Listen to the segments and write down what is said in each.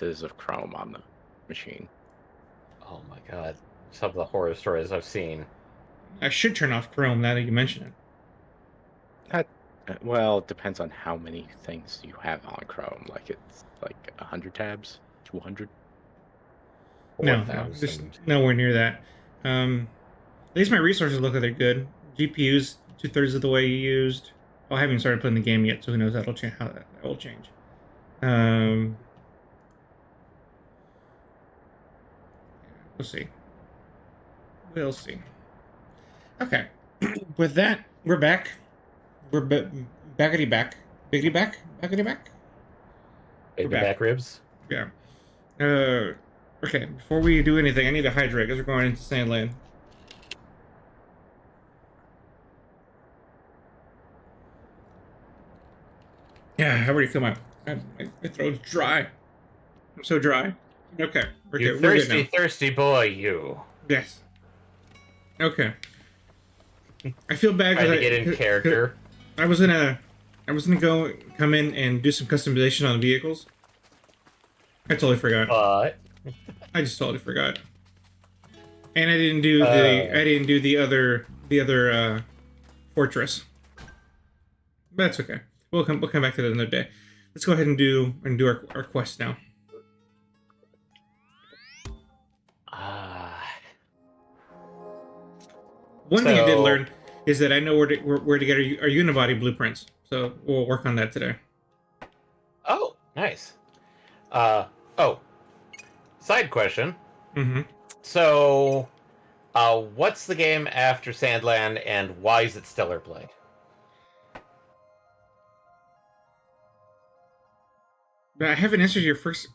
instances of Chrome on the machine. Oh my god. Some of the horror stories I've seen. I should turn off Chrome now that you mention it. Well, it depends on how many things you have on Chrome. Like it's like 100 tabs, 200. No, 4,000. just nowhere near that. At least my resources look like they're good. GPU's 2/3 of the way used. Oh, I haven't even started playing the game yet, so who knows that'll change. How that will change. We'll see. We'll see. Okay. With that, we're back. We're backity back. Biggity back? Backity back? Baby back. back ribs. Yeah. Okay, before we do anything, I need to hydrate because we're going into Sandland. Yeah, how already feel my throat's dry. I'm so dry. Okay, You we're good thirsty, now. thirsty boy, you. Yes. Okay. I feel bad Trying to because get in character. I was gonna come in and do some customization on vehicles. I totally forgot. But I just totally forgot. And I didn't do the other fortress. But that's okay. We'll come back to that another day. Let's go ahead and do our quest now. One thing I did learn is that I know where to get our unibody blueprints. So we'll work on that today. Oh, nice. Side question. Mm-hmm. So, what's the game after Sandland, and why is it Stellar Blade? I haven't answered your first.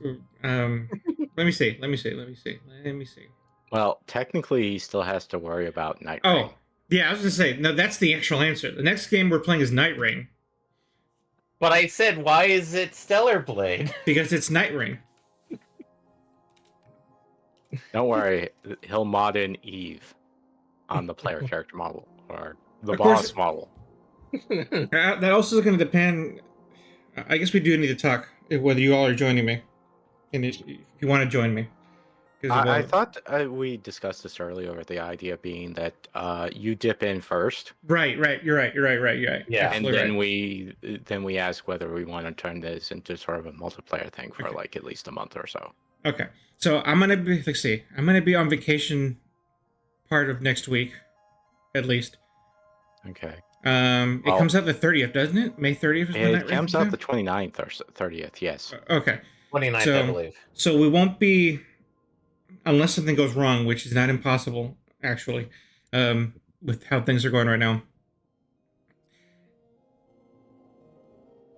Let me see. Well, technically, he still has to worry about Night Rain. Oh, yeah, I was gonna say no. That's the actual answer. The next game we're playing is Night Rain But I said, why is it Stellar Blade? because it's Night Rain. Don't worry, he'll mod in Eve on the player character model or the Of boss course- model. That also is going to depend. I guess we do need to talk whether you all are joining me, and if you want to join me. 'Cause I thought we discussed this earlier. The idea being that you dip in first, Right. You're right. Yeah. and Absolutely then we ask whether we want to turn this into sort of a multiplayer thing for Okay. like at least a month or so. Okay. So I'm gonna be. Let's see. I'm gonna be on vacation part of next week, at least. Okay. It comes out the 30th, doesn't it? May 30th is when It Night Rain comes comes out the 29th or 30th. Yes. Okay. 29th, So- I believe. So we won't be, unless something goes wrong, which is not impossible, actually, with how things are going right now.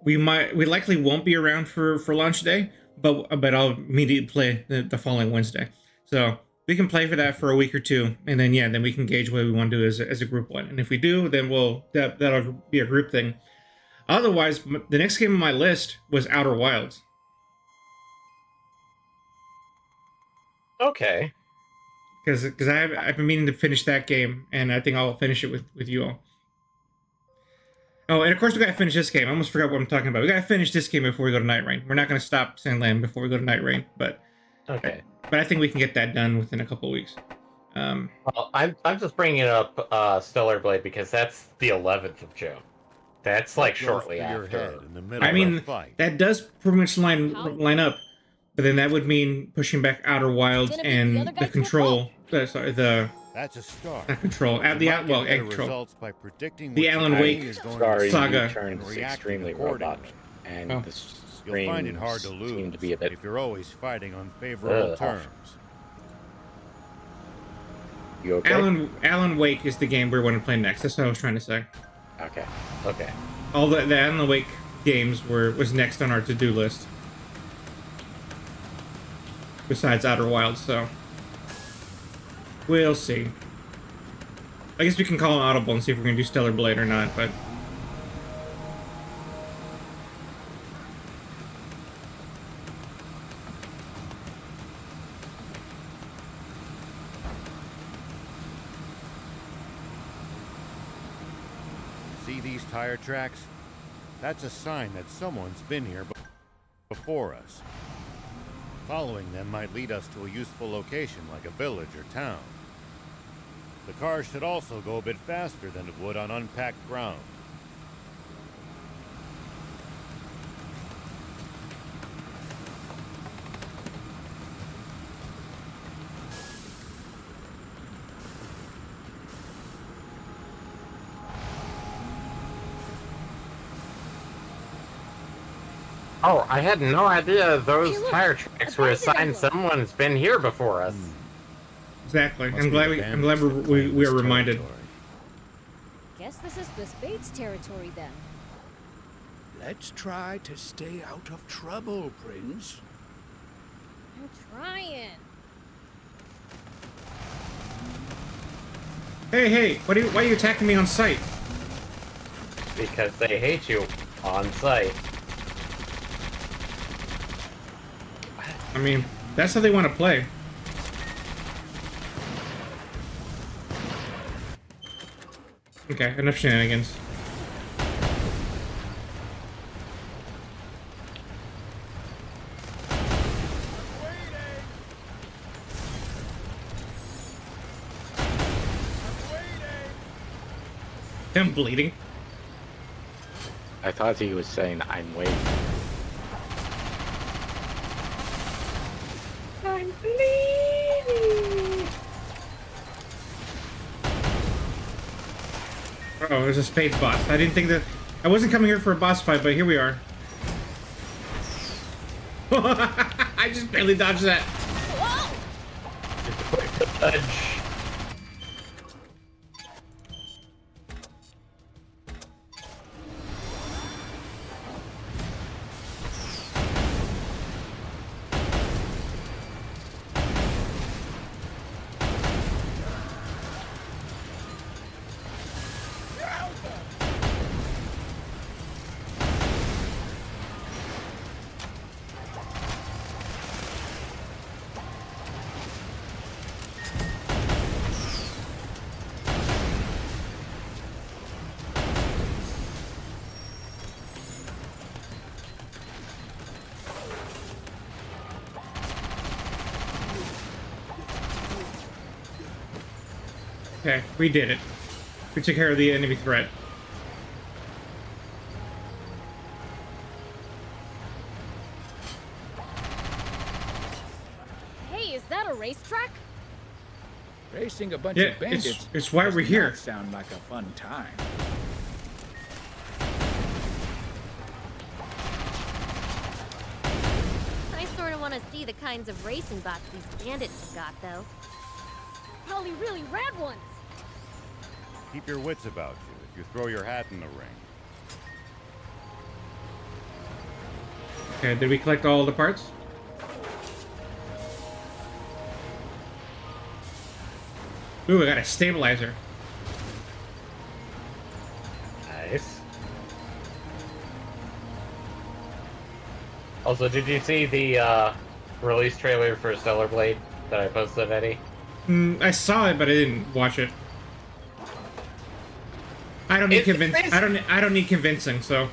We likely won't be around for launch day, but I'll immediately play the following Wednesday. So we can play for that for a week or two, and then then we can gauge what we want to do as a group one. And if we do, then that'll be a group thing. Otherwise, the next game on my list was Outer Wilds. Okay. Because I've been meaning to finish that game, and I think I'll finish it with you all. Oh, and of course we gotta finish this game. I almost forgot what I'm talking about. We gotta finish this game before we go to Night Rain. We're not gonna stop Sandland before we go to Night Rain, but Okay. I think we can get that done within a couple of weeks. Well, I'm just bringing up Stellar Blade because that's the 11th of June. That's like shortly after. I mean, that does pretty much line up, but then that would mean pushing back Outer Wilds and the Control. That's a start. Not Control. The Control. The Alan Wake Sorry, Saga. he turns React extremely accordingly. robot, and Oh. the You'll find it screens hard to seem lose to be a bit. if you're always fighting on favorable terms. You okay? Alan Wake is the game we want to play next. That's what I was trying to say. Okay. Okay. All the Alan Wake games was next on our to-do list. Besides Outer Wilds, so we'll see. I guess we can call an audible and see if we're gonna do Stellar Blade or not, but See these tire tracks? That's a sign that someone's been here before us. Following them might lead us to a useful location like a village or town. The cars should also go a bit faster than it would on unpacked ground. Oh, I had no idea those Hey, look, tire tracks were abandoned assigned emblem. someone's been here before us. Exactly. Must I'm be glad the we bandits that we claim we this are reminded. territory. Guess this is the Spades territory then. Let's try to stay out of trouble, Prince. I'm trying. Hey, why are you attacking me on sight? Because they hate you on sight. I mean, that's how they want to play. Okay, enough shenanigans. I'm bleeding. I thought he was saying I'm waiting. I'm bleeding. Oh, there's a Spades boss. I didn't think that... I wasn't coming here for a boss fight, but here we are. I just barely dodged that. Fudge. Okay, we did it. We took care of the enemy threat. Hey, is that a racetrack? Racing a bunch Yeah, of bandits. it's why does we're here. not sound like a fun time. I sort of want to see the kinds of racing bots these bandits have got, though. Probably really rad ones. Keep your wits about you if you throw your hat in the ring. Okay, did we collect all the parts? Ooh, I got a stabilizer. Nice. Also, did you see the release trailer for Stellar Blade that I posted, Eddie? I saw it, but I didn't watch it. I don't need I don't need convincing. So,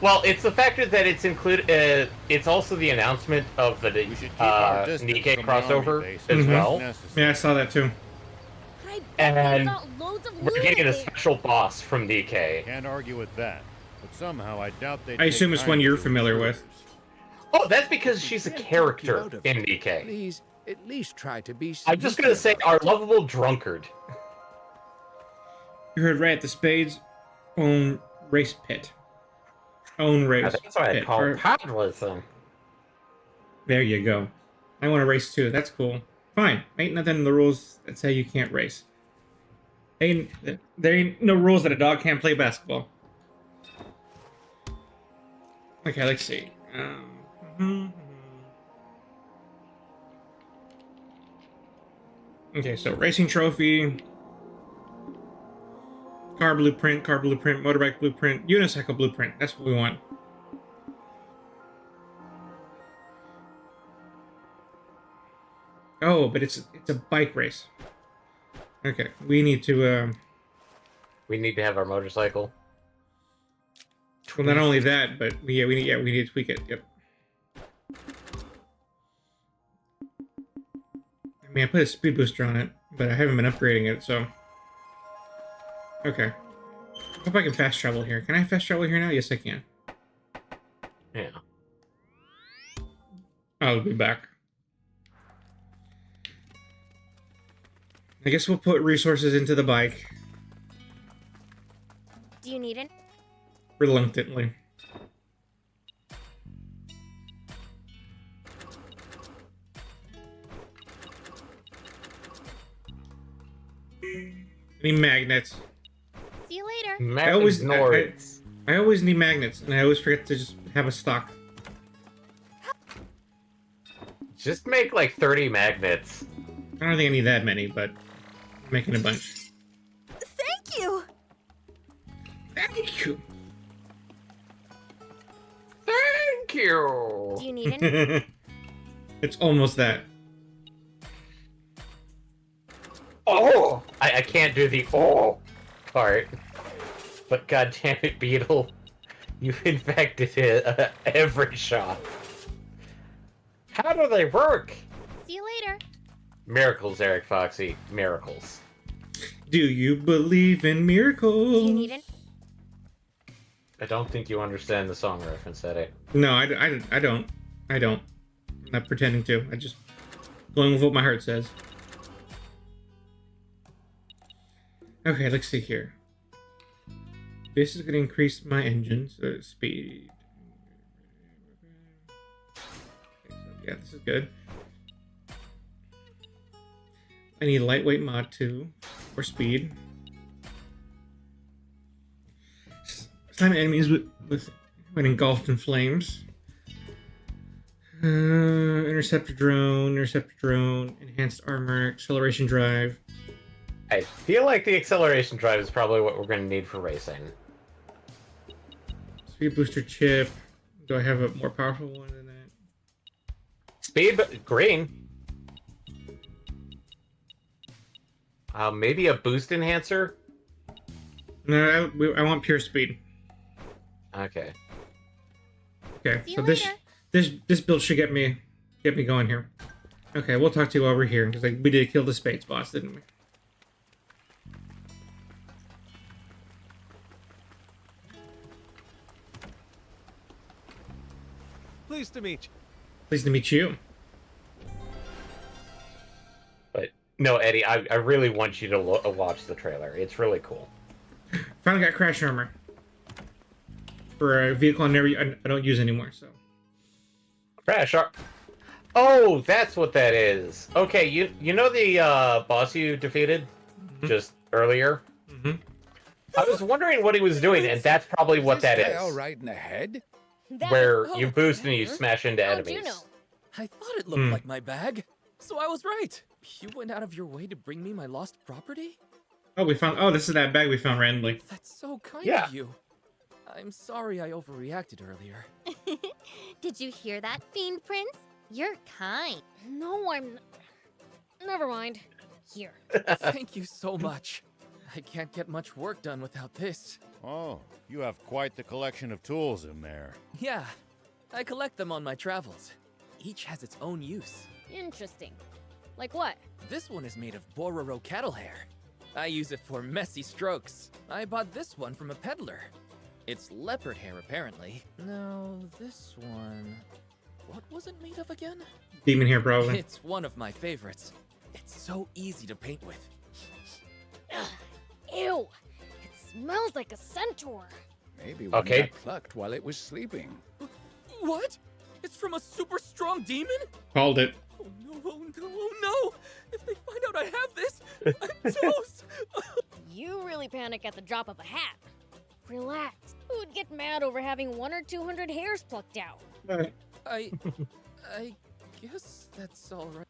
Well, it's the factor that it's included. It's also the announcement of the We should keep our distance Nikkei from the army crossover base as if well. necessary. yeah, I saw that too. I bet And they've got loads of We're loot getting a there. special boss from Nikkei. Can't argue with that. But somehow I doubt they. I assume it's one you're familiar with. Oh, that's because she's a Can't talk you character out of in it. Nikkei. Please, at least try to be. I'm just sneaky gonna say about our it. lovable drunkard. You heard right. The Spades own race pit. Own race That's why I pit. call Or- it paddlism. There you go. I want to race too. That's cool. Fine. Ain't nothing in the rules that say you can't race. There ain't no rules that a dog can't play basketball. Okay, let's see. Okay, so racing trophy, car blueprint, motorbike blueprint, unicycle blueprint. That's what we want. Oh, but it's a bike race. Okay, we need to. We need to have our motorcycle. Well, not only that, but we need to tweak it. Yep. mean, I put a speed booster on it, but I haven't been upgrading it, so. Okay. Hope I can fast travel here. Can I fast travel here now? Yes, I can. Yeah. I'll be back. I guess we'll put resources into the bike. Do you need it? Reluctantly. Any magnets? See you later. Magnets Nords. I always need magnets, and I always forget to just have a stock. Just make like 30 magnets. I don't think I need that many, but I'm making a bunch. Thank you. Thank you. Thank you. Do you need it? It's almost that. Oh! I can't do the oh part. But goddamn it, Beetle. You've infected it, every shot. How do they work? See you later. Miracles, Eric Foxy. Miracles. Do you believe in miracles? Do you need it? I don't think you understand the song reference, Eddie. No, I don't. I don't. I'm not pretending to. I just going with what my heart says. Okay, let's see here. This is going to increase my engine's speed. Okay, so yeah, this is good. I need lightweight mod 2 for speed. Slime enemies when engulfed in flames. Interceptor drone, enhanced armor, acceleration drive. I feel like the acceleration drive is probably what we're going to need for racing. Speed booster chip. Do I have a more powerful one than that? Speed green. Maybe a boost enhancer? No, I want pure speed. Okay. Okay, See so you later. this build should get me going here. Okay, we'll talk to you over here because we did kill the Spades boss, didn't we? Pleased to meet you. Pleased to meet you. But, no, Eddie, I really want you to watch the trailer. It's really cool. Finally got crash armor for a vehicle I don't use anymore. So Crash. Oh, that's what that is. Okay, you know the boss you defeated just earlier? Mhm. I was wondering what he was doing, and that's probably what that is. All right in the head. Where you boost and you smash into How'd enemies. you know? I thought it looked like my bag, so I was right. You went out of your way to bring me my lost property? we found. Oh, this is that bag we found randomly. That's so kind Yeah. of you. I'm sorry I overreacted earlier. Did you hear that, Fiend Prince? You're kind. No, I'm. Never mind. Here. Thank you so much. I can't get much work done without this. Oh, you have quite the collection of tools in there. Yeah, I collect them on my travels. Each has its own use. Interesting. Like what? This one is made of Bororo cattle hair. I use it for messy strokes. I bought this one from a peddler. It's leopard hair, apparently. Now, this one... What was it made of again? Demon hair, probably. It's one of my favorites. It's so easy to paint with. Ugh, ew! It smells like a centaur. Maybe one Okay. got plucked while it was sleeping. What? It's from a super strong demon? Called it. Oh no, oh no, oh no! If they find out I have this, I'm toast! You really panic at the drop of a hat. Relax. Who'd get mad over having 100 or 200 hairs plucked out? I guess that's alright.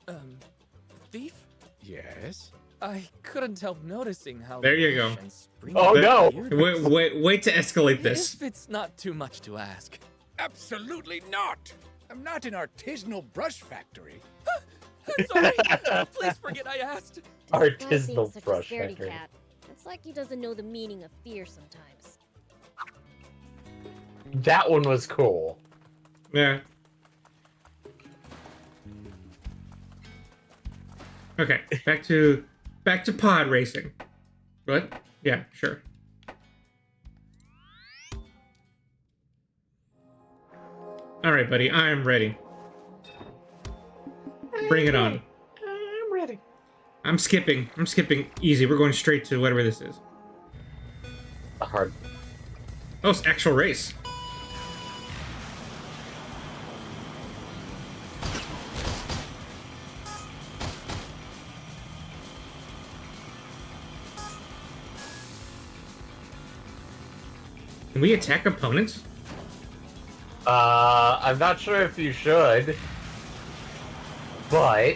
Thief? Yes. I couldn't help noticing how There you go. lush and springy Oh, no. your beard was. Wait to escalate this. If it's not too much to ask. Absolutely not. I'm not an artisanal brush factory. I'm sorry. Please forget I asked. Despite being Artisanal such a brush scaredy factory. cat, it's like he doesn't know the meaning of fear sometimes. That one was cool. Yeah. Okay, back to pod racing. What? Yeah, sure. All right, buddy, I am ready. Bring it on. I'm ready. I'm skipping easy. We're going straight to whatever this is. A hard. Oh, it's actual race. Can we attack opponents? I'm not sure if you should, but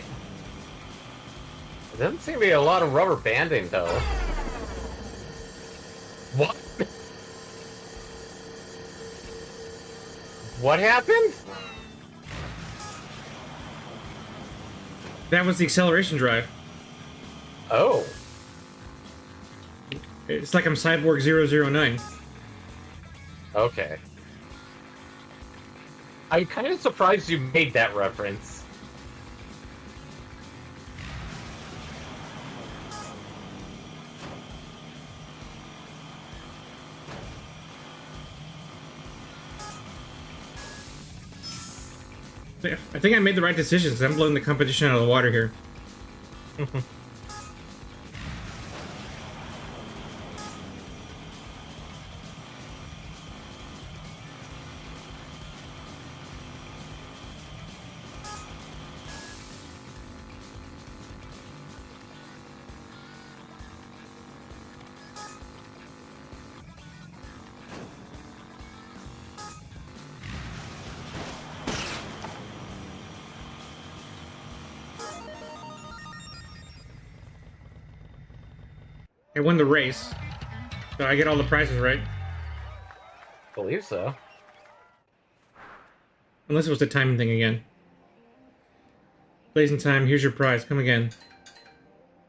there doesn't seem to be a lot of rubber banding, though. What? What happened? That was the acceleration drive. Oh. It's like I'm Cyborg 009. Okay. I'm kind of surprised you made that reference. I think I made the right decision because I'm blowing the competition out of the water here. I won the race, so I get all the prizes, right? Believe so. Unless it was the timing thing again. Blazing time, here's your prize. Come again.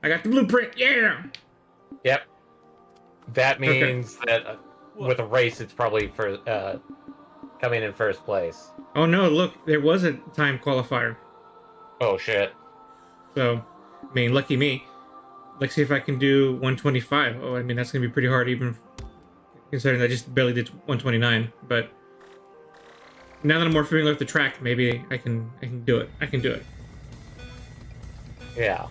I got the blueprint, yeah! Yep. That means that with a race, it's probably for coming in first place. Oh no, look, there was a time qualifier. Oh shit. So, I mean, lucky me. Let's see if I can do 125. Oh, I mean, that's going to be pretty hard, even considering I just barely did 129. But now that I'm more familiar with the track, maybe I can do it. I can do it. Yeah.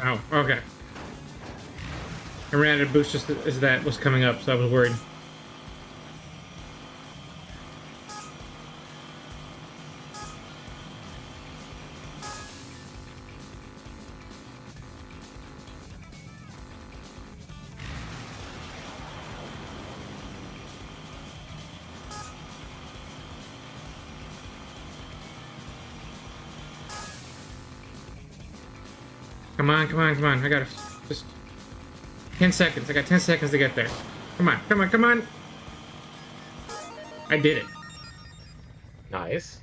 No. Okay. I ran out of boost just as that was coming up, so I was worried. Come on, come on, come on. I got just 10 seconds. I got 10 seconds to get there. Come on, come on, come on. I did it. Nice.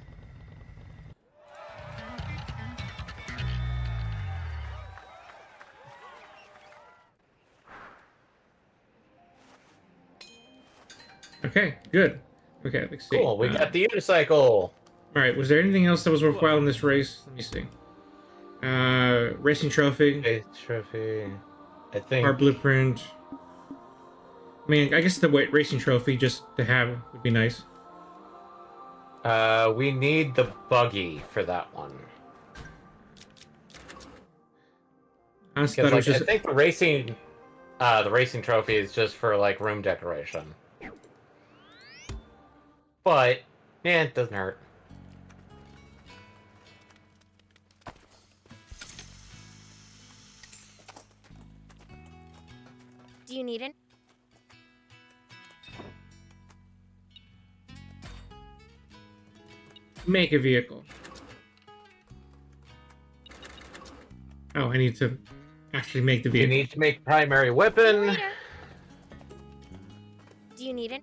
Okay, good. Okay, let's see. Cool, we got the unicycle. All right, was there anything else that was worthwhile in this race? Let me see. Racing trophy. Base trophy. I think. Our blueprint. I mean, I guess the racing trophy just to have would be nice. We need the buggy for that one. Honestly, Because thought it was like, just... I think the racing trophy is just for like room decoration. But yeah, it doesn't hurt. Do you need it? Make a vehicle. Oh, I need to actually make the You vehicle. need to make primary See you weapon. later. Do you need it?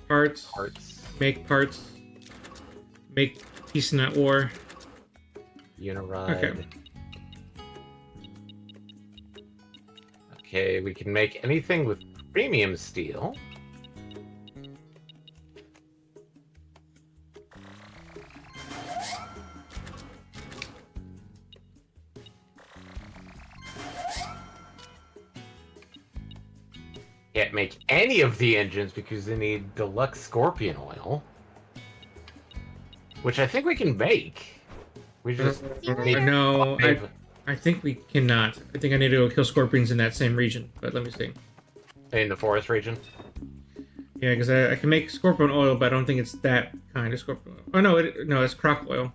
Parts. Parts. Make parts. Make peace not war. Uniride. Okay. Okay, we can make anything with premium steel. Can't make any of the engines because they need deluxe scorpion oil. Which I think we can make. We just See you need later. No, five. I think we cannot. I think I need to go kill scorpions in that same region. But let me see. In the forest region. Yeah, because I can make scorpion oil, but I don't think it's that kind of scorpion oil. Oh no, no, it's croc oil.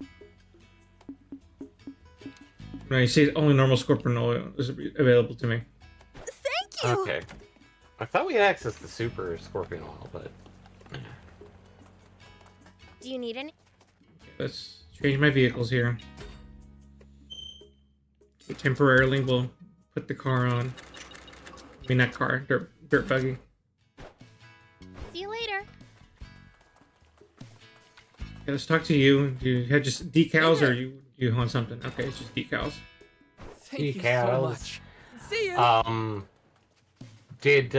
No, you see, only normal scorpion oil is available to me. Thank you. Okay. I thought we had access to super scorpion oil, but Do you need any? Let's change my vehicles here. Okay, temporarily, we'll put the car on. I mean, not car, dirt buggy. See you later. Okay, let's talk to you. Do you have just decals, or you want something? Okay, it's just decals. Thank you so Decals. much. See ya. Did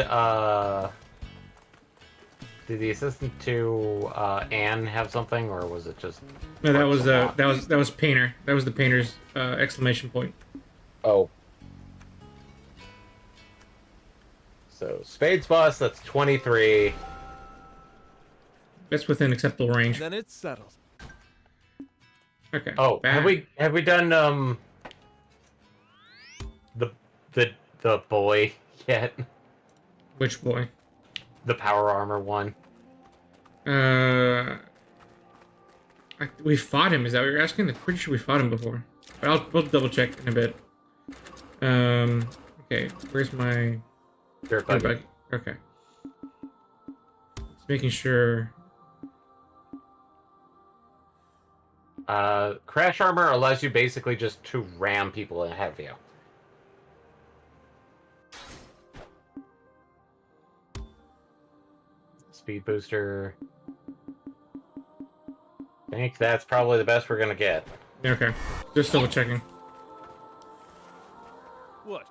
the assistant to Anne have something, or was it just? No, that was Parts unlocked? that was painter. That was the painter's exclamation point. Oh. So Spades boss, that's 23. That's within acceptable range. Then it's settled. Okay. Oh, back. have we done the boy yet? Which boy? The power armor one. We fought him. Is that what you're asking? I'm pretty sure we fought him before. But we'll double check in a bit. Okay. Where's my Dirt dirt buggy. buggy? Okay. Just making sure. Crash armor allows you basically just to ram people ahead of you. Speed booster. I think that's probably the best we're gonna get. Okay. Just double checking. What?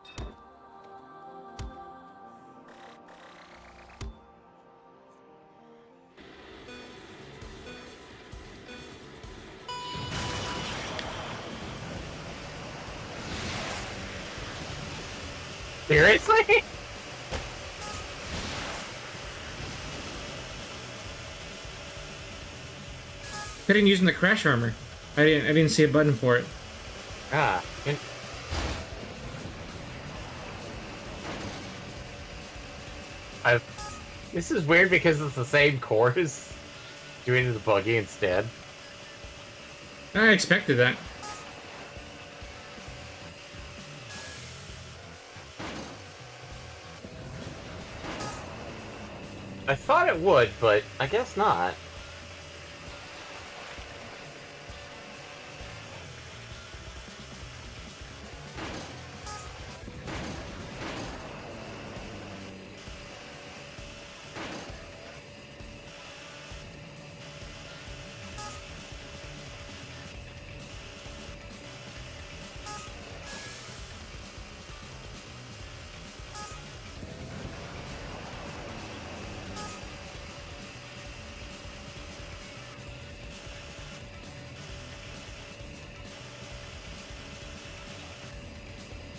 Seriously? Hitting using the crash armor. I didn't see a button for it. Ah. This is weird because it's the same course. Doing the buggy instead. I expected that. I thought it would, but I guess not.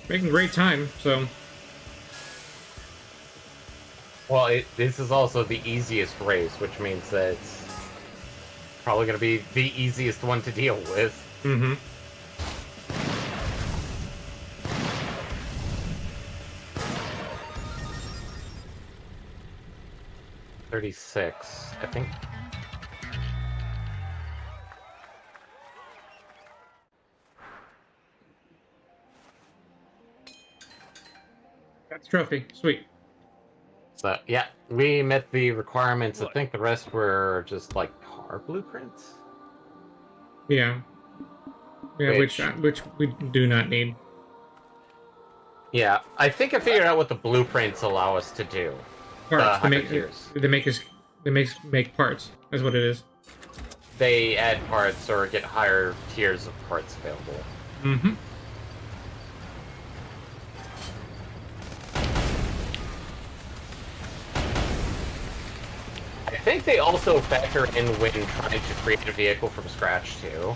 Making great time, so Well, this is also the easiest race, which means that it's probably going to be the easiest one to deal with. mm-hmm. 36, I think. Got the trophy. Sweet. So yeah, we met the requirements. I think the rest were just like car blueprints. Yeah. Yeah, which we do not need. Yeah, I think I figured out what the blueprints allow us to do. Parts. The 100 tiers. Make parts. That's what it is. They add parts or get higher tiers of parts available. Mm-hmm. I think they also factor in when trying to create a vehicle from scratch too.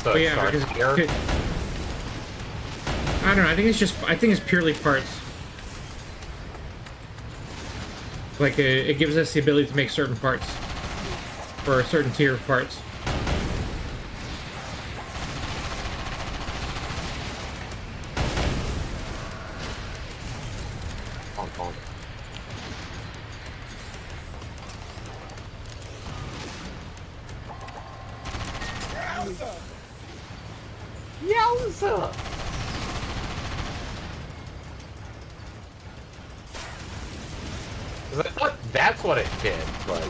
So it starts here. I don't know. I think it's purely parts. Like it gives us the ability to make certain parts for a certain tier of parts. Bonk, bonk. Yowza! 'Cause I thought that's what it did, but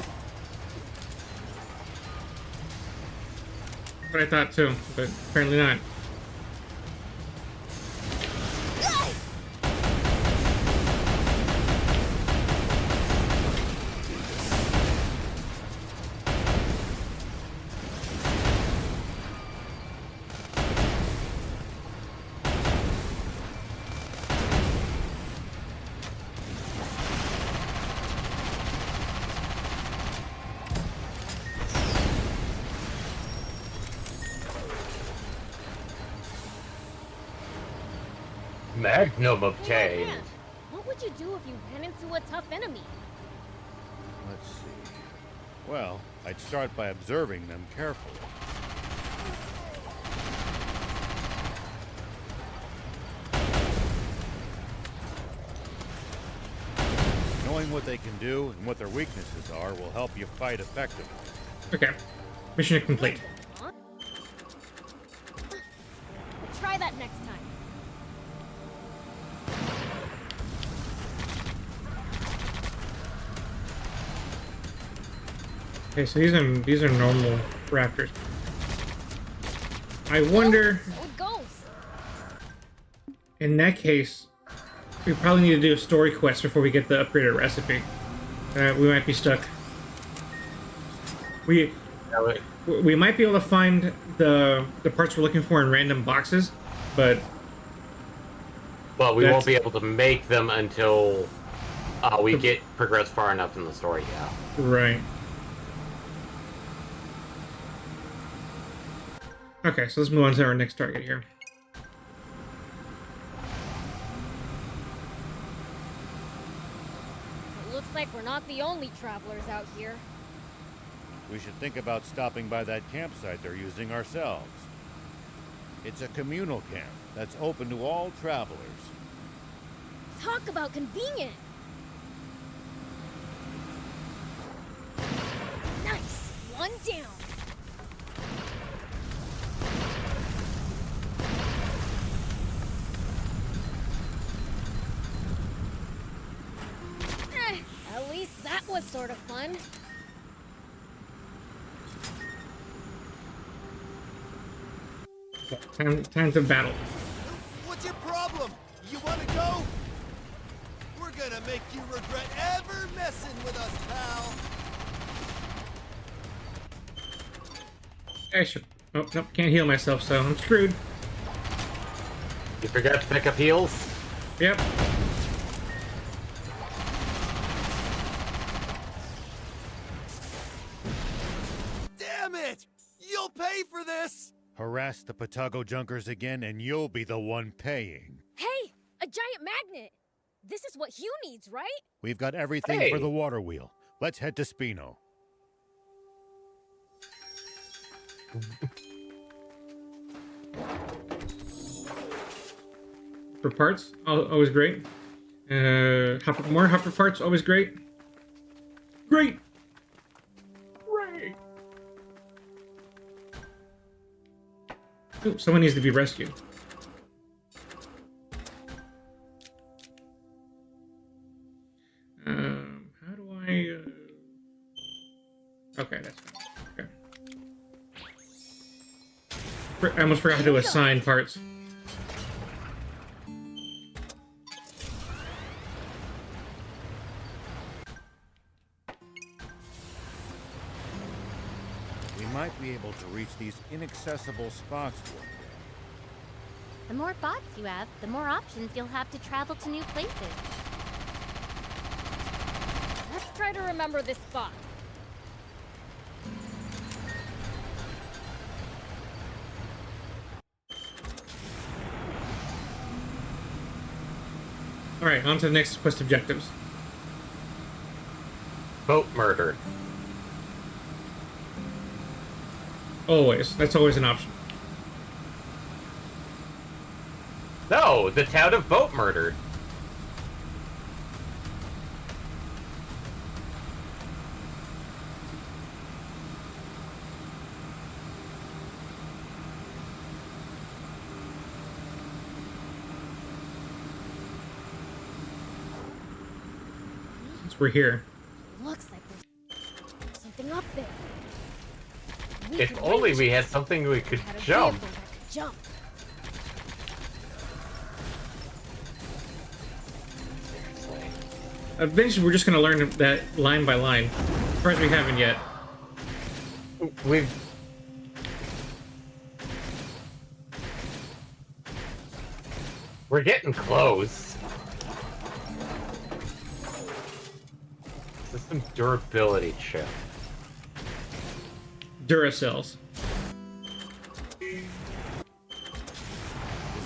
What I thought too, but apparently not. Magnum Oh, obtained. man. What would you do if you ran into a tough enemy? Let's see. Well, I'd start by observing them carefully. Knowing what they can do and what their weaknesses are will help you fight effectively. Okay. Mission complete. Huh? We'll try that next time. Okay, so these are normal raptors. I wonder, So it goes. in that case, we probably need to do a story quest before we get the upgraded recipe. We might be stuck. We might be able to find the parts we're looking for in random boxes, but we won't be able to make them until we get progressed far enough in the story, yeah. right. Okay, so let's move on to our next target here. It looks like we're not the only travelers out here. We should think about stopping by that campsite they're using ourselves. It's a communal camp that's open to all travelers. Talk about convenient. Nice. One down. At least that was sort of fun. Time to battle. What's your problem? You want to go? We're gonna make you regret ever messing with us, pal. I should. Oh, nope, can't heal myself, so I'm screwed. You forgot to pick up heals? Yep. Damn it! You'll pay for this! Harass the Patago Junkers again and you'll be the one paying. Hey, a giant magnet. This is what Hugh needs, right? We've got everything Hey. for the water wheel. Let's head to Spino. For parts, always great. More hopper parts, always great. Great. Great. Ooh, someone needs to be rescued. Okay, that's fine. Okay. I almost forgot to assign parts. We might be able to reach these inaccessible spots one day. The more bots you have, the more options you'll have to travel to new places. Let's try to remember this spot. Alright, on to the next quest objectives. Boat murdered. Always. That's always an option. No, the town of Boat murdered. Since we're here. Looks like there's something up there. We If could only reach we it. had something we could Had a jump. vehicle that could jump. Eventually, we're just going to learn that line by line. As far as we haven't yet. We're getting close. System durability chip. Duracells. Is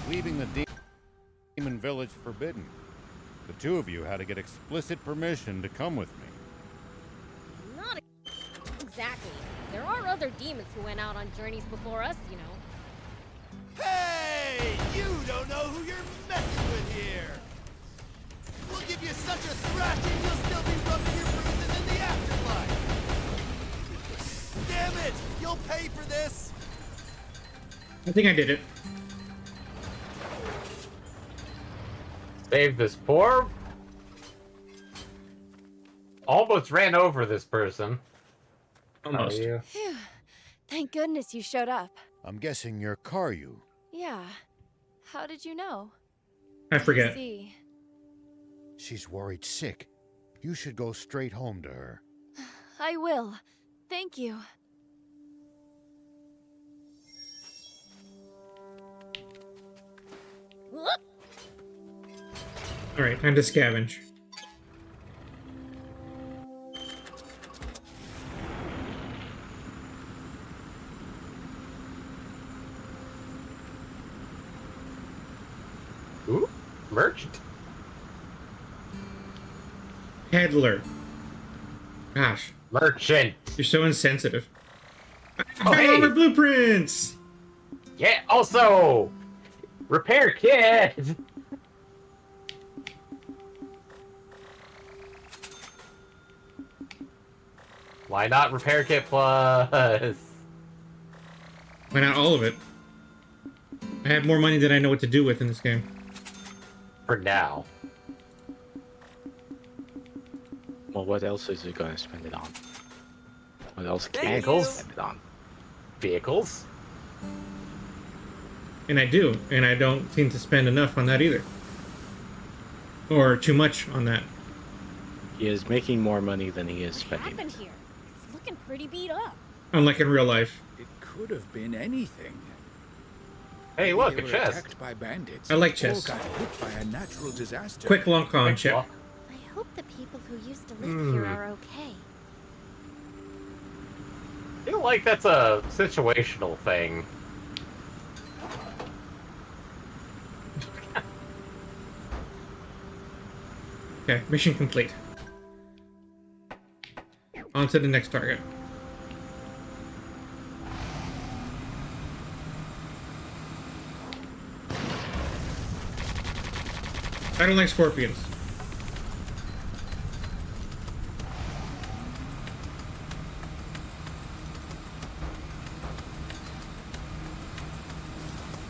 leaving the demon village forbidden? The two of you had to get explicit permission to come with me. Not exactly. There are other demons who went out on journeys before us, you know. Hey! You don't know who you're messing with here! We'll give you such a thrashing you'll still be rubbing your bruises in the afterlife! Damn it! You'll pay for this! I think I did it. Save this poor... Almost ran over this person. Almost. How are you? Phew. Thank goodness you showed up. I'm guessing you're Karyu. Yeah. How did you know? I forget. See. She's worried sick. You should go straight home to her. I will. Thank you. Whoop! Alright, time to scavenge. Ooh, merchant. Peddler. Gosh, Merchant. you're so insensitive. Oh, hey. Armor blueprints! Yeah, also, repair kit. Why not repair kit plus? Why not all of it? I have more money than I know what to do with in this game. For now. Well, what else is he going to spend it on? What else can he Vehicles. spend it on? Vehicles. And I do, and I don't seem to spend enough on that either. Or too much on that. He is making more money than he is What spending. happened here? It's looking pretty beat up. Unlike in real life. It could have been anything. Hey, Maybe look, they a were chest. attacked by bandits. I like Or chests. got hit by a natural disaster. Quick long con check. I hope the people who used to live here are okay. I feel like that's a situational thing. Okay, mission complete. On to the next target. I don't like scorpions.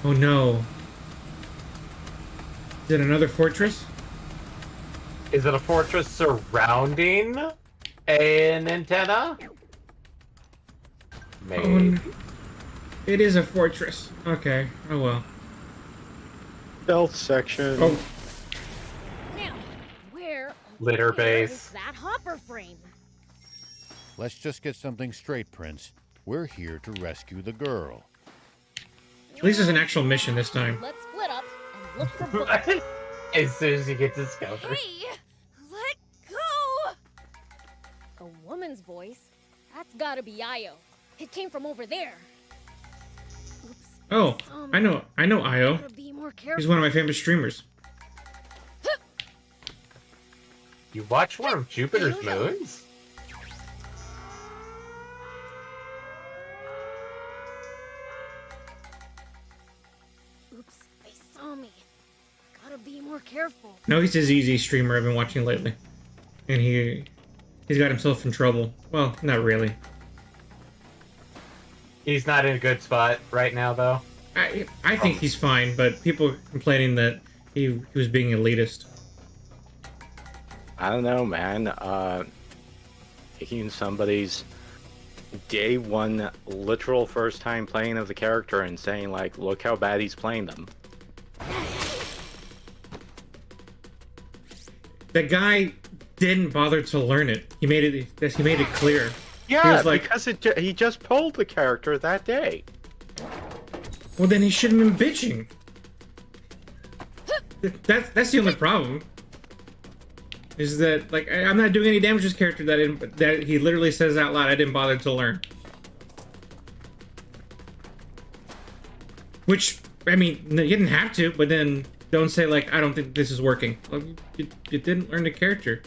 Oh no. Is it another fortress? Is it a fortress surrounding an antenna? made. Oh, it is a fortress. Okay. Oh well. Stealth section. Oh, Now, where Litter where is base. that hopper frame? Let's just get something straight, Prince. We're here to rescue the girl. at least it's an actual mission this time. Let's split up and look for bullets. As soon as you get discovered. Hey, let go! A woman's voice? That's gotta be Io. It came from over there. Oops. Oh, I know Io. Gotta be more careful. He's one of my favorite streamers. You watch one of Jupiter's moons? Oops, they saw me. Gotta be more careful. No, he's his easy streamer I've been watching lately, and he's got himself in trouble. Well, not really. He's not in a good spot right now, though. I think he's fine, but people are complaining that he was being elitist. I don't know, man. Taking somebody's day one literal first time playing of the character and saying, like, look how bad he's playing them. The guy didn't bother to learn it. He made it clear. Yeah, He was like- because he just pulled the character that day. Well, then he shouldn't have been bitching. That's the only problem. Is that, like, I'm not doing any damage to his character that he literally says out loud, I didn't bother to learn. Which, I mean, no, you didn't have to, but then don't say, like, I don't think this is working. Well, you didn't learn the character.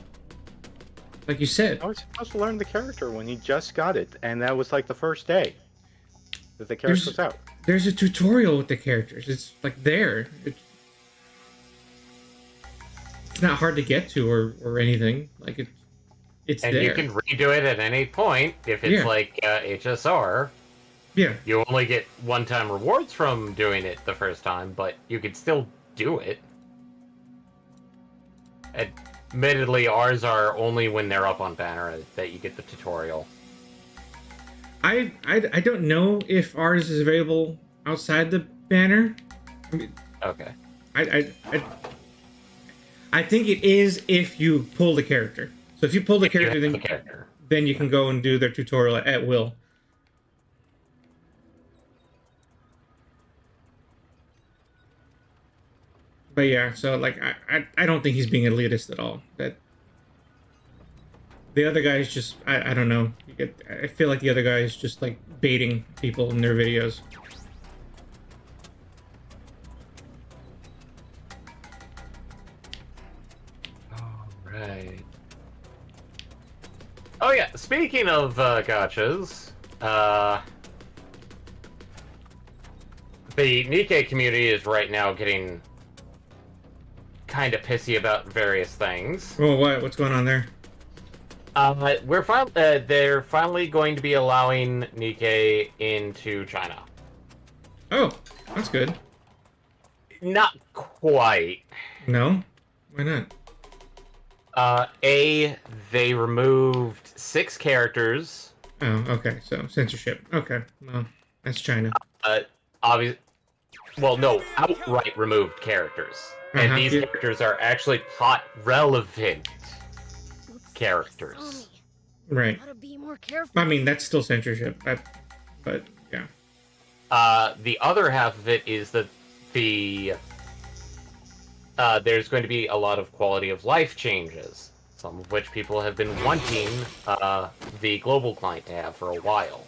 Like you said. I was supposed to learn the character when he just got it, and that was like the first day that the character was out. There's a tutorial with the characters. It's, like, there. It's not hard to get to or anything. Like, it's And there. you can redo it at any point if it's Yeah. like HSR. Yeah. You only get one-time rewards from doing it the first time, but you can still do it. Admittedly, ours are only when they're up on banner that you get the tutorial. I don't know if ours is available outside the banner. I mean, Okay. I think it is if you pull the character. So if you pull the If you character, have then the character. then you can go and do their tutorial at will. But yeah, so like I don't think he's being elitist at all. That the other guy is just I don't know. I feel like the other guy is just like baiting people in their videos. Right. Oh yeah, speaking of gachas, the Nikkei community is right now getting kind of pissy about various things. Oh, what's going on there? They're finally going to be allowing Nikkei into China. Oh, that's good. Not quite. No? Why not? They removed 6 characters. Oh, okay. So censorship. Okay. Well, that's China. Obvious. Well, no, outright removed characters, and these yeah. characters are actually plot relevant Oops, characters. they saw me. Right. Gotta be more careful. I mean, that's still censorship. But yeah. The other half of it is that there's going to be a lot of quality of life changes, some of which people have been wanting the global client to have for a while.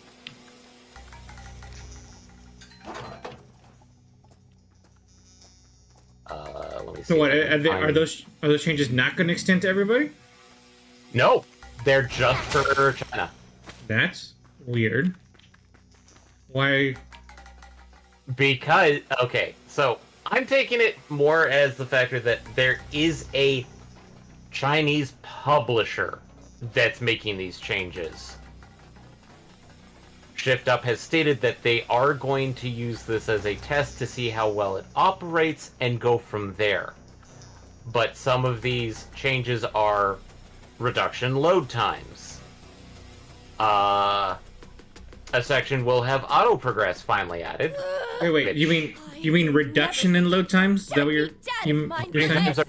Let me see. So what if I can are find- those changes not going to extend to everybody? No, they're just for China. That's weird. Why? Because, okay, so I'm taking it more as the factor that there is a Chinese publisher that's making these changes. Shift Up has stated that they are going to use this as a test to see how well it operates and go from there. But some of these changes are reduction load times. a section will have auto progress finally added. Wait. You mean reduction in load times? Is that what you're Load saying? times are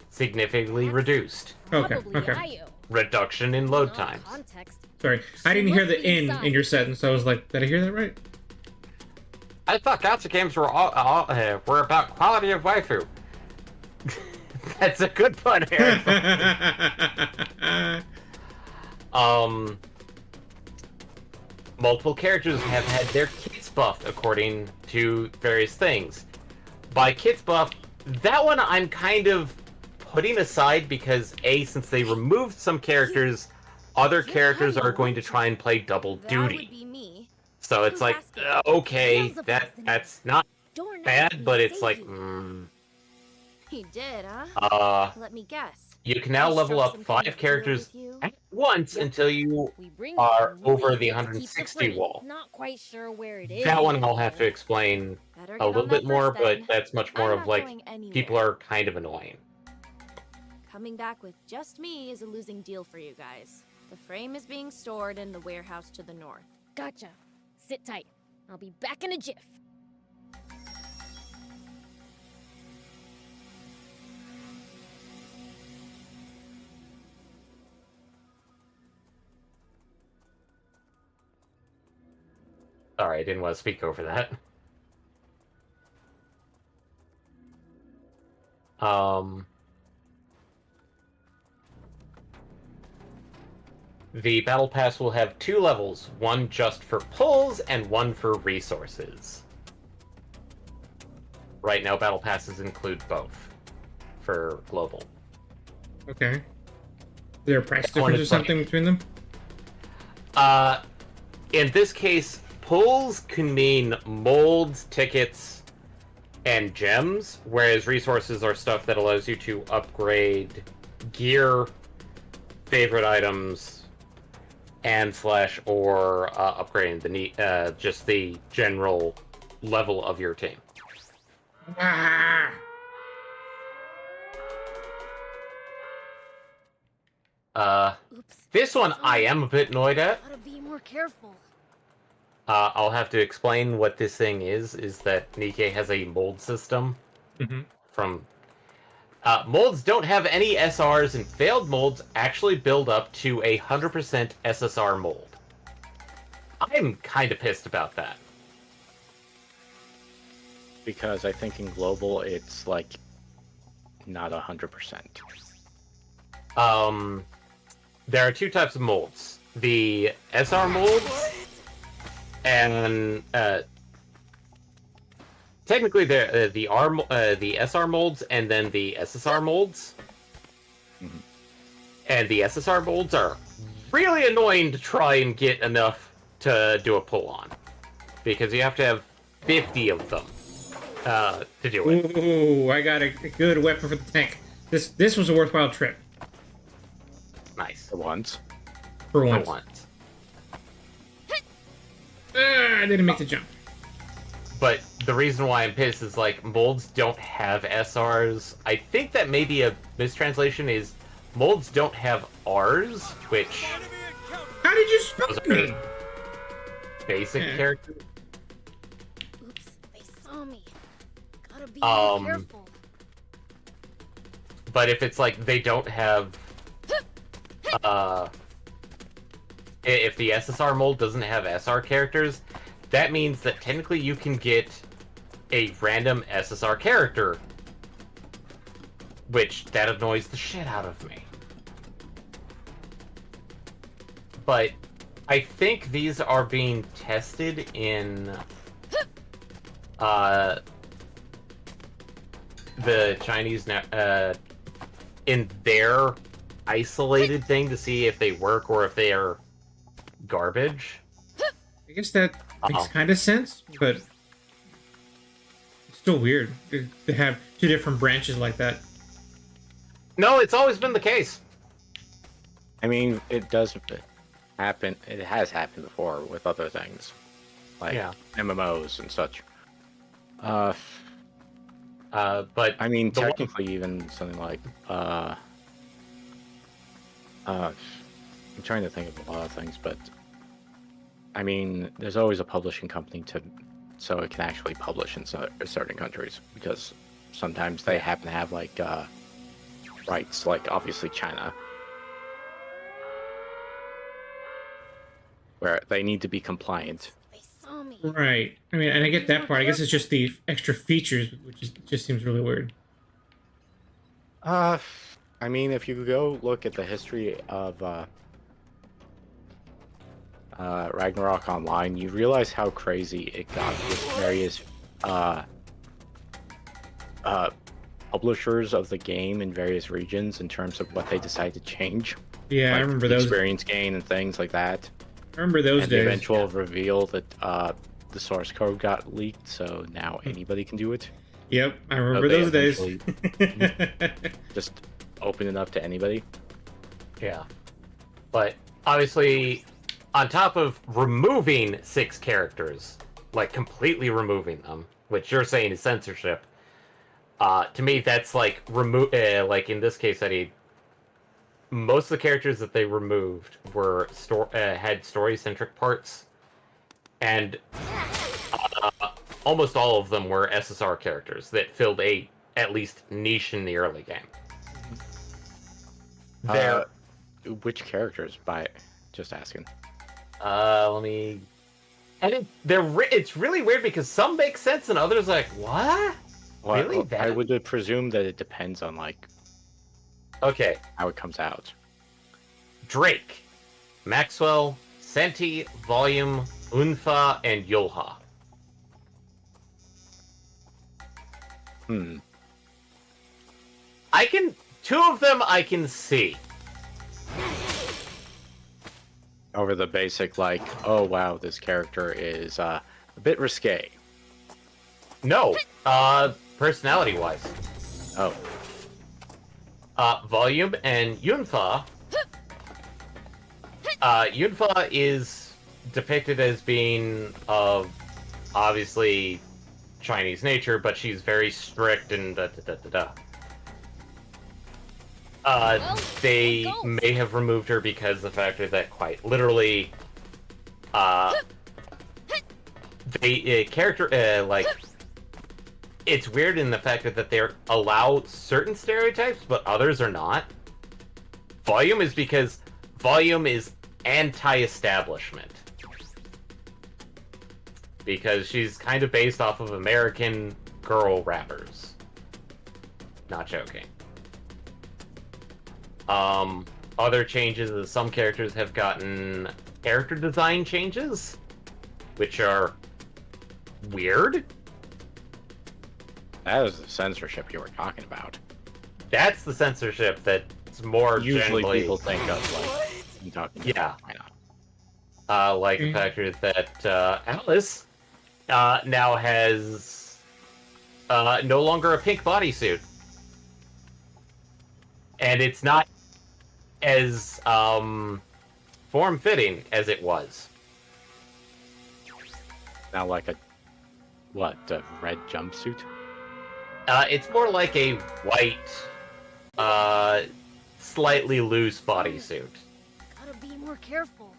significantly reduced. Okay. Probably Okay. Io. Reduction in load No times. context. Sorry, I didn't hear the in your sentence. So I was like, did I hear that right? I thought gacha games were were about quality of waifu. That's a good pun, Aaron. Multiple characters have had their kits buffed according to various things. By kits buffed, that one I'm kind of putting aside because since they removed some characters, other characters are going to try and play double That would duty. be me. So it's like, okay, that's not Dorn bad, but it's like, He did, huh? Let me guess. you can now level up 5 characters at once until you We bring are them over with the it to keep 160 frame. wall. Not quite sure where it is. That one I'll have to explain Better a get little on bit that more, first but then. that's much more I'm of not like, going anywhere. people are kind of annoying. Coming back with just me is a losing deal for you guys. The frame is being stored in the warehouse to the north. Gotcha. Sit tight. I'll be back in a jiff. Sorry, I didn't want to speak over that. The Battle Pass will have 2 levels, one just for pulls and one for resources. Right now, Battle Passes include both for global. Okay. Is there a price That one difference or is like- something between them? In this case, pulls can mean molds, tickets, and gems, whereas resources are stuff that allows you to upgrade gear, favorite items, and or upgrading just the general level of your team. Ah! Oops. This one I am a bit annoyed at. Gotta be more careful. I'll have to explain what this thing is that Nikkei has a mold system from... molds don't have any SRs, and failed molds actually build up to 100% SSR mold. I'm kind of pissed about that. Because I think in global it's like not 100%. There are 2 types of molds. The SR molds, and technically they're the SR molds and then the SSR molds. Mhm. And the SSR molds are really annoying to try and get enough to do a pull on, because you have to have 50 of them to do it. Ooh, I got a good weapon for the tank. This was a worthwhile trip Nice. For once. for For once. once. I didn't make the jump. But the reason why I'm pissed is, like, molds don't have SRs. I think that maybe a mistranslation is molds don't have Rs, which How did you spot me? basic Yeah. characters. Oops, they saw me. Gotta be Um, more careful. But if it's like they don't have, if the SSR mold doesn't have SR characters, that means that technically you can get a random SSR character, which that annoys the shit out of me. But I think these are being tested in the Chinese in their isolated thing to see if they work or if they are garbage. I guess that makes kind of sense, but it's still weird to have 2 different branches like that. No, it's always been the case. I mean, it does happen. It has happened before with other things, like Yeah. MMOs and such. But I mean, the one- technically, even something like I'm trying to think of a lot of things, but I mean, there's always a publishing company so it can actually publish in certain countries, because sometimes they happen to have like rights, like obviously China, where they need to be compliant. They saw me. Right. I mean, and I get that part. I guess it's just the extra features, just seems really weird. I mean, if you go look at the history of Ragnarok Online, you realize how crazy it got with various publishers of the game in various regions in terms of what they decide to change. Yeah, I like remember the those. experience gain and things like that. I remember those And days. the eventual reveal that the source code got leaked, so now anybody can do it. Yep, I remember they those days. Just open it up to anybody. Yeah. But obviously, on top of removing 6 characters, like completely removing them, which you're saying is censorship, to me that's like like in this case study, most of the characters that they removed were had story-centric parts, and almost all of them were SSR characters that filled at least niche in the early game. Which characters? Just asking. Let me. And it's really weird because some make sense and others are like, what? Well, Really? I would presume that it depends on like Okay, how it comes out. Drake, Maxwell, Senti, Volume, Unfa, and Yulha. Two of them I can see. Over the basic, like, oh wow, this character is a bit risque. No, personality-wise. Oh. Volume and Yunfa. Yunfa is depicted as being of obviously Chinese nature, but she's very strict and da-da-da-da-da. They may have removed her because the fact that quite literally, like, it's weird in the fact that they allow certain stereotypes, but others are not. Volume is because Volume is anti-establishment. Because she's kind of based off of American girl rappers. Not joking. Other changes is some characters have gotten character design changes, which are weird. That is the censorship you were talking about. That's the censorship that's more Usually generally... people think of, like, you talking about. Yeah. Why not? Like the fact that Alice now has no longer a pink bodysuit. And it's not as form-fitting as it was. Now like a red jumpsuit? It's more like a white, slightly loose bodysuit. Gotta be more careful.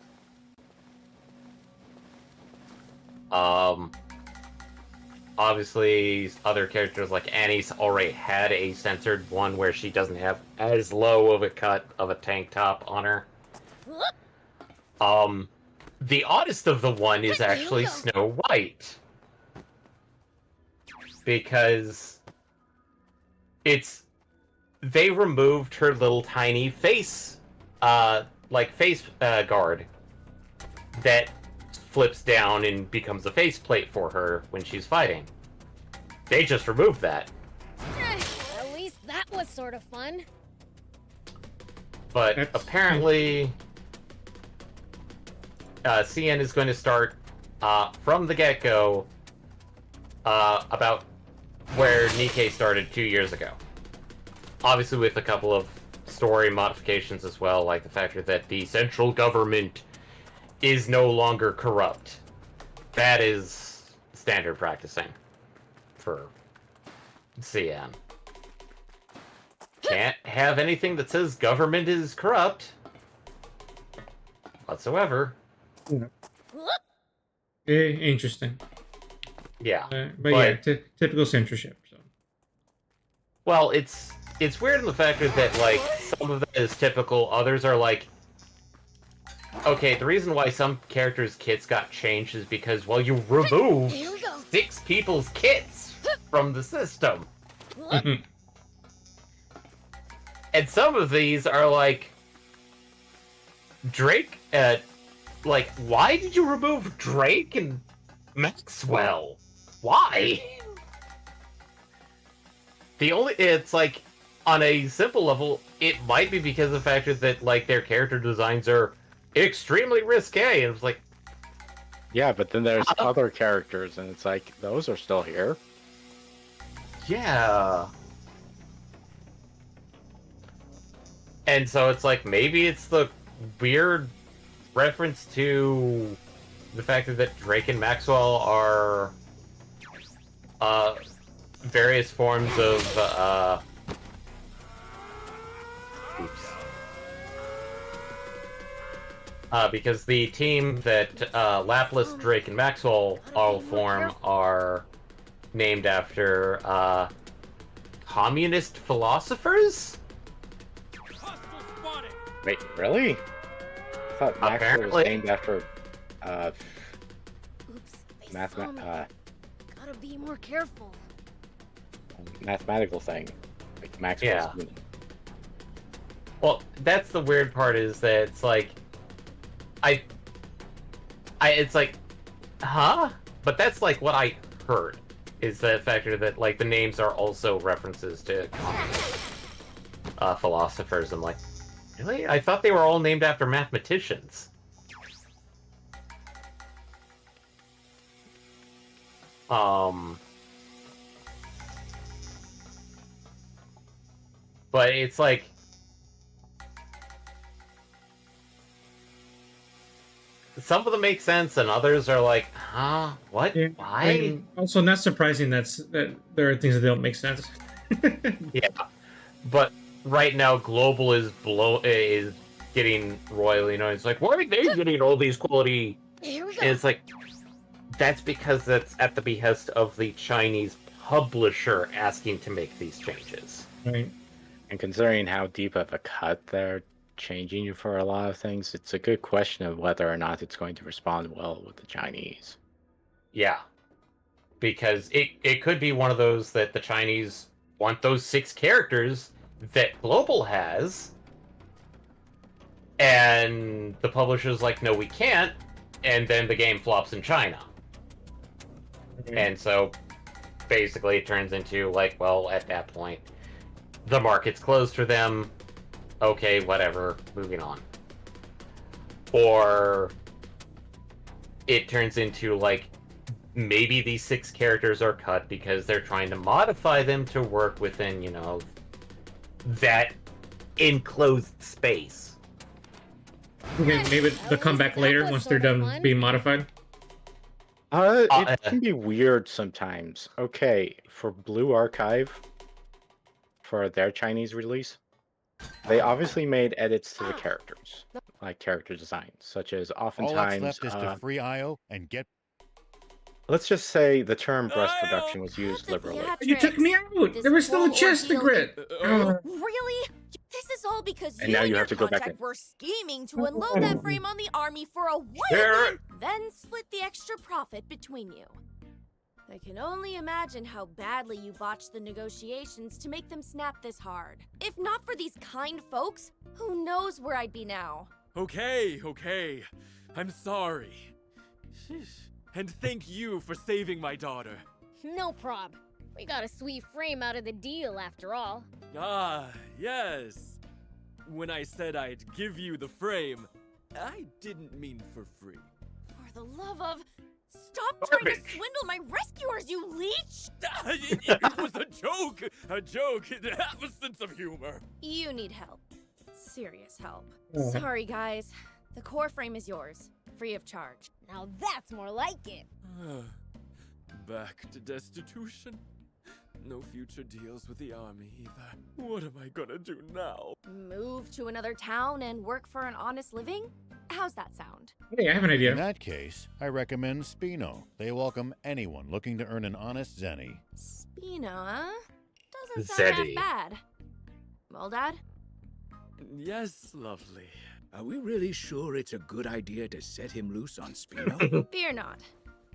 Obviously, other characters like Annie's already had a censored one where she doesn't have as low of a cut of a tank top on her. The oddest of the one is actually Snow White. Because they removed her little tiny face, face guard that flips down and becomes a faceplate for her when she's fighting. They just removed that. At least that was sort of fun. But apparently, CN is going to start from the get-go about where Nikkei started 2 years ago. Obviously with a couple of story modifications as well, like the fact that the central government is no longer corrupt. That is standard practicing for CN. Can't have anything that says government is corrupt whatsoever. Yeah. Interesting. Yeah. But yeah, typical censorship. So. Well, it's weird in the fact that like some of it is typical, others are like, okay, the reason why some characters' kits got changed is because, well, you removed Here we go. 6 people's kits from the system. And some of these are like, Drake, like, why did you remove Drake and Maxwell? Why? It's like, on a simple level, it might be because of the fact that, like, their character designs are extremely risque, and it's like... Yeah, but then there's other characters, and it's like, those are still here. Yeah. And so it's like, maybe it's the weird reference to the fact that Drake and Maxwell are various forms of because the team that Laplace, Drake, and Maxwell all form are named after communist philosophers? Wait, really? I thought Maxwell Apparently. was named after Oops, they saw me. Gotta be more careful. mathematical thing. Like Maxwell's. Yeah. Well, that's the weird part, is that it's like, it's like, huh? But that's like what I heard, is the factor that like the names are also references to philosophers. I'm like, really? I thought they were all named after mathematicians. But it's like, some of them make sense, and others are like, huh? What? Yeah, Why? and also, not surprising that there are things that don't make sense. Yeah, but right now, Global is getting royally known. It's like, why are they getting all these quality? Here we go. And it's like, that's because that's at the behest of the Chinese publisher asking to make these changes. Right. And considering how deep of a cut they're changing you for a lot of things, it's a good question of whether or not it's going to respond well with the Chinese. Yeah, because it could be one of those that the Chinese want those 6 characters that Global has, and the publisher's like, no, we can't, and then the game flops in China. And so basically it turns into like, well, at that point, the market's closed for them. Okay, whatever, moving on. Or it turns into like, maybe these 6 characters are cut because they're trying to modify them to work within, you know, that enclosed space. Okay, maybe they'll come back later once they're done being modified. It can be weird sometimes. Okay, for Blue Archive, for their Chinese release, they obviously made edits to the characters, like character design, such as All that's oftentimes, left is to free IO and get. let's just say the term breast reduction was used liberally. You took me out. There was still a chest to grit. Really? This is all because And you now and you your have to go back contact in. were scheming to unload that frame on the army for a There- win, then split the extra profit between you. I can only imagine how badly you botched the negotiations to make them snap this hard. If not for these kind folks, who knows where I'd be now? Okay. I'm sorry. And thank you for saving my daughter. No prob. We got a sweet frame out of the deal, after all. Ah, yes. When I said I'd give you the frame, I didn't mean for free. For the love of... Stop trying to Garbage. swindle my rescuers, you leech! It was a joke! A joke! Have a sense of humor! You need help. Serious help. Oh. Sorry, guys. The core frame is yours. Free of charge. Now that's more like it. Back to destitution? No future deals with the army either. What am I gonna do now? Move to another town and work for an honest living? How's that sound? Hey, I have an idea. In that case, I recommend Spino. They welcome anyone looking to earn an honest zenny. Spino, huh? Doesn't sound half Zeddy. bad. Well, Dad? Yes, lovely. Are we really sure it's a good idea to set him loose on Spino? Fear not.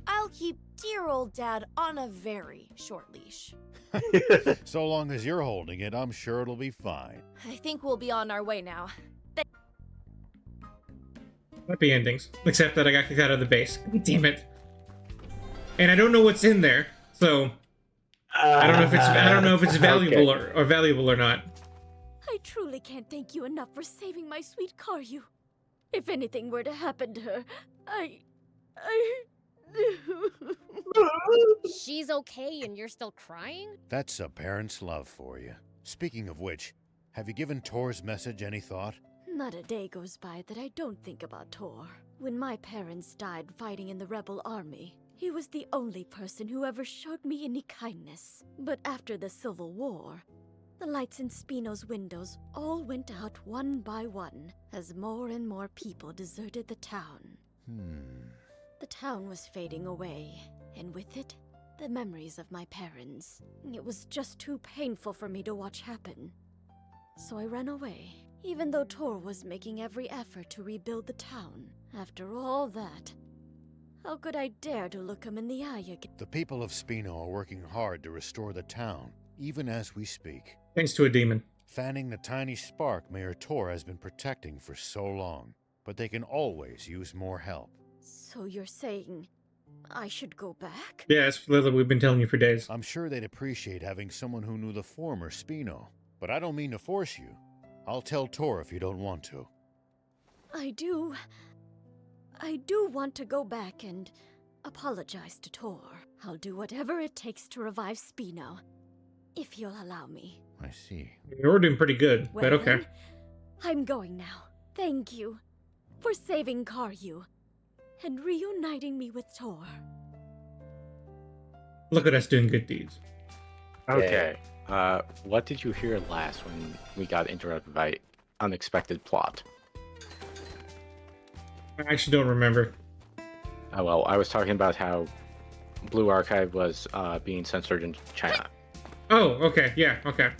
I'll keep dear old Dad on a very short leash. So long as you're holding it, I'm sure it'll be fine. I think we'll be on our way now. Happy endings, except that I got kicked out of the base. Damn it! And I don't know what's in there, so I don't know if it's valuable or valuable or not. I truly can't thank you enough for saving my sweet Karyu. If anything were to happen to her, She's okay and you're still crying? That's a parent's love for you. Speaking of which, have you given Tor's message any thought? Not a day goes by that I don't think about Tor. When my parents died fighting in the rebel army, he was the only person who ever showed me any kindness. But after the Civil War, the lights in Spino's windows all went out one by one as more and more people deserted the town. The town was fading away, and with it, the memories of my parents. It was just too painful for me to watch happen. So I ran away, even though Tor was making every effort to rebuild the town. After all that, how could I dare to look him in the eye again? The people of Spino are working hard to restore the town, even as we speak. Thanks to a demon. Fanning the tiny spark Mayor Tor has been protecting for so long. But they can always use more help. So you're saying I should go back? Yeah, that's literally what we've been telling you for days. I'm sure they'd appreciate having someone who knew the former Spino. But I don't mean to force you. I'll tell Tor if you don't want to. I do want to go back and apologize to Tor. I'll do whatever it takes to revive Spino, if you'll allow me. I see. You're doing pretty good, Well, but okay. then, I'm going now. Thank you for saving Karyu and reuniting me with Tor. Look at us doing good deeds. Okay. What did you hear last when we got interrupted by unexpected plot? I actually don't remember. Oh, well, I was talking about how Blue Archive was being censored in China. Oh, okay, yeah, okay.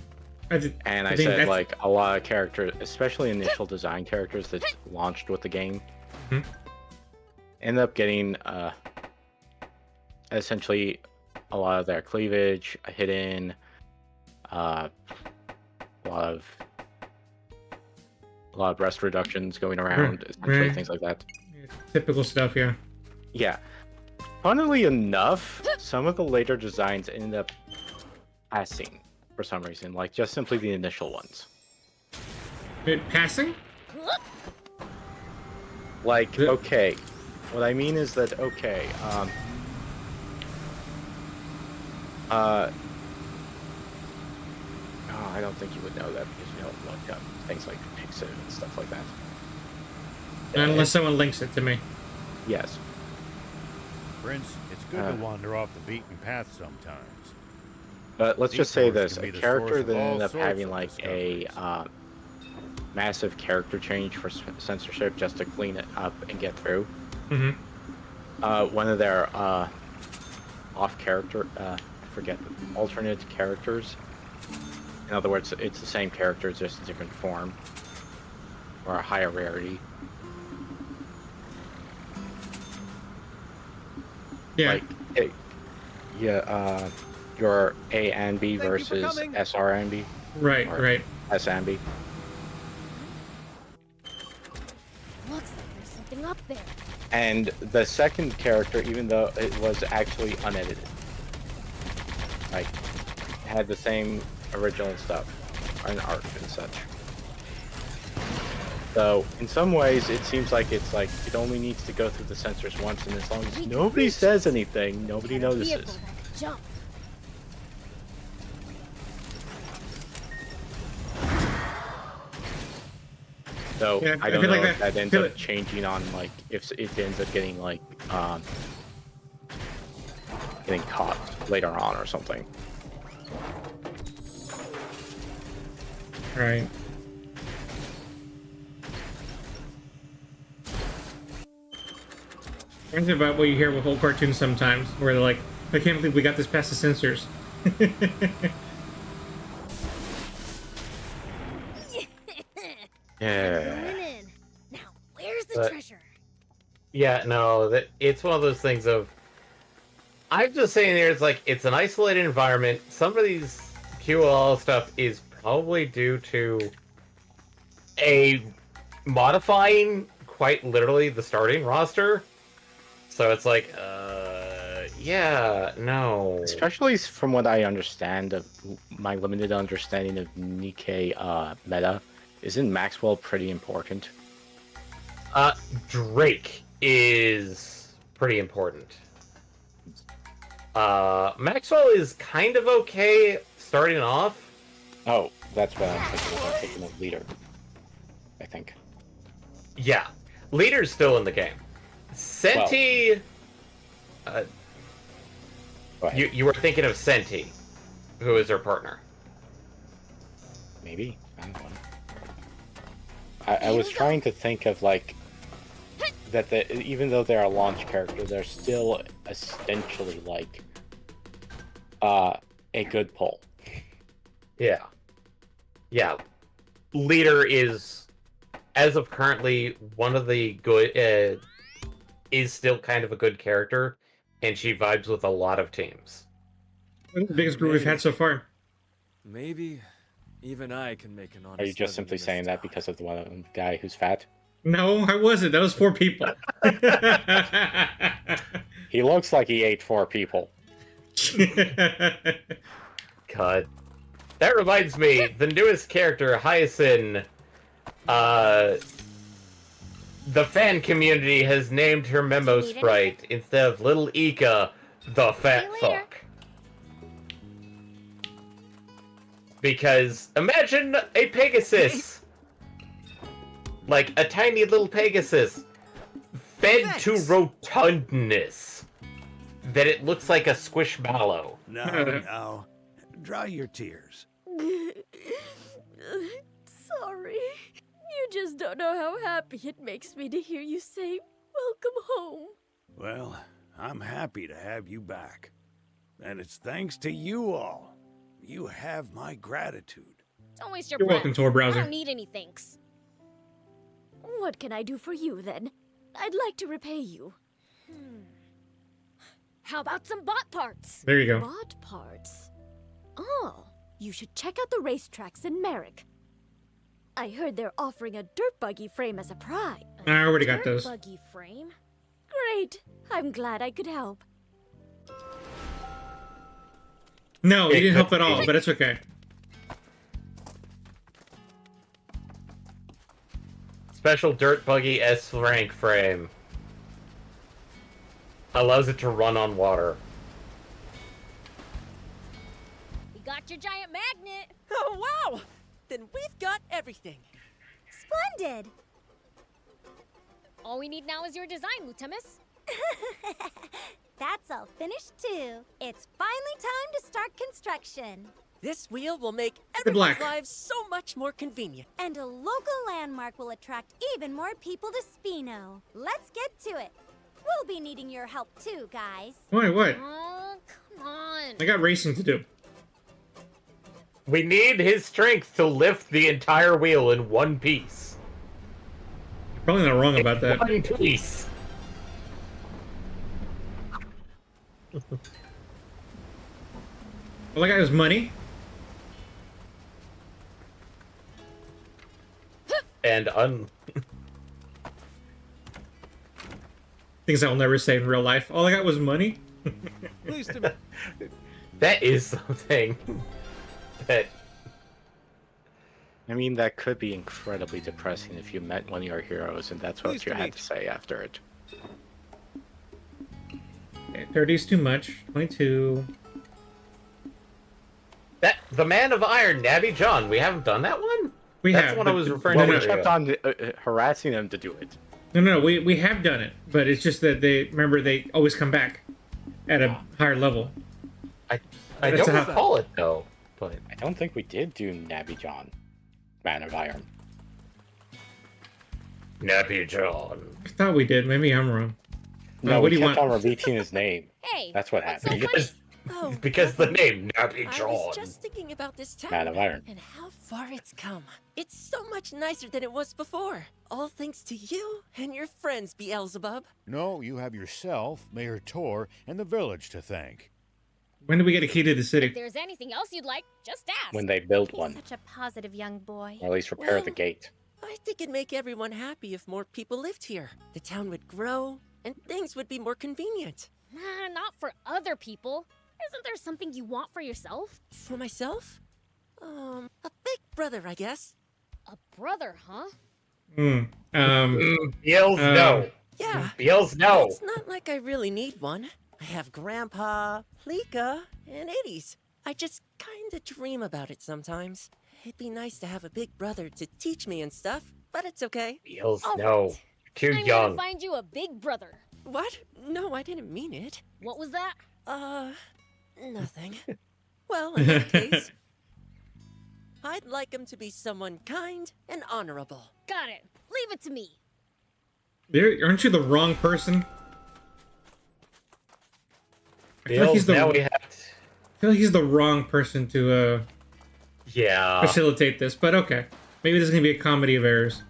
I said, that's... like, a lot of characters, especially initial design characters that launched with the game, end up getting essentially a lot of their cleavage hidden, a lot of breast reductions going around, essentially things like that. Typical stuff, yeah. Yeah. Funnily enough, some of the later designs ended up passing for some reason, like just simply the initial ones. Passing? Like, okay. What I mean is that, okay, oh, I don't think you would know that because you don't look up things like Pixel and stuff like that. Unless someone links it to me. Yes. Prince, it's good to wander off the beaten path sometimes. But let's just say this, a the character source of that all ended up sorts having of like a massive character change for censorship just to clean it up and get through. One of their off-character, alternate characters. In other words, it's the same character, it's just a different form. Or a higher rarity. Yeah. Like, your A and B versus SR and B. Right, right. S and B. Looks like there's something up there. And the second character, even though it was actually unedited, like, had the same original stuff, and art and such. So, in some ways, it seems like it's like, it only needs to go through the censors once, and as long as nobody says anything, nobody notices. Jump. So, Yeah, I don't feel know like if that ends up changing on, like, if it ends up getting, like, getting caught later on or something. Right. It's about what you hear with old cartoons sometimes, where they're like, I can't believe we got this past the censors. Yeah. Going in. Now, where's the treasure? Yeah, no, it's one of those things of. I'm just saying there, it's like, it's an isolated environment. Some of these QL stuff is probably due to a modifying, quite literally, the starting roster. So it's like, yeah, no. Especially from what I understand of my limited understanding of Nikkei meta, isn't Maxwell pretty important? Drake is pretty important. Maxwell is kind of okay starting off. Oh, that's what I'm thinking of. I'm thinking of Leader, I think. Yeah. Leader's still in the game. Senti... you were thinking of Senti, who is her partner. Maybe. I don't know. I was trying to think of, like, that even though they're a launch character, they're still essentially, like, a good pull. Yeah. Yeah. Leader is, as of currently, one of the good... is still kind of a good character, and she vibes with a lot of teams. The biggest group we've had so far. Maybe even I can make an honest. Are you just simply saying that because of the one guy who's fat? No, I wasn't. That was 4 people. He looks like he ate 4 people. God. That reminds me, the newest character, Hyacinth, the fan community has named her memo sprite instead of Little Ika, the fat fuck. Because imagine a Pegasus, like a tiny little Pegasus, fed to rotundness, that it looks like a squishmallow. No. Dry your tears. Sorry. You just don't know how happy it makes me to hear you say, welcome home. Well, I'm happy to have you back. And it's thanks to you all. You have my gratitude. Don't waste your You're breath. welcome, Tor Browser. I don't need any thanks. What can I do for you, then? I'd like to repay you. How about some bot parts? There you go. Bot parts? Oh, you should check out the racetracks in Merrick. I heard they're offering a dirt buggy frame as a prize. I already got Dirt those. buggy frame? Great. I'm glad I could help. No, he didn't help at all, but it's okay. Special dirt buggy S rank frame. Allows it to run on water. You got your giant magnet. Oh, wow! Then we've got everything. Splendid. All we need now is your design, Lutamus. That's all finished too. It's finally time to start construction. This wheel will make Good everyone's luck. lives so much more convenient. And a local landmark will attract even more people to Spino. Let's get to it. We'll be needing your help too, guys. Wait, what? Oh, come on. I got racing to do. We need his strength to lift the entire wheel in one piece. You're probably not wrong about that. One piece. All I got is money. And Things I will never say in real life. All I got was money. that is something that... I mean, that could be incredibly depressing if you met one of your heroes and that's what you had to say after it. Okay, 30 is too much. 22. That the Man of Iron, Nabby John. We haven't done that one. We That's have. what I but- was referring Well, to. we earlier. kept on harassing them to do it. No, we have done it, but it's just that they always come back at a higher level. I That's don't how- recall it though. But I don't think we did do Nabby John, Man of Iron. Nabby John. I thought we did. Maybe I'm wrong. No, what we do you kept want? on repeating his name. Hey, That's what what's so happened. funny? Oh, Because the name Nappy I John. was just thinking about this town Man of Iron. and how far it's come. It's so much nicer than it was before. All thanks to you and your friends, Beelzebub. No, you have yourself, Mayor Tor, and the village to thank. When do we get a key to the If city? there's anything else you'd like, just ask. When they build He's one, such a positive young boy. or at least repair the Well, gate. I think it'd make everyone happy if more people lived here. The town would grow, and things would be more convenient. Nah, not for other people. Isn't there something you want for yourself? For myself? A big brother, I guess. A brother, huh? Beals, no. Yeah. Beals, no. It's not like I really need one. I have Grandpa, Lika, and Eddies. I just kinda dream about it sometimes. It'd be nice to have a big brother to teach me and stuff, but it's okay. Beals, All no. right. Too I'm young. gonna find you a big brother. What? No, I didn't mean it. What was that? Nothing. Well, in that case, I'd like him to be someone kind and honorable. Got it. Leave it to me. Aren't you the wrong person? I feel like Beals, now we have to... I feel like he's the wrong person to Yeah. facilitate this, but okay. Maybe this is gonna be a comedy of errors.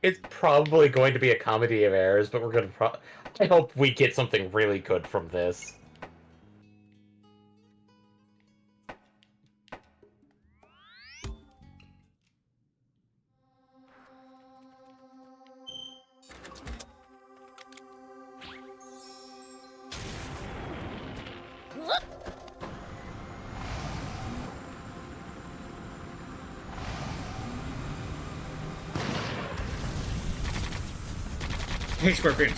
It's probably going to be a comedy of errors, but we're going to I hope we get something really good from this. Whoop! Hey, Scorpion.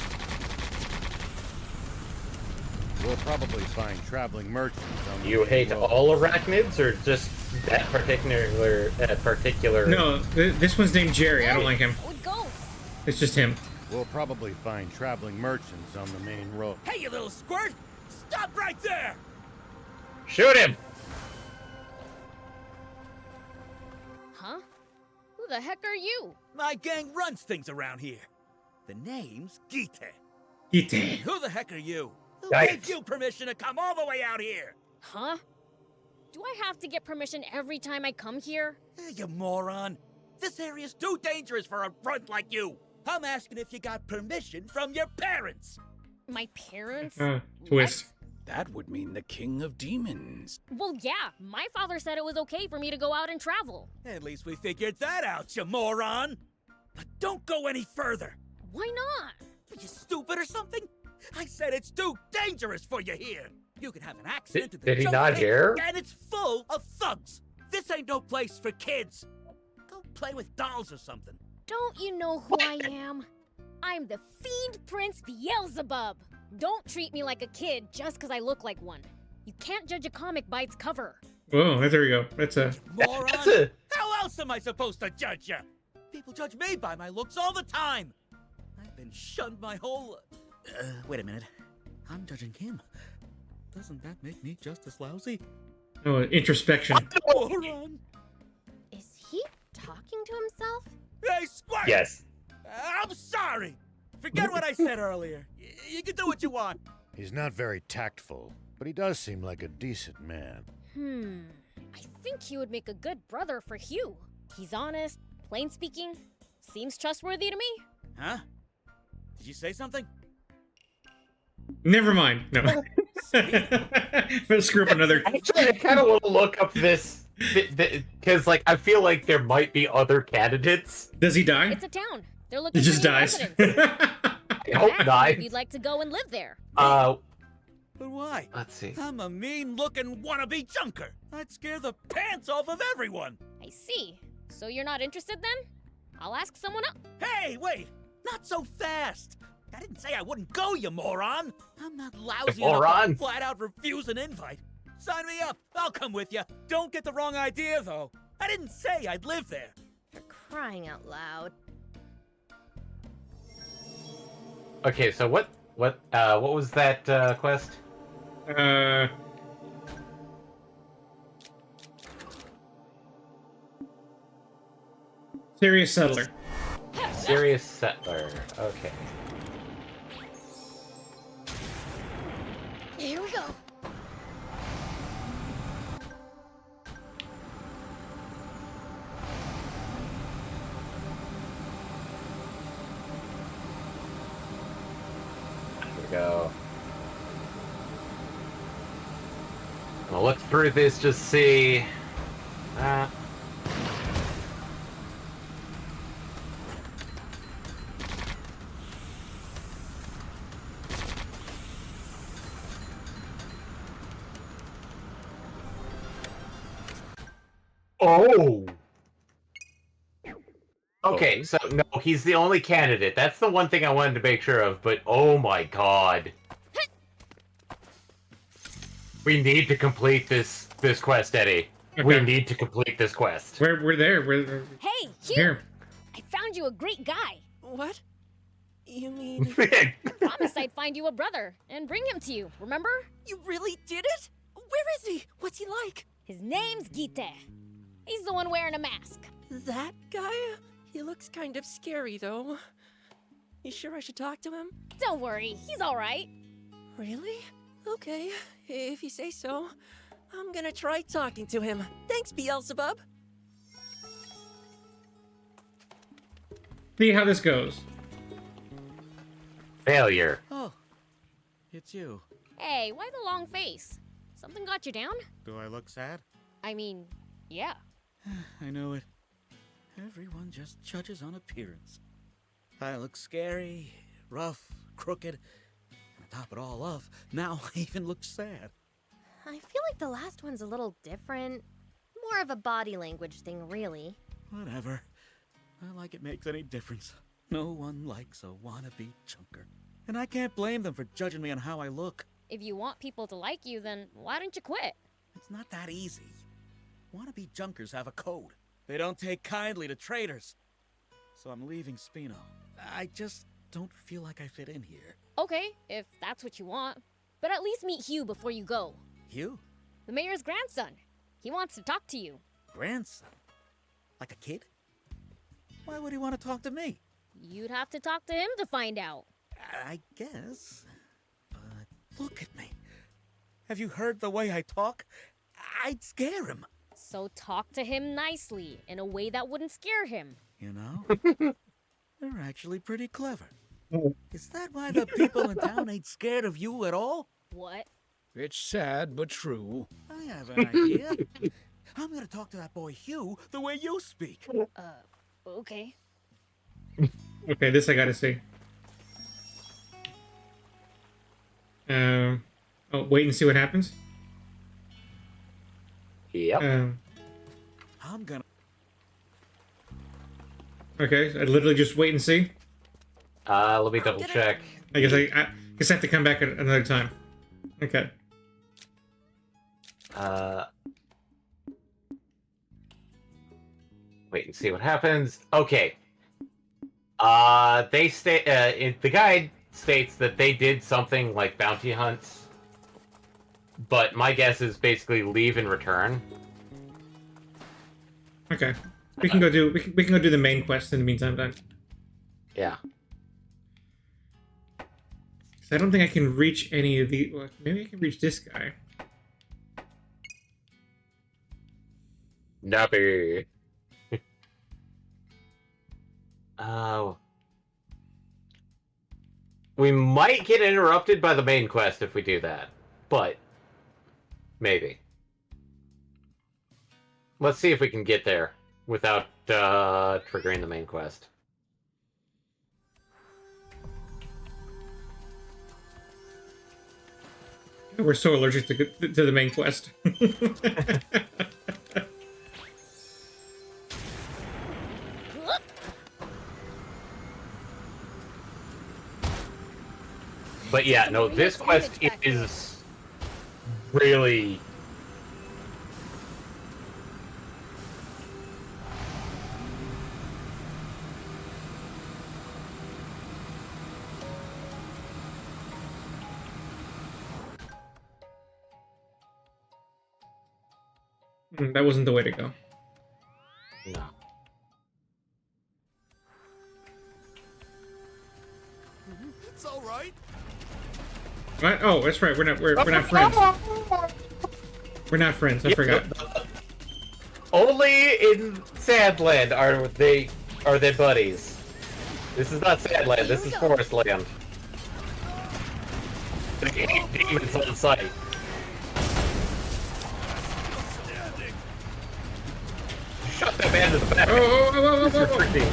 We'll probably find traveling merchants on the You main hate road. all arachnids, or just that particular... No, this one's named Jerry. I don't like him. So it goes. It's just him. We'll probably find traveling merchants on the main road. Hey, you little squirt! Stop right there! Shoot him! Huh? Who the heck are you? My gang runs things around here. The name's Gite. Gite. Who the heck are you? Who Right. gave you permission to come all the way out here? Huh? Do I have to get permission every time I come here? You moron. This area's too dangerous for a runt like you. I'm asking if you got permission from your parents. My parents? Twist. That would mean the king of demons. Well, yeah. My father said it was okay for me to go out and travel. At least we figured that out, you moron. But don't go any further. Why not? Are you stupid or something? I said it's too dangerous for you here. You could have an accident. Did he not hear? And it's full of thugs. This ain't no place for kids. Go play with dolls or something. Don't you know who I am? I'm the Fiend Prince Beelzebub. Don't treat me like a kid just because I look like one. You can't judge a comic by its cover. Whoa, there we go. That's a... Moron. That's a... How else am I supposed to judge you? People judge me by my looks all the time. I've been shunned my whole... wait a minute. I'm judging him. Doesn't that make me just as lousy? Oh, introspection. Moron. Is he talking to himself? Hey, Squirt! Yes. I'm sorry. Forget what I said earlier. You can do what you want. He's not very tactful, but he does seem like a decent man. I think he would make a good brother for Hugh. He's honest, plain speaking, seems trustworthy to me. Huh? Did you say something? Never mind. No. Let's screw up another... Actually, I kind of want to look up this, because, like, I feel like there might be other candidates. Does he die? It's a town. They're looking He just for new dies. residents. I hope Heck, not. If you'd like to go and live there. But why? Let's see. I'm a mean-looking wannabe junker. I'd scare the pants off of everyone. I see. So you're not interested then? I'll ask someone up. Hey, wait! Not so fast! I didn't say I wouldn't go, you moron! I'm not lousy enough Moron. to flat-out refuse an invite. Sign me up. I'll come with you. Don't get the wrong idea, though. I didn't say I'd live there. For crying out loud. Okay, so what was that quest? Serious settler. Serious settler. Okay. go. I'll look through this, just see. Oh! Okay, so no, he's the only candidate. That's the one thing I wanted to make sure of, but oh my god. We need to complete this quest, Eddie. Okay. We need to complete this quest. We're there. Hey, Hugh! Here. I found you a great guy. What? You mean... I promised I'd find you a brother and bring him to you, remember? You really did it? Where is he? What's he like? His name's Gite. He's the one wearing a mask. That guy? He looks kind of scary, though. You sure I should talk to him? Don't worry, he's alright. Really? Okay, if you say so. I'm gonna try talking to him. Thanks, Beelzebub. See how this goes. Failure. Oh, it's you. Hey, why the long face? Something got you down? Do I look sad? I mean, yeah. I know it. Everyone just judges on appearance. I look scary, rough, crooked, and to top it all off, now I even look sad. I feel like the last one's a little different. More of a body language thing, really. Whatever. Not like it makes any difference. No one likes a wannabe chunker. And I can't blame them for judging me on how I look. If you want people to like you, then why don't you quit? It's not that easy. Wannabe junkers have a code. They don't take kindly to traitors. So I'm leaving Spino. I just don't feel like I fit in here. Okay, if that's what you want. But at least meet Hugh before you go. Hugh? The mayor's grandson. He wants to talk to you. Grandson? Like a kid? Why would he want to talk to me? You'd have to talk to him to find out. I guess. But look at me. Have you heard the way I talk? I'd scare him. So talk to him nicely, in a way that wouldn't scare him. You know? You're actually pretty clever. Is that why the people in town ain't scared of you at all? What? It's sad, but true. I have an idea. I'm gonna talk to that boy Hugh the way you speak. Okay. Okay, this I gotta see. Oh, wait and see what happens? Yep. I'm gonna... Okay, I literally just wait and see. Let me double check. I guess I have to come back at another time. Okay. Wait and see what happens. Okay. They state the guide states that they did something like bounty hunts, but my guess is basically leave and return. Okay. We can go do we can go do the main quest in the meantime then. Yeah. I don't think I can reach any of the. Well, maybe I can reach this guy. Nappy. We might get interrupted by the main quest if we do that, but maybe. Let's see if we can get there without triggering the main quest. We're so allergic to the main quest. But yeah, no, this quest is really... That wasn't the way to go. No. It's all right. What? Oh, that's right. We're not friends. We're not friends. I forgot. Only in Sadland are they buddies. This is not Sadland. This is Forest Land. Demons on sight. Shut that man in the back. It's retreating.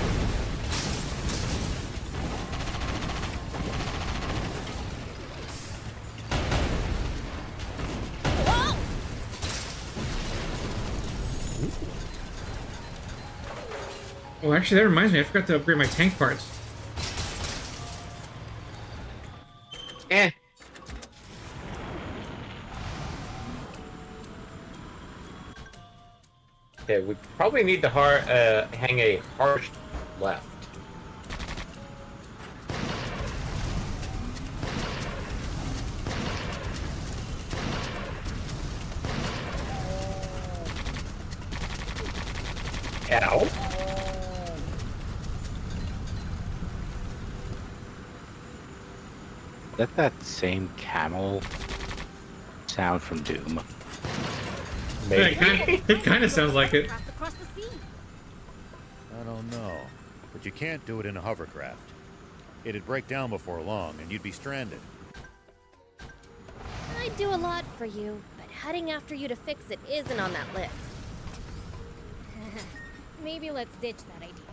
Oh, actually, that reminds me. I forgot to upgrade my tank parts. Eh. Okay, we probably need to hang a harsh left. Ow. Is that same camel sound from Doom? Maybe. It kind of sounds like it. Across the sea. I don't know. But you can't do it in a hovercraft. It'd break down before long, and you'd be stranded. I'd do a lot for you, but heading after you to fix it isn't on that list. Maybe let's ditch that idea.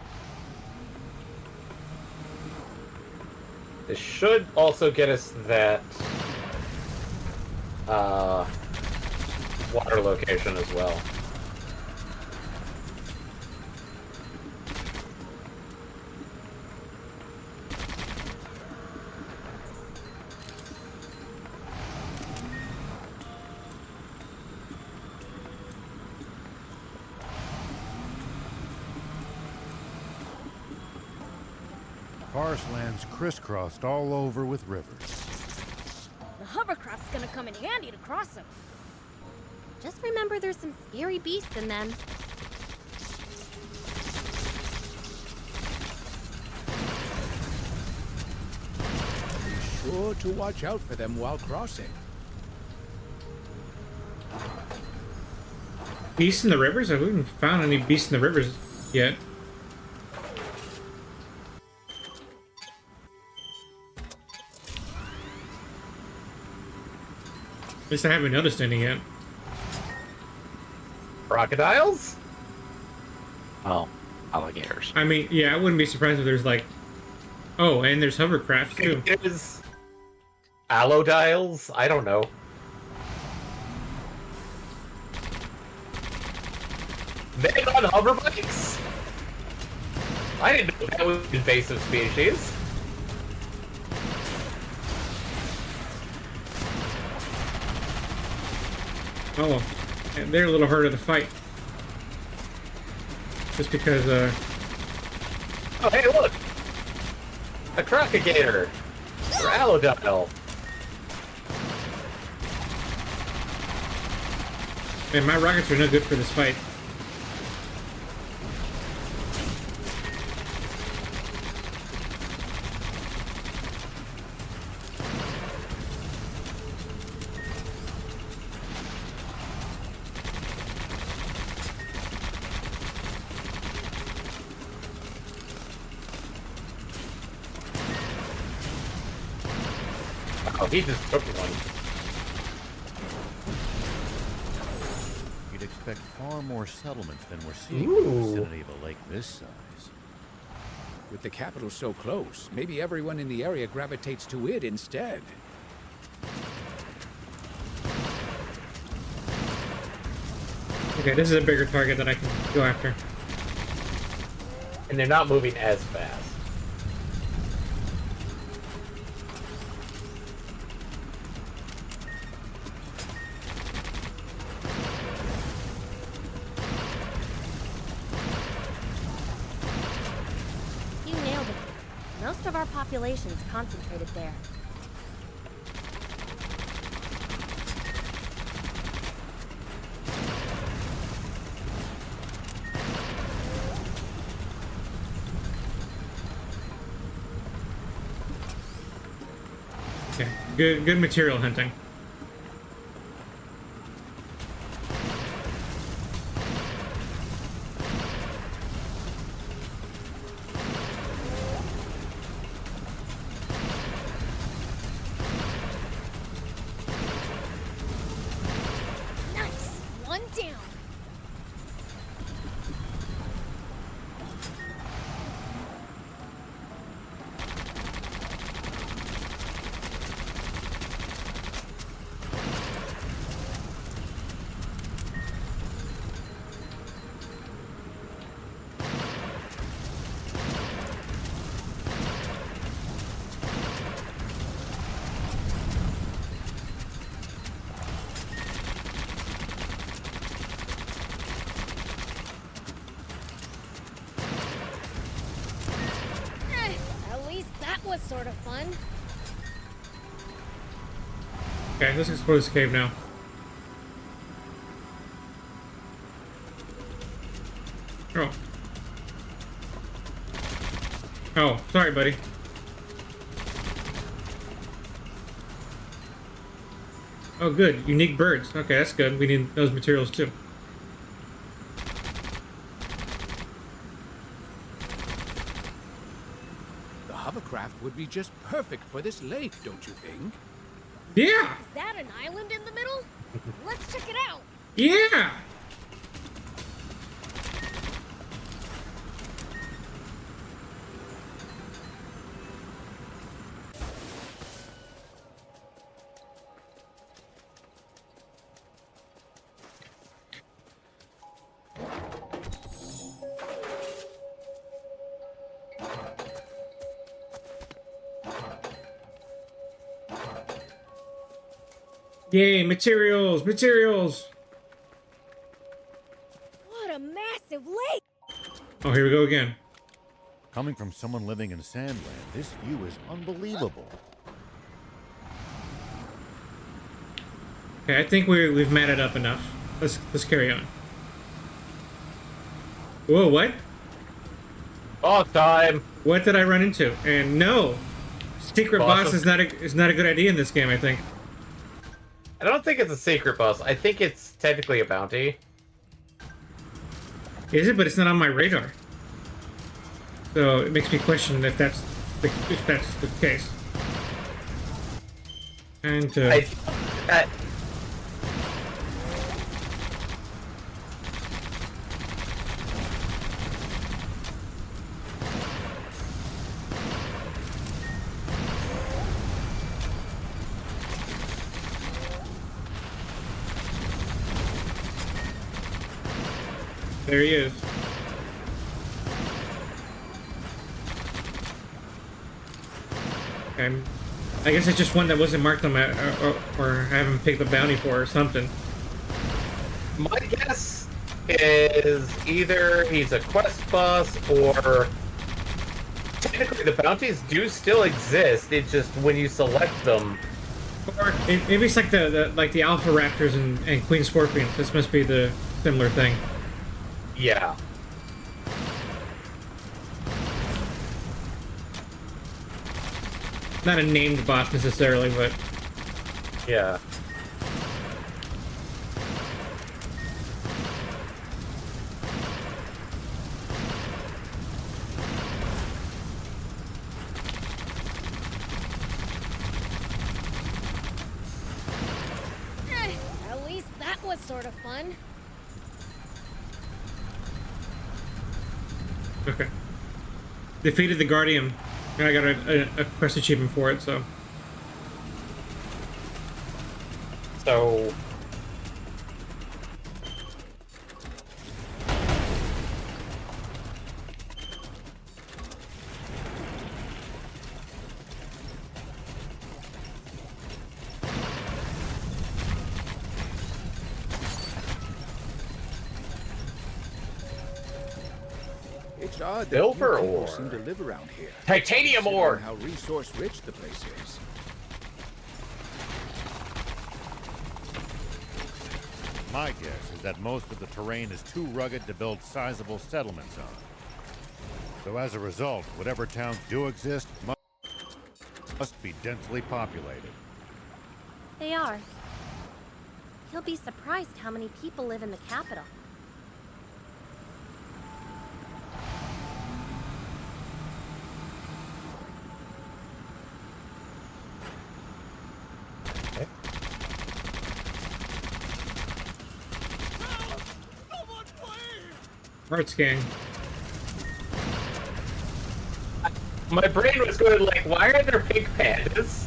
This should also get us that water location as well. Farceland's crisscrossed all over with rivers. The hovercraft's gonna come in handy to cross them. Just remember there's some scary beasts in them. Be sure to watch out for them while crossing. Beasts in the rivers? I haven't found any beasts in the rivers yet. At least I haven't noticed any yet. Crocodiles? Oh, alligators. I mean, yeah, I wouldn't be surprised if there's like... Oh, and there's hovercrafts too. There's allodiles? I don't know. Men on hoverbikes? I didn't know that was an invasive species. Oh, and they're a little harder to fight. Just because, Oh, hey, look! A crocodigator! Or allodile. Man, my rockets are no good for this fight. Oh, he just took one. You'd expect far more settlements than we're seeing in the vicinity of a lake this size. With the capital so close, maybe everyone in the area gravitates to it instead. Okay, this is a bigger target that I can go after. And they're not moving as fast. You nailed it. Most of our population's concentrated there. Okay, good material hunting. sort of fun. Okay, let's explore this cave now. Oh. Oh, sorry, buddy. Oh, good. Unique birds. Okay, that's good. We need those materials too. The hovercraft would be just perfect for this lake, don't you think? Yeah! Is that an island in the middle? Let's check it out. Yeah! Yay, materials! Materials! What a massive lake! Oh, here we go again. Coming from someone living in Sandland, this view is unbelievable. Okay, I think we've matted up enough. Let's carry on. Whoa, what? Boss time! What did I run into? And no! Secret boss is not a good idea in this game, I think. I don't think it's a secret boss. I think it's technically a bounty. Is it? But it's not on my radar. So it makes me question if that's the case. And there he is. Okay. I guess it's just one that wasn't marked on my, or I haven't picked the bounty for or something. My guess is either he's a quest boss or technically the bounties do still exist. It's just when you select them. Or maybe it's like the Alpha Raptors and Queen Scorpions. This must be the similar thing. Yeah. Not a named boss necessarily, but yeah. At least that was sort of fun. okay. Defeated the Guardian. I got a quest achievement for it, so. So. It's odd that Silver few people ore. seem to live around here. Titanium ore. How resource-rich the place is. My guess is that most of the terrain is too rugged to build sizable settlements on. So as a result, whatever towns do exist must be densely populated. They are. You'll be surprised how many people live in the capital. Hearts gang. My brain was going like, why are there pink pandas?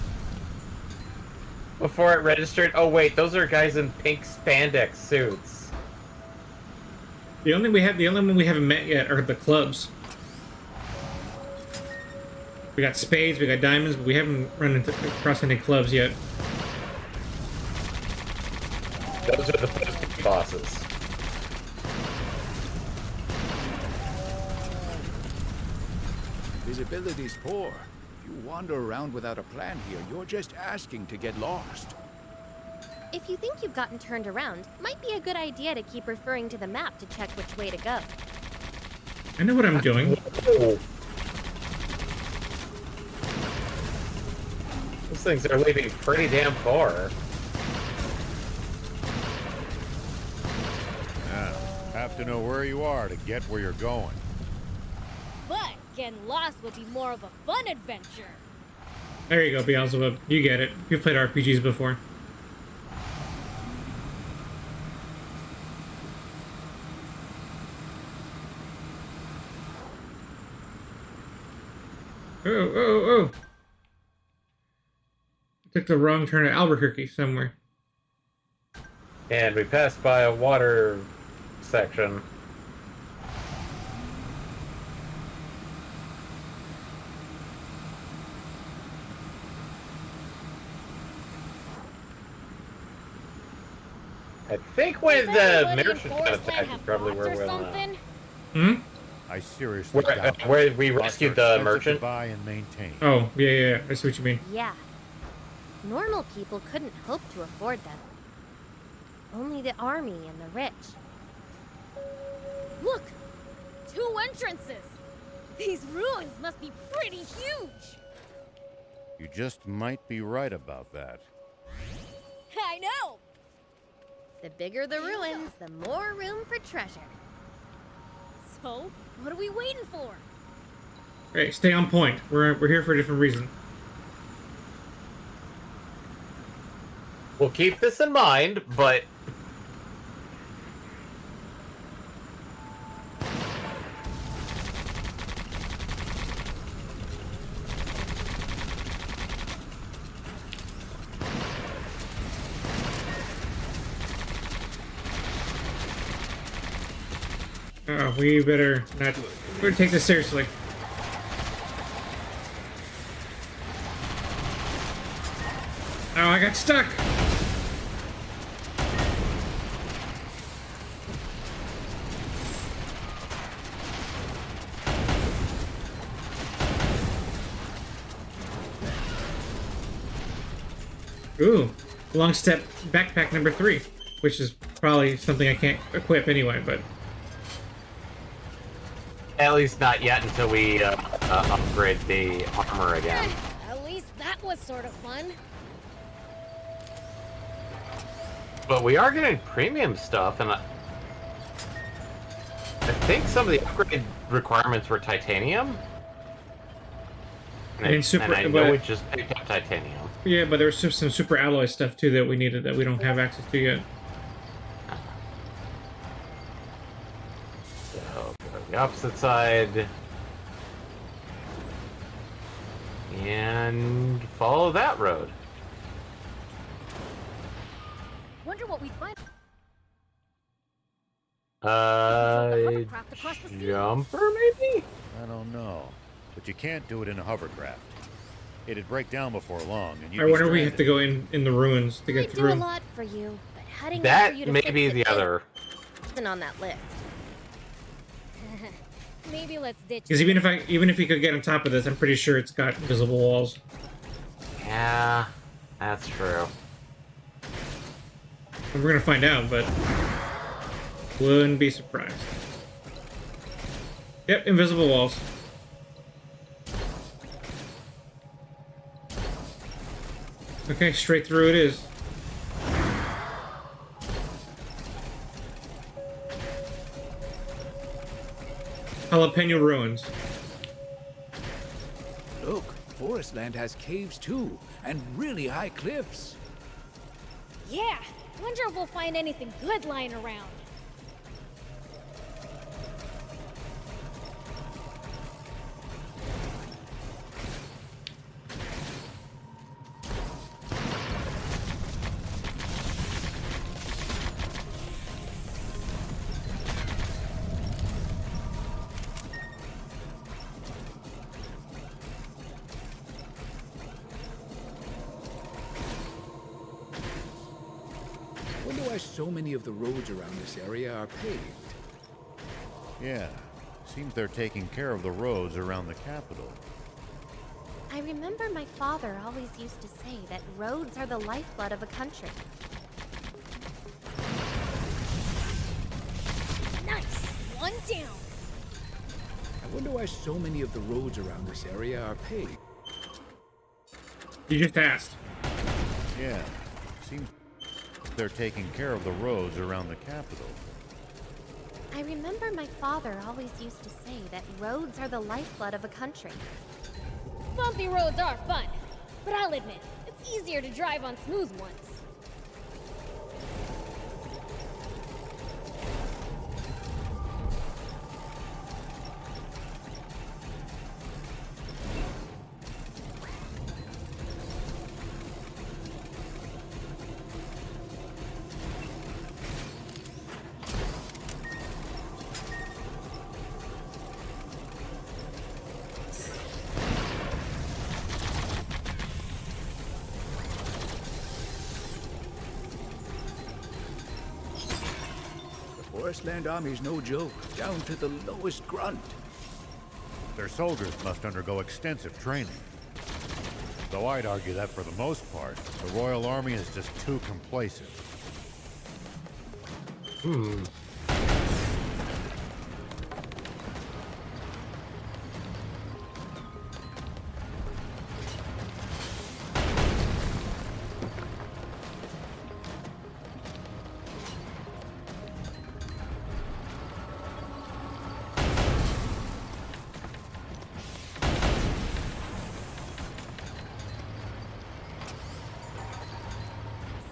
Before it registered. Oh wait, those are guys in pink spandex suits. The only one we haven't met yet are the clubs. We got spades, we got diamonds, but we haven't run across any clubs yet. Those are the post bosses. Visibility's poor. If you wander around without a plan here, you're just asking to get lost. If you think you've gotten turned around, might be a good idea to keep referring to the map to check which way to go. I know what I'm doing. Those things are leaving pretty damn far. Have to know where you are to get where you're going. But getting lost would be more of a fun adventure. There you go, Beelzebub. You get it. You've played RPGs before. Oh. I took the wrong turn at Albuquerque somewhere. And we passed by a water section. I think when the merchant got attacked is probably where we're I seriously doubt where we rescued the expensive merchant. to buy and maintain. Oh, yeah. I see what you mean. Yeah. Normal people couldn't hope to afford them. Only the army and the rich. Look! 2 entrances! These ruins must be pretty huge! You just might be right about that. I know! The bigger the ruins, the more room for treasure. So, what are we waiting for? Hey, stay on point. We're here for a different reason. We'll keep this in mind, but We better not. We're gonna take this seriously. Oh, I got stuck. Ooh, long step backpack number 3, which is probably something I can't equip anyway, but. at least not yet until we upgrade the armor again. At least that was sort of fun. But we are getting premium stuff, and I think some of the upgrade requirements were titanium. And I know we just picked up titanium. Yeah, but there's some super alloy stuff too that we needed that we don't have access to yet. So go to the opposite side. And follow that road. Wonder what we'd find. Jumper maybe? I don't know. But you can't do it in a hovercraft. It'd break down before long, and you'd I wonder if we have to go in the ruins to get I'd through. do a lot for you, but heading That after you to may fix be it the other. isn't on that list. Maybe let's ditch. Because even if we could get on top of this, I'm pretty sure it's got invisible walls. Yeah, that's true. And we're gonna find out, but wouldn't be surprised. Yep, invisible walls. Okay, straight through it is. Jalapeno ruins. Look, Forestland has caves too, and really high cliffs. Yeah, wonder if we'll find anything good lying around. Wonder why so many of the roads around this area are paved. Yeah, seems they're taking care of the roads around the capital. I remember my father always used to say that roads are the lifeblood of a country. Nice! One down! I wonder why so many of the roads around this area are paved. You just asked. Yeah, seems they're taking care of the roads around the capital. I remember my father always used to say that roads are the lifeblood of a country. Bumpy roads are fun, but I'll admit, it's easier to drive on smooth ones. Forestland Army's no joke, down to the lowest grunt. Their soldiers must undergo extensive training. Though I'd argue that for the most part, the Royal Army is just too complacent.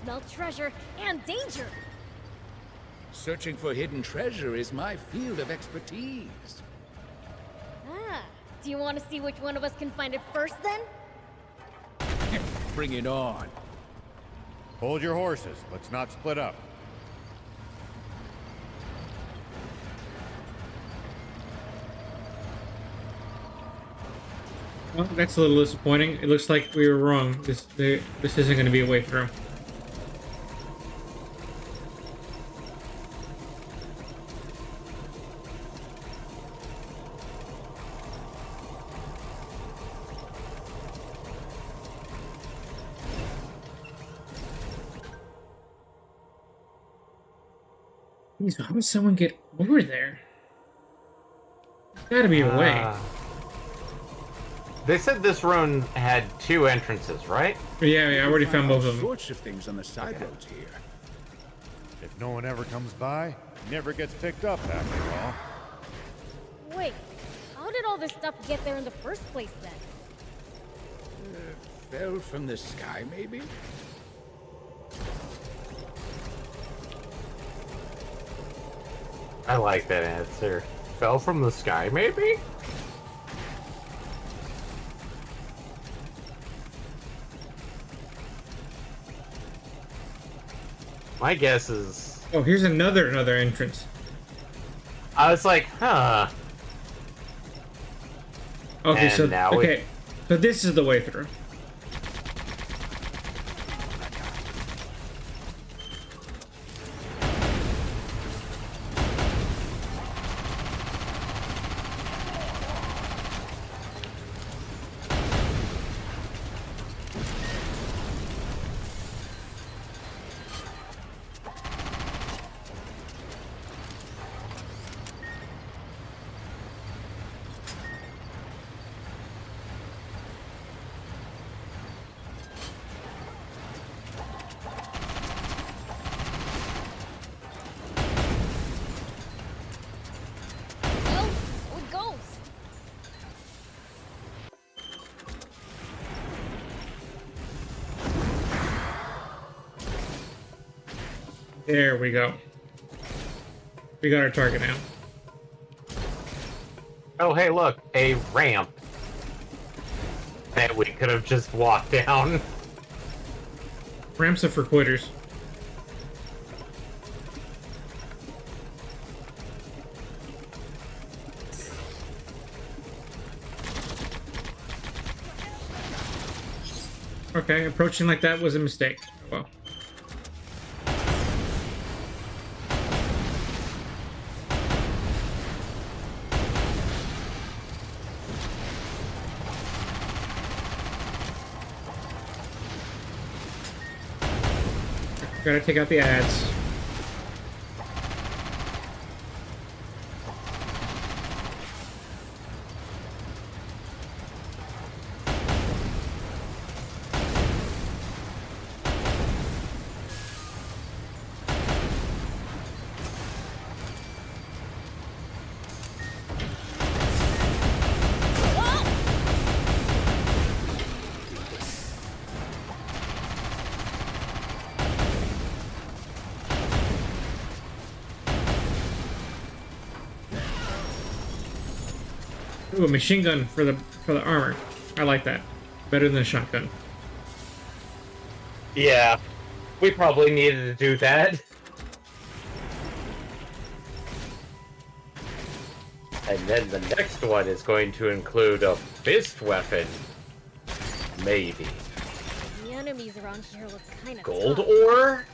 Smell treasure and danger! Searching for hidden treasure is my field of expertise. Ah, do you want to see which one of us can find it first then? Bring it on. Hold your horses. Let's not split up. Well, that's a little disappointing. It looks like we were wrong. This isn't going to be a way through. Jeez, how did someone get over there? Gotta be a way. They said this run had 2 entrances, right? Yeah, I already found both of them. Sorts of things on the side roads here. If no one ever comes by, he never gets picked up after all. Wait, how did all this stuff get there in the first place then? Fell from the sky, maybe? I like that answer. Fell from the sky, maybe? My guess is... Oh, here's another entrance. I was like, huh. Okay, And so now so this is the way through. Well, so it goes. There we go. We got our target now. Oh, hey, look, a ramp that we could have just walked down. Ramps are for quitters. Okay, approaching like that was a mistake. Oh, well. Gotta take out the ads. Ooh, a machine gun for the armor. I like that. Better than a shotgun. Yeah, we probably needed to do that. And then the next one is going to include a fist weapon. Maybe. The enemies around here look kind of Gold tough. ore?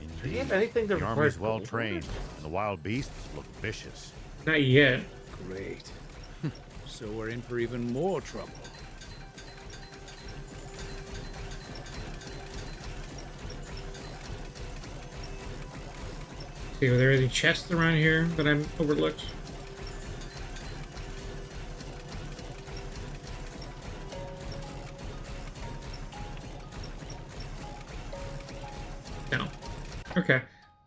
Indeed. Do you have anything that The requires army's well gold? trained, and the wild beasts look vicious. Not yet. Great. So we're in for even more trouble. See, are there any chests around here that I'm overlooked? No. Okay.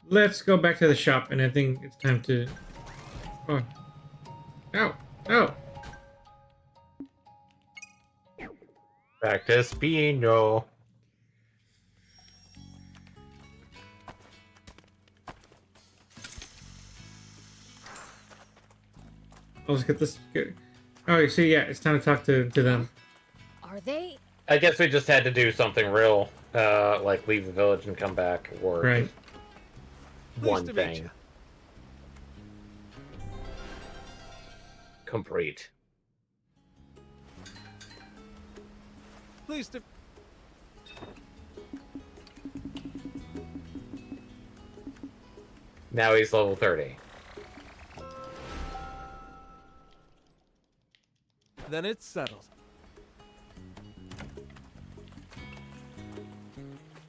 Let's go back to the shop, and I think it's time to... Oh. Ow. Oh. Back to Spino. Let's get this... Oh, so yeah, it's time to talk to them. Are they? I guess we just had to do something real, like leave the village and come back, or Right. one Pleased to meet thing. you. Complete. Pleased to. Now he's level 30. Then it's settled.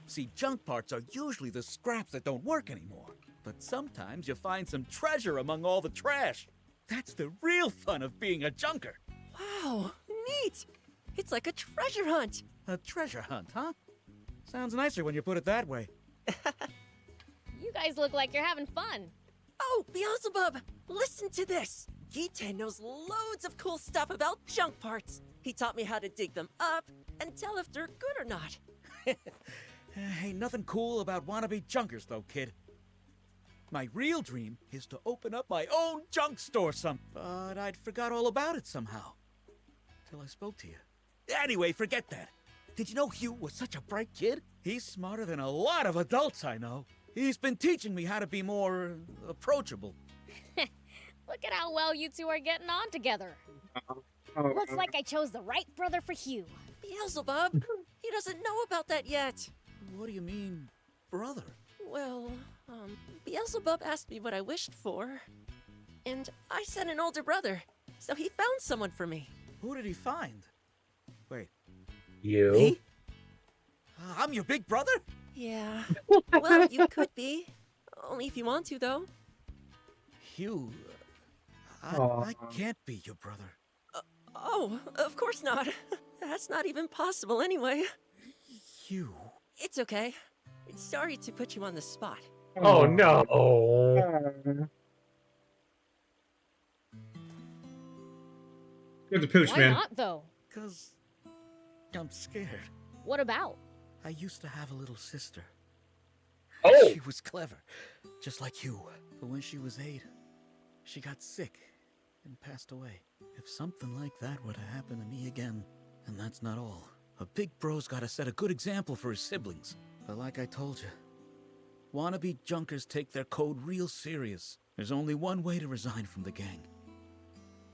See, junk parts are usually the scraps that don't work anymore. But sometimes you find some treasure among all the trash. That's the real fun of being a junker. Wow, neat! It's like a treasure hunt. A treasure hunt, huh? Sounds nicer when you put it that way. You guys look like you're having fun. Oh, Beelzebub, listen to this. Gite knows loads of cool stuff about junk parts. He taught me how to dig them up and tell if they're good or not. Ain't nothing cool about wannabe junkers, though, kid. My real dream is to open up my own junk store but I'd forgot all about it somehow. Till I spoke to you. Anyway, forget that. Did you know Hugh was such a bright kid? He's smarter than a lot of adults I know. He's been teaching me how to be more approachable. Look at how well you two are getting on together. Looks like I chose the right brother for Hugh. Beelzebub, he doesn't know about that yet. What do you mean, brother? Well, Beelzebub asked me what I wished for. And I said an older brother, so he found someone for me. Who did he find? Wait, You? me? I'm your big brother? Yeah. Well, you could be. Only if you want to, though. Hugh, I can't be your brother. Oh, of course not. That's not even possible anyway. Hugh. It's okay. Sorry to put you on the spot. Oh no. Good to pooch, Why man. not, though? 'Cause I'm scared. What about? I used to have a little sister. Oh! She was clever, just like you. But when she was 8, she got sick and passed away. If something like that were to happen to me again, and that's not all. A big bro's gotta set a good example for his siblings. But like I told you, wannabe junkers take their code real serious. There's only one way to resign from the gang.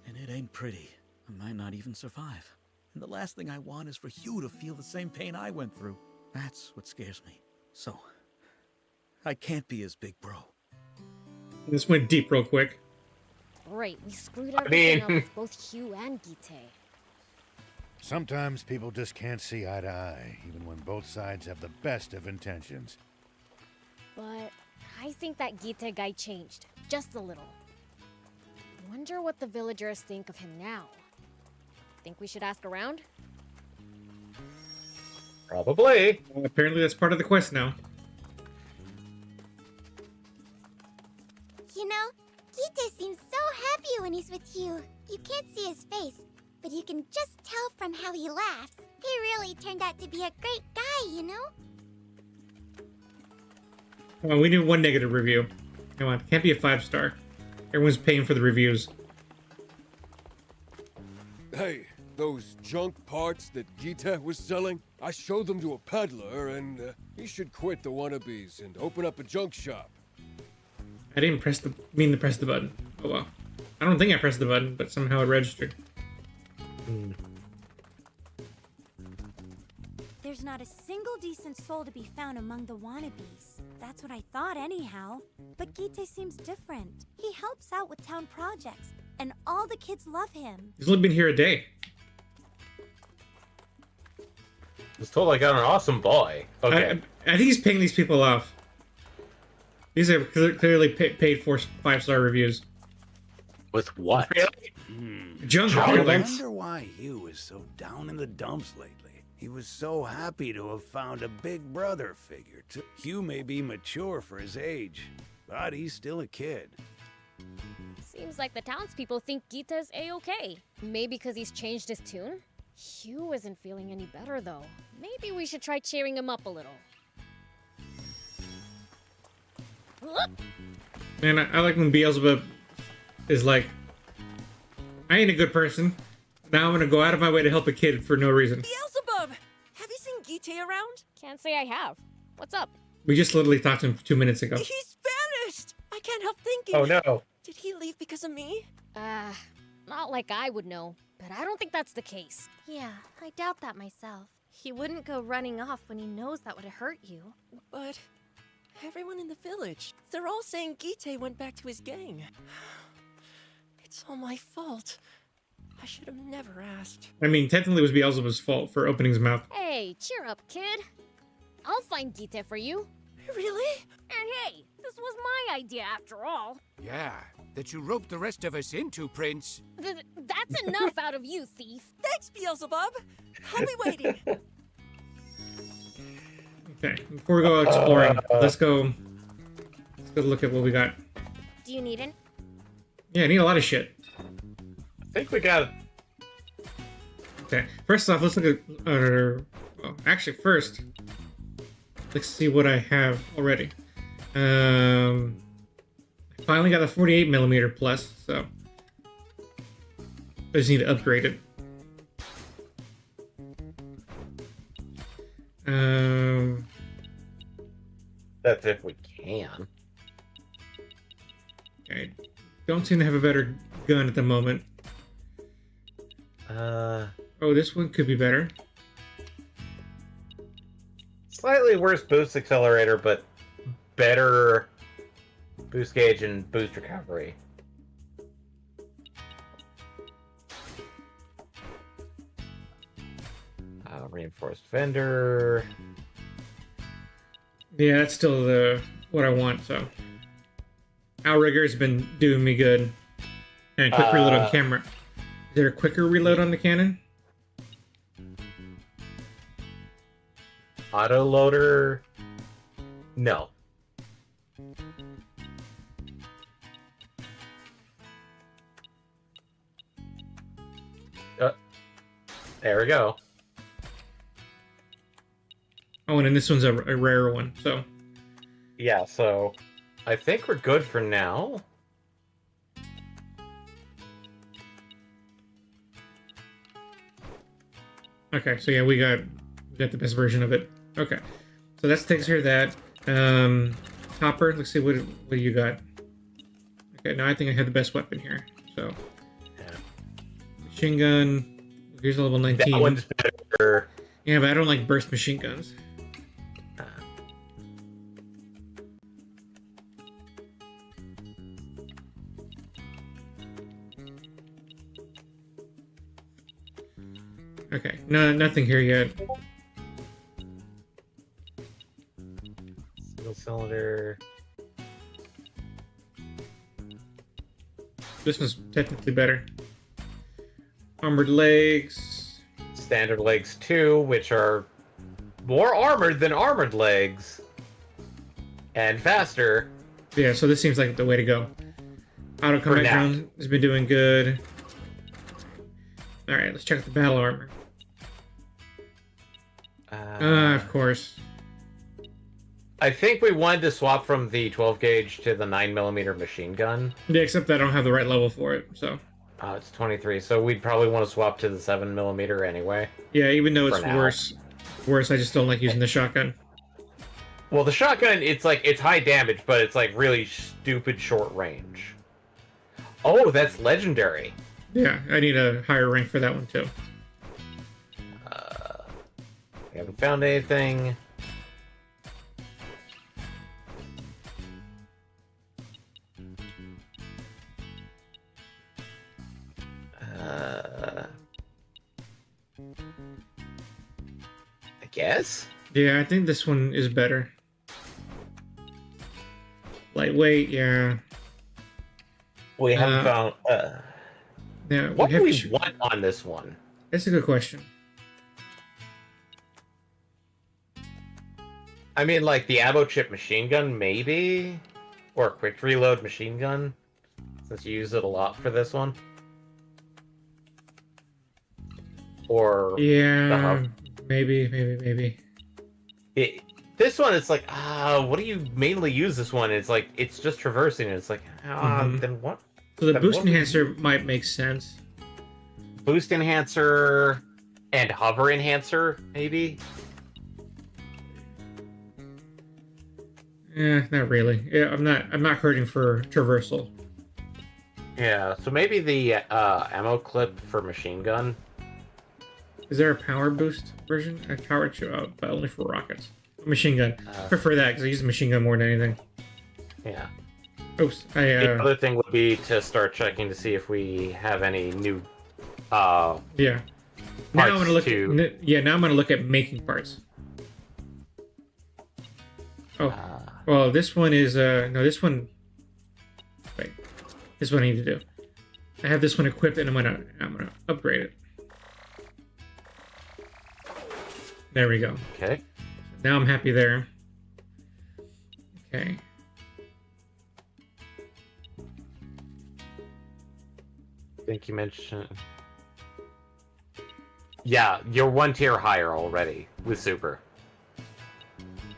And it ain't pretty. I might not even survive. And the last thing I want is for you to feel the same pain I went through. That's what scares me. So, I can't be his big bro. This went deep real quick. Great, we screwed everything up mean- with both Hugh and Gite. Sometimes people just can't see eye to eye, even when both sides have the best of intentions. But I think that Gita guy changed, just a little. Wonder what the villagers think of him now. Think we should ask around? Probably. Well, apparently that's part of the quest now. You know, Gita seems so happy when he's with you. You can't see his face, but you can just tell from how he laughs. He really turned out to be a great guy, you know? Well, we need one negative review. Come on, can't be a 5-star. Everyone's paying for the reviews. Hey, those junk parts that Gita was selling, I showed them to a peddler, and he should quit the wannabes and open up a junk shop. I didn't mean to press the button. Oh well. I don't think I pressed the button, but somehow it registered. There's not a single decent soul to be found among the wannabes. That's what I thought anyhow. But Gita seems different. He helps out with town projects, and all the kids love him. He's only been here a day. Was told I got an awesome boy. Okay. I think he's paying these people off. These are clearly paid for 5-star reviews. With what? Junk I violence. wonder why Hugh is so down in the dumps lately. He was so happy to have found a big brother figure. Hugh may be mature for his age, but he's still a kid. Seems like the townspeople think Gita's a-okay. Maybe because he's changed his tune? Hugh isn't feeling any better, though. Maybe we should try cheering him up a little. Man, I like when Beelzebub is like, I ain't a good person. Now I'm gonna go out of my way to help a kid for no reason. Beelzebub! Have you seen Gita around? Can't say I have. What's up? We just literally talked to him 2 minutes ago. He's vanished! I can't help thinking. Oh no. Did he leave because of me? Not like I would know, but I don't think that's the case. Yeah, I doubt that myself. He wouldn't go running off when he knows that would hurt you. But everyone in the village, they're all saying Gita went back to his gang. It's all my fault. I should have never asked. I mean, technically it was Beelzebub's fault for opening his mouth. Hey, cheer up, kid. I'll find Gita for you. Really? And hey, this was my idea after all. Yeah, that you roped the rest of us into, Prince. That's enough out of you, thief. Thanks, Beelzebub. I'll be waiting. Okay, before we go exploring, let's go look at what we got. Do you need it? Yeah, I need a lot of shit. I think we got. Okay, first off, let's look at. Well, actually, first, let's see what I have already. I finally got a 48mm plus, so I just need to upgrade it. That's if we can. I don't seem to have a better gun at the moment. Oh, this one could be better. Slightly worse boost accelerator, but better boost gauge and boost recovery. Reinforced fender. Yeah, that's still what I want, so. Outrigger's been doing me good. And quick reload on camera. Is there a quicker reload on the cannon? Autoloader. No. There we go. Oh, and then this one's a rare one, so. Yeah, so I think we're good for now. Okay, so yeah, we got the best version of it. Okay, so that takes care of that. Hopper, let's see what you got. Okay, now I think I have the best weapon here. So, machine gun. Here's a level 19. That one's better. Yeah, but I don't like burst machine guns. Okay, no, nothing here yet. Single cylinder. this one's technically better. Armored legs. Standard legs 2, which are more armored than armored legs. And faster. Yeah, so this seems like the way to go. Auto combat drone has been doing good. Alright, let's check out the battle armor. Of course. I think we wanted to swap from the 12 gauge to the 9mm machine gun. Yeah, except I don't have the right level for it, so. It's 23, so we'd probably want to swap to the 7mm anyway. Yeah, even though it's worse. Worse, I just don't like using the shotgun. Well, the shotgun, it's high damage, but it's like really stupid short range. Oh, that's legendary. Yeah, I need a higher rank for that one too. We haven't found anything. I guess? Yeah, I think this one is better. Lightweight, yeah. We haven't found... yeah, what do we want on this one? That's a good question. I mean, like, the ammo chip machine gun, maybe? Or a quick reload machine gun, since you use it a lot for this one. Or... yeah, maybe. This one, it's like, what do you mainly use this one? It's like, it's just traversing, and it's like, then what? So the boost enhancer might make sense. Boost enhancer and hover enhancer, maybe? Yeah, not really. Yeah, I'm not hurting for traversal. Yeah, so maybe the ammo clip for machine gun. Is there a power boost version? A power but only for rockets. Machine gun. Prefer that because I use the machine gun more than anything. Yeah. Oops. The other thing would be to start checking to see if we have any new. Yeah. Now I'm gonna look at. Yeah. Now I'm gonna look at making parts. Oh. Well, this one is no. This one. Wait. This is what I need to do. I have this one equipped, and I'm gonna upgrade it. There we go. Okay. Now I'm happy there. Okay. I think you mentioned... yeah, you're one tier higher already with super.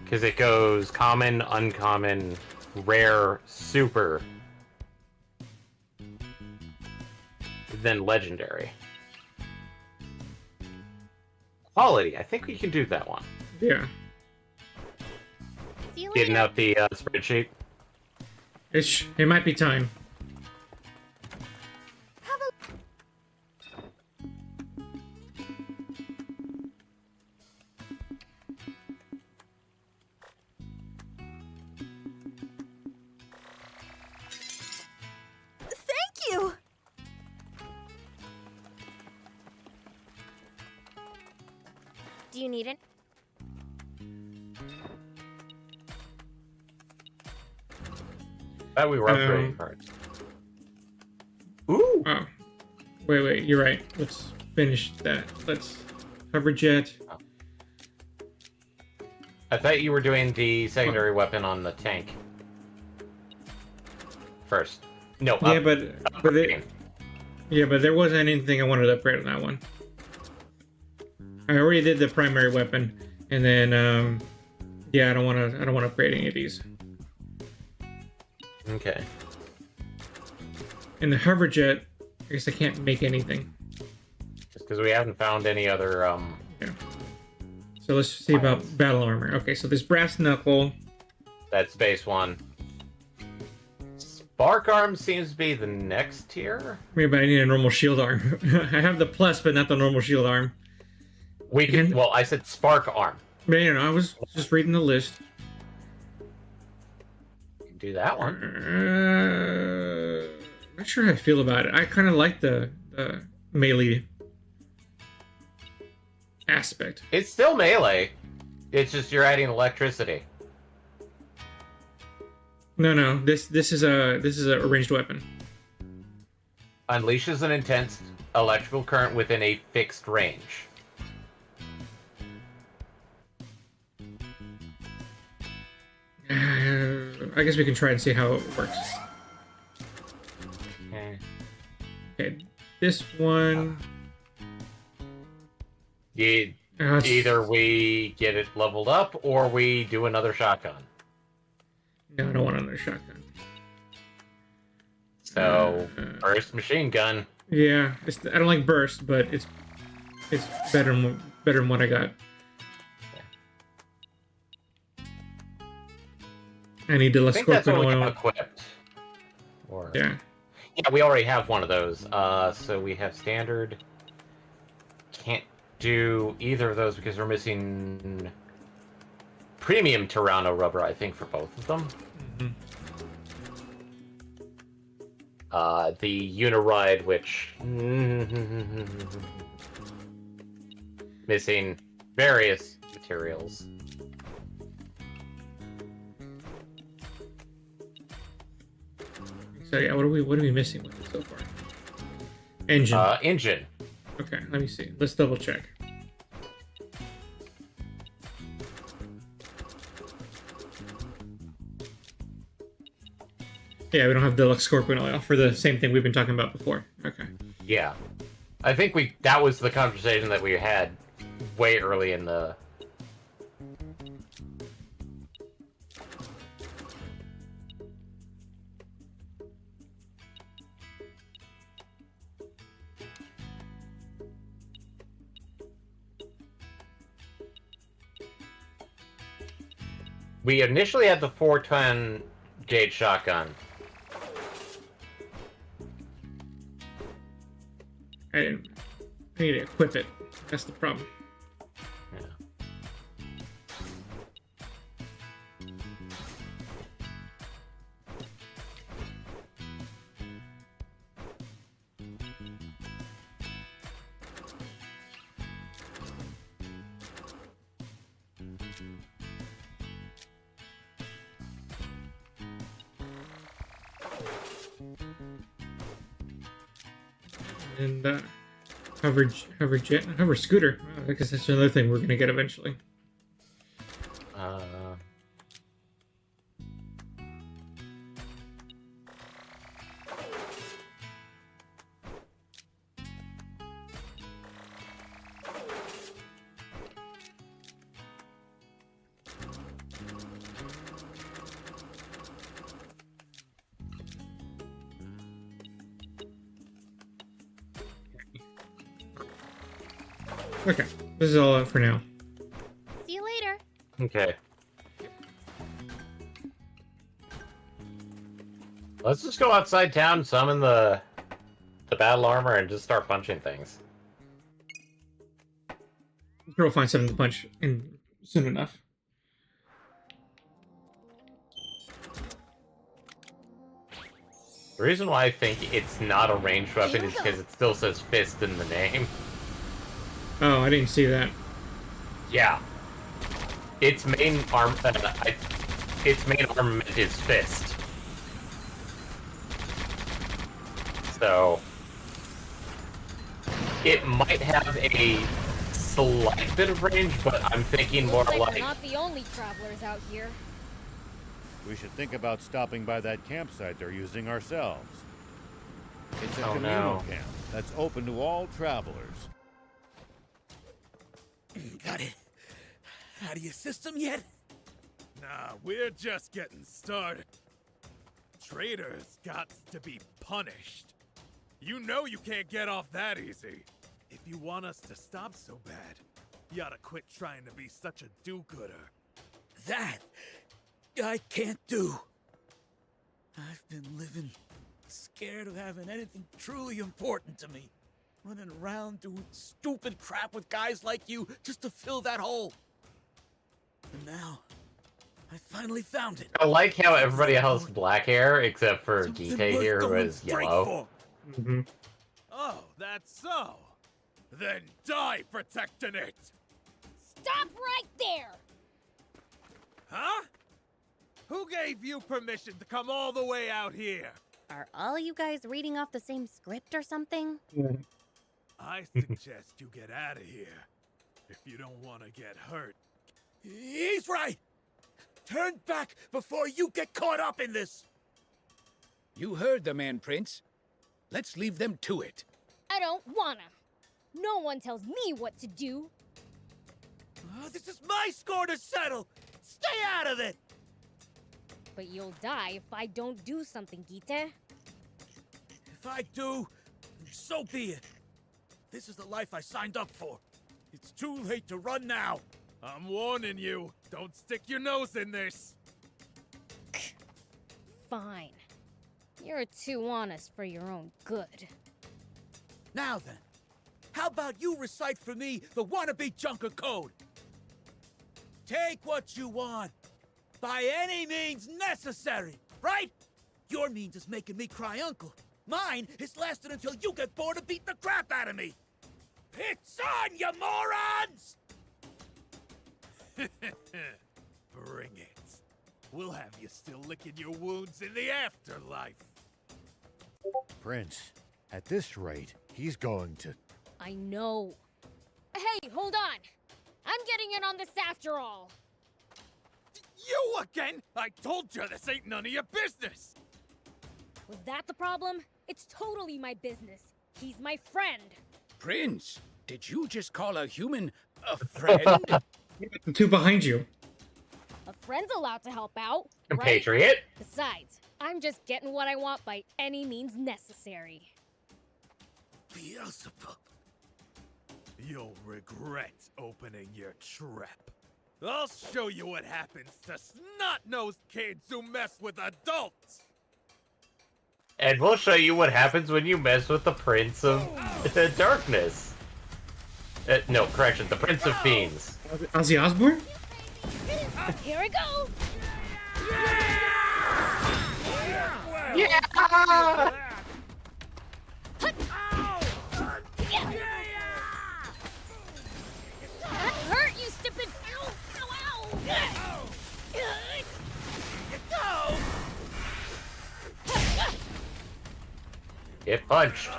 Because it goes common, uncommon, rare, super, then legendary. Quality, I think we can do that one. Yeah. Getting out the spreadsheet. It might be time. Thank you! Do you need it? We were upgrading cards. Ooh! Oh. Wait, you're right. Let's finish that. Let's cover jet. I thought you were doing the secondary weapon on the tank. First. No, yeah, but there wasn't anything I wanted to upgrade on that one. I already did the primary weapon, and then yeah, I don't want to upgrade any of these. Okay. And the hover jet, I guess I can't make anything. Just because we haven't found any other Yeah. So let's see about battle armor. Okay, so this brass knuckle. That's base one. Spark arm seems to be the next tier. Yeah, but I need a normal shield arm. I have the plus, but not the normal shield arm. We can. Well, I said spark arm. But, you know, I was just reading the list. You can do that one. Not sure how I feel about it. I kind of like the melee aspect. It's still melee. It's just you're adding electricity. No. This is a ranged weapon. Unleashes an intense electrical current within a fixed range. I guess we can try and see how it works. Okay, this one. Either we get it leveled up or we do another shotgun. No, I don't want another shotgun. So, burst machine gun. Yeah, I don't like burst, but it's better than what I got. I need deluxe I think that's scorpion what we oil. have equipped. Or... Yeah. Yeah, we already have one of those. So we have standard. Can't do either of those because we're missing premium Toronto rubber, I think, for both of them. The Uniride, which missing various materials. So yeah, what are we missing with it so far? Engine. Engine. Okay, let me see. Let's double check. Yeah, we don't have deluxe scorpion oil for the same thing we've been talking about before. Okay. Yeah. I think that was the conversation that we had way early in the... We initially had the 4-ton gauge shotgun. I need to equip it. That's the problem. Yeah. And hover scooter. Oh, I guess that's another thing we're gonna get eventually. Okay, this is all out for now. See you later. Okay. Let's just go outside town, summon the battle armor, and just start punching things. We'll find something to punch in soon enough. The reason why I think it's not a ranged weapon is because it still says fist in the name. Oh, I didn't see that. Yeah. Its main armament is fist. So it might have a slight bit of range, but I'm thinking more Looks like we're not the only travelers out here. We should think about stopping by that campsite they're using ourselves. It's a communal camp that's open to all travelers. Got it. Out of your system yet? Nah, we're just getting started. Traitors got to be punished. You know you can't get off that easy. If you want us to stop so bad, you oughta quit trying to be such a do-gooder. That I can't do. I've been living scared of having anything truly important to me. Running around doing stupid crap with guys like you just to fill that hole. And now, I finally found it. I like how everybody has black hair except for Gite here, who is yellow. Mm-hmm. Oh, that's so. Then die protecting it. Stop right there! Huh? Who gave you permission to come all the way out here? Are all you guys reading off the same script or something? I suggest you get out of here if you don't want to get hurt. He's right! Turn back before you get caught up in this! You heard the man, Prince. Let's leave them to it. I don't wanna. No one tells me what to do. This is my score to settle! Stay out of it! But you'll die if I don't do something, Gita. If I do, so be it. This is the life I signed up for. It's too late to run now. I'm warning you, don't stick your nose in this. Fine. You're too honest for your own good. Now then, how about you recite for me the wannabe Junker Code? Take what you want, by any means necessary, right? Your means is making me cry uncle. Mine is lasting until you get bored of beating the crap out of me. It's on, you morons! Bring it. We'll have you still licking your wounds in the afterlife. Prince, at this rate, he's going to... I know. Hey, hold on. I'm getting in on this after all. You again? I told you this ain't none of your business. Was that the problem? It's totally my business. He's my friend. Prince, did you just call a human a friend? The two behind you. A friend's allowed to help out, right? Compatriot. Besides, I'm just getting what I want by any means necessary. Beelzebub. You'll regret opening your trap. I'll show you what happens to snot-nosed kids who mess with adults. And we'll show you what happens when you mess with the Prince of Darkness. No, correction, the Prince of Fiends. Ozzy Osbourne? Here we go! Yeah! That hurt, you stupid! Ow! Ow! Ow! Get punched.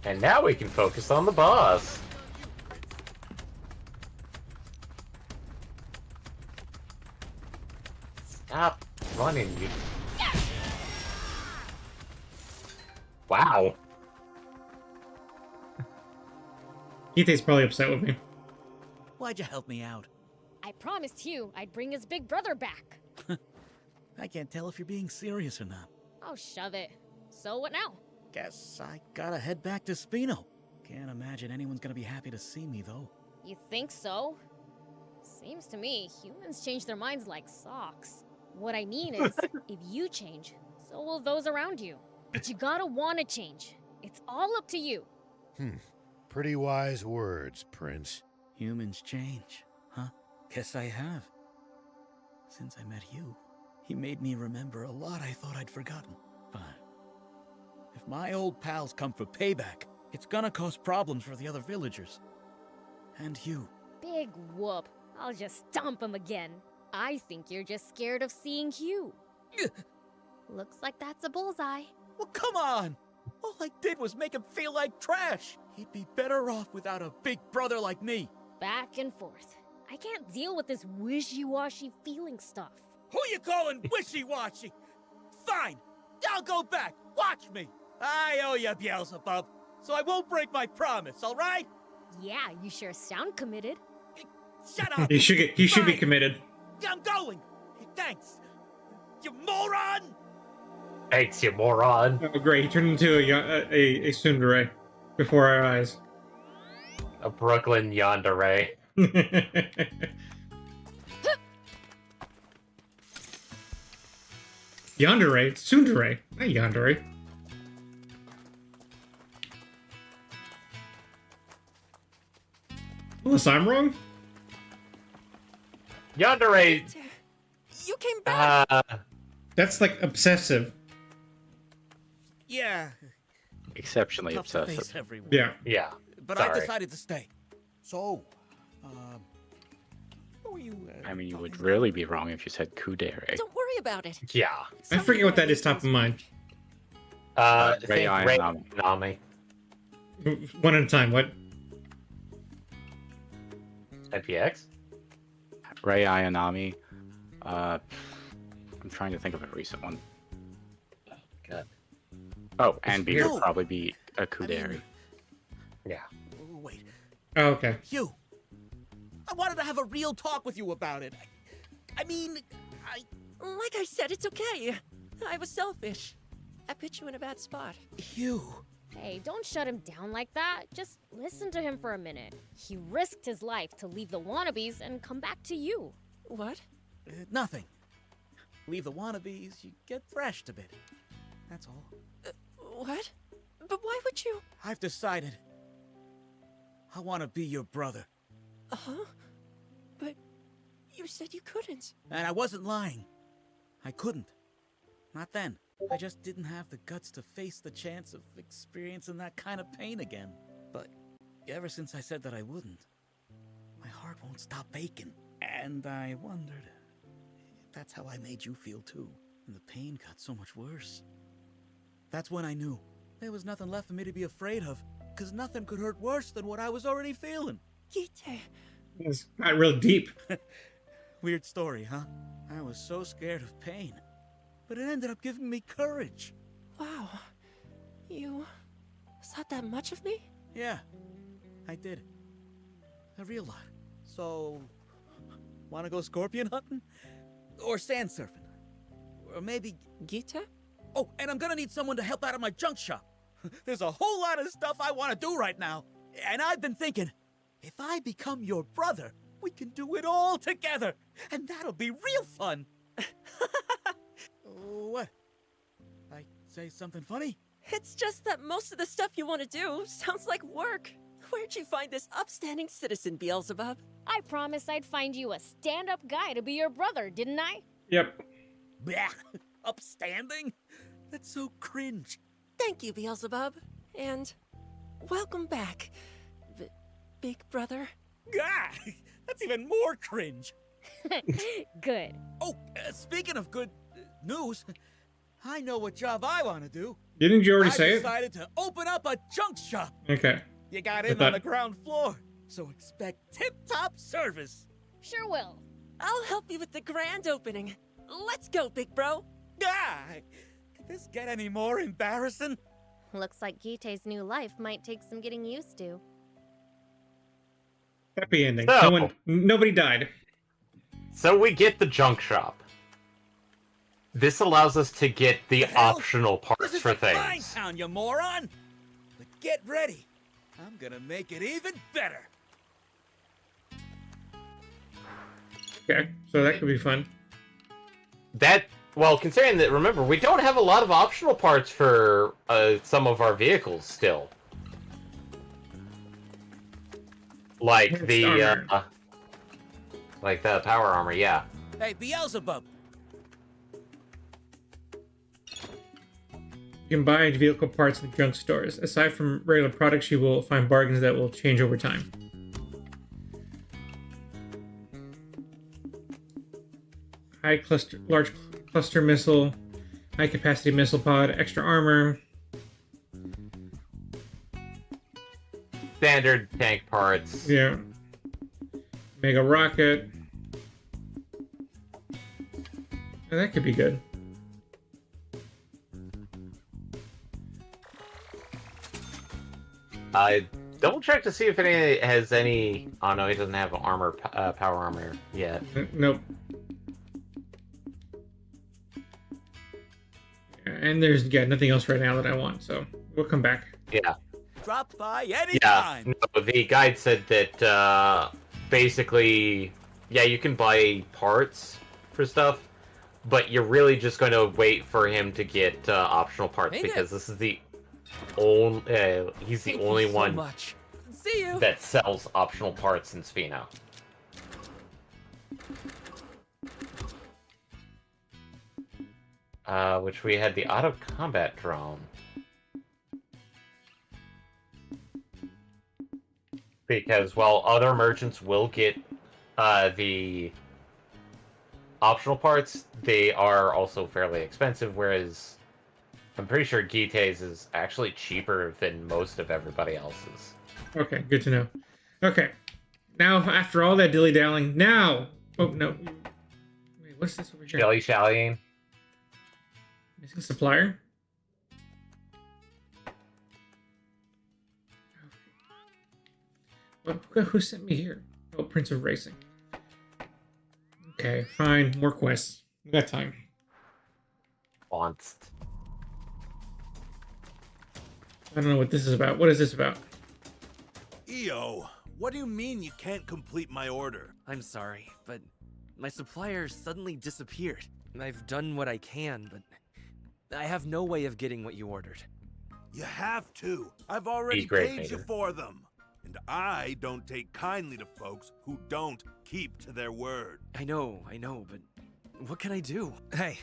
And now we can focus on the boss. Stop running, you. Wow. Ethan's probably upset with me. Why'd you help me out? I promised Hugh I'd bring his big brother back. I can't tell if you're being serious or not. Oh, shove it. So what now? Guess I gotta head back to Spino. Can't imagine anyone's gonna be happy to see me, though. You think so? Seems to me humans change their minds like socks. What I mean is, if you change, so will those around you. But you gotta wanna change. It's all up to you. Pretty wise words, Prince. Humans change, huh? Guess I have. Since I met Hugh, he made me remember a lot I thought I'd forgotten. But if my old pals come for payback, it's gonna cause problems for the other villagers. And Hugh. Big whoop. I'll just stomp him again. I think you're just scared of seeing Hugh. Looks like that's a bullseye. Well, come on! All I did was make him feel like trash. He'd be better off without a big brother like me. Back and forth. I can't deal with this wishy-washy feeling stuff. Who you calling wishy-washy? Fine, I'll go back. Watch me. I owe you, Beelzebub, so I won't break my promise, all right? Yeah, you sure sound committed. Shut up. He should be committed. I'm going. Thanks. You moron! Thanks, you moron. Oh, great. He turned into a tsundere before our eyes. A Brooklyn yandere. Yandere? Tsundere, not yandere. Unless I'm wrong? Yandere. You came back. That's like obsessive. Yeah. Exceptionally Tough to obsessive. face everyone. Yeah. Yeah. But Sorry. I decided to stay. So, were you? I mean, you would really be wrong if you said Kudere. Don't worry about it. Yeah. I forget what that is top of mind. I Ray think Ayanami. Nami. One at a time. What? NPX? Ray Ayanami. I'm trying to think of a recent one. God. Oh, and B No. would probably be a Kudere. I mean- Yeah. Wait, Oh, okay. Hugh. I wanted to have a real talk with you about it. I mean, Like I said, it's okay. I was selfish. I put you in a bad spot. Hugh. Hey, don't shut him down like that. Just listen to him for a minute. He risked his life to leave the wannabes and come back to you. What? Nothing. Leave the wannabes, you get thrashed a bit. That's all. What? But why would you? I've decided. I want to be your brother. Uh-huh. But you said you couldn't. And I wasn't lying. I couldn't. Not then. I just didn't have the guts to face the chance of experiencing that kind of pain again. But ever since I said that I wouldn't, my heart won't stop aching. And I wondered if that's how I made you feel too. And the pain got so much worse. That's when I knew there was nothing left for me to be afraid of, because nothing could hurt worse than what I was already feeling. Gite. It's not real deep. Weird story, huh? I was so scared of pain, but it ended up giving me courage. Wow. You thought that much of me? Yeah, I did. A real lot. So, wanna go scorpion hunting? Or sand surfing? Or maybe... Gita? Oh, and I'm gonna need someone to help out at my junk shop. There's a whole lot of stuff I want to do right now. And I've been thinking, if I become your brother, we can do it all together. And that'll be real fun. What? I say something funny? It's just that most of the stuff you want to do sounds like work. Where'd you find this upstanding citizen, Beelzebub? I promised I'd find you a stand-up guy to be your brother, didn't I? Yep. Blech. Upstanding? That's so cringe. Thank you, Beelzebub. And welcome back, big brother. Ah, that's even more cringe. Good. Oh, speaking of good news, I know what job I want to do. Didn't you already I say it? decided to open up a junk shop. Okay. You got I in thought- on the ground floor, so expect tip-top service. Sure will. I'll help you with the grand opening. Let's go, big bro. Ah, could this get any more embarrassing? Looks like Gite's new life might take some getting used to. Happy ending. So- Nobody died. So we get the junk shop. This allows us to get the optional This parts is for a fine things. town, you moron. But get ready. I'm gonna make it even better. Okay, so that could be fun. Well, considering that, remember, we don't have a lot of optional parts for some of our vehicles still. Like the power armor, yeah. Hey, Beelzebub. You can buy vehicle parts in junk stores. Aside from regular products, you will find bargains that will change over time. Large cluster missile, high capacity missile pod, extra armor. Standard tank parts. Yeah. Mega rocket. Oh, that could be good. I double check to see if any has any. Oh no, he doesn't have armor, power armor yet. Nope. And there's nothing else right now that I want, so we'll come back. Yeah. Drop by Yeah. anytime. No, the guide said that basically, yeah, you can buy parts for stuff, but you're really just going to wait for him to get optional parts Hey, because this is the only he's the Thank only you so one much. See you. that sells optional parts in Spheno. Which we had the auto combat drone. Because while other merchants will get the optional parts, they are also fairly expensive, whereas I'm pretty sure Gite's is actually cheaper than most of everybody else's. Okay, good to know. Okay, now after all that dilly-dallying, now... Oh, no. Wait, what's this over here? Shilly-shallying. Missing supplier? Well, who sent me here? Oh, Prince of Racing. Okay, fine. More quests. We got time. Onst. I don't know what this is about. What is this about? EO, what do you mean you can't complete my order? I'm sorry, but my supplier suddenly disappeared. I've done what I can, but I have no way of getting what you ordered. You have to. I've already paid you for them. And I don't take kindly to folks who don't keep to their word. I know, but what can I do? Hey,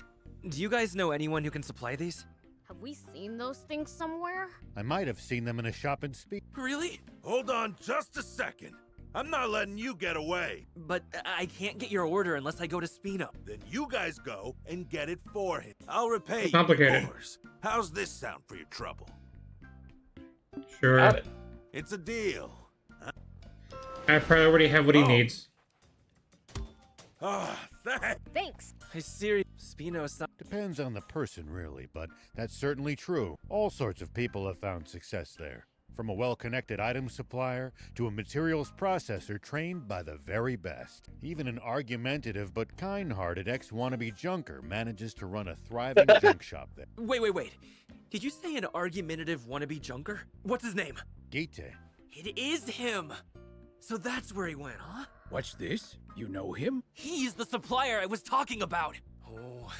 do you guys know anyone who can supply these? Have we seen those things somewhere? I might have seen them in a shop in Speed. Really? Hold on just a second. I'm not letting you get away. But I can't get your order unless I go to Spino. Then you guys go and get it for him. I'll repay you, Complicated. of course. How's this sound for your trouble? Sure. It's a deal. Huh? I probably already have what he needs. Ah, thanks. I seriously, Spino. Depends on the person, really, but that's certainly true. All sorts of people have found success there. From a well-connected item supplier to a materials processor trained by the very best. Even an argumentative but kind-hearted ex-wannabe junker manages to run a thriving junk shop there. Wait. Did you say an argumentative wannabe junker? What's his name? Gite. It is him! So that's where he went, huh? What's this? You know him? He's the supplier I was talking about! Oh,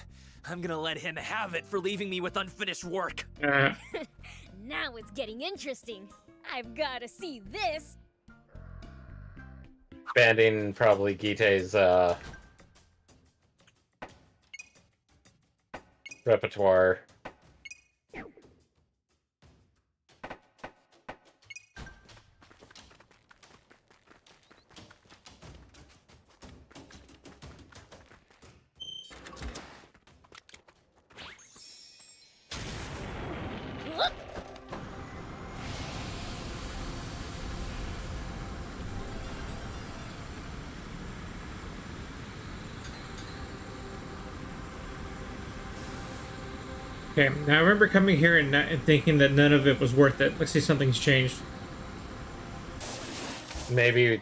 I'm gonna let him have it for leaving me with unfinished work. Now it's getting interesting. I've gotta see this. Banding probably Gite's repertoire. Okay, now I remember coming here and thinking that none of it was worth it. Let's see, something's changed. Maybe.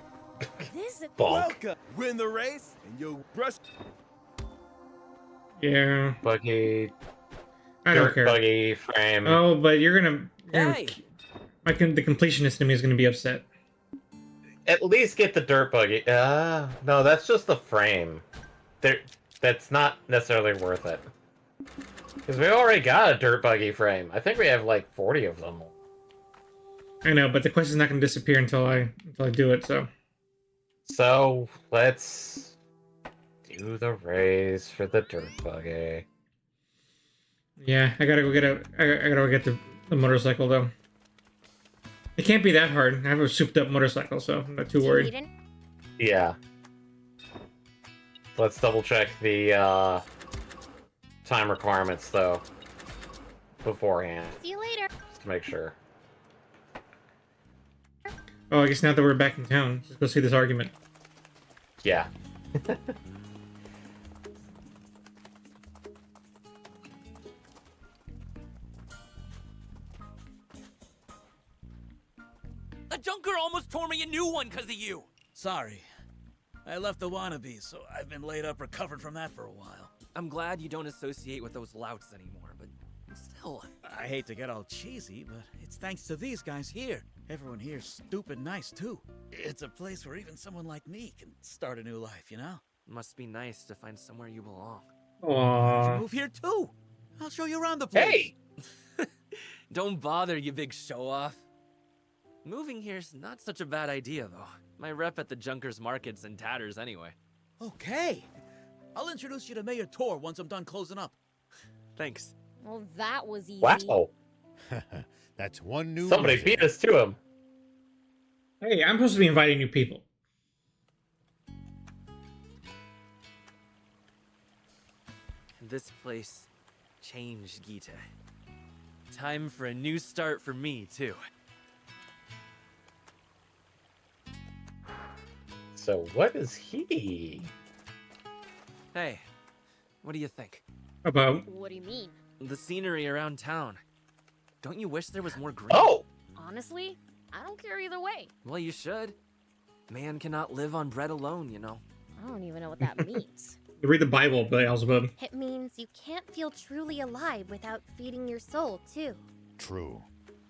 Welcome. Win the race and you'll brush. Yeah. Buggy. I don't care. Buggy frame. Oh, but you're gonna. Hey. The completionist in me is gonna be upset. At least get the dirt buggy. No, that's just the frame. That's not necessarily worth it. Because we already got a dirt buggy frame. I think we have like 40 of them. I know, but the quest is not gonna disappear until I do it. So let's do the race for the dirt buggy. Yeah, I gotta go get I gotta go get the motorcycle though. It can't be that hard. I have a souped up motorcycle, so I'm not too worried. Yeah. Let's double check the time requirements though beforehand. See you later. Just to make sure. Oh, I guess now that we're back in town, let's go see this argument. Yeah. A junker almost tore me a new one because of you! Sorry. I left the wannabes, so I've been laid up recovering from that for a while. I'm glad you don't associate with those louts anymore, but still. I hate to get all cheesy, but it's thanks to these guys here. Everyone here's stupid nice, too. It's a place where even someone like me can start a new life, you know? Must be nice to find somewhere you belong. Aww. You move here, too. I'll show you around the place. Hey! Don't bother, you big show-off. Moving here's not such a bad idea, though. My rep at the Junkers Market's in tatters anyway. Okay. I'll introduce you to Mayor Tor once I'm done closing up. Thanks. Well, that was easy. Wow. That's one new. Somebody resident. beat us to him. Hey, I'm supposed to be inviting new people. this place change, Gita. Time for a new start for me, too. So what is he? Hey, what do you think? About? What do you mean? The scenery around town. Don't you wish there was more green? Oh! Honestly, I don't care either way. Well, you should. Man cannot live on bread alone, you know. I don't even know what that means. Read the Bible, Beelzebub. It means you can't feel truly alive without feeding your soul, too. True.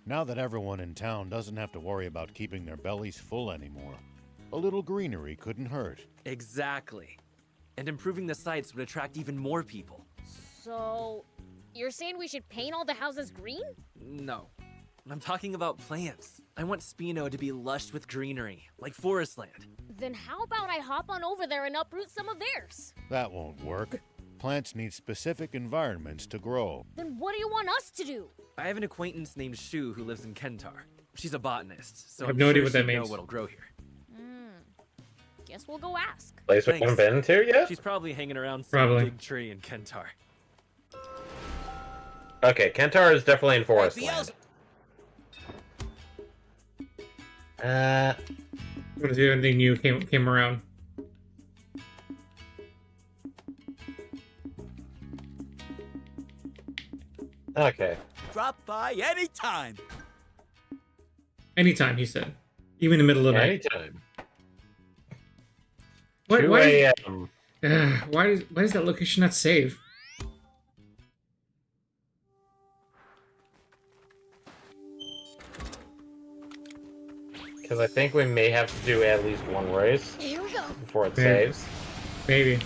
Now that everyone in town doesn't have to worry about keeping their bellies full anymore, a little greenery couldn't hurt. Exactly. And improving the sights would attract even more people. So, you're saying we should paint all the houses green? No. I'm talking about plants. I want Spino to be lush with greenery, like forest land. Then how about I hop on over there and uproot some of theirs? That won't work. Plants need specific environments to grow. Then what do you want us to do? I have an acquaintance named Shu who lives in Kentar. She's a botanist, so I have I'm no sure idea what that she'd know means. what'll grow here. Guess we'll go ask. Place we haven't been to yet? She's probably hanging around some Probably. big tree in Kentar. Okay, Kentar is definitely in forest Hey, land. What is the other thing new came around? Okay. Drop by anytime. Anytime, he said. Even in the middle of the night. Anytime. Why, 2 why, a.m. why does that location not save? Because I think we may have to do at least one race Here we go. before it Yeah. saves. Maybe.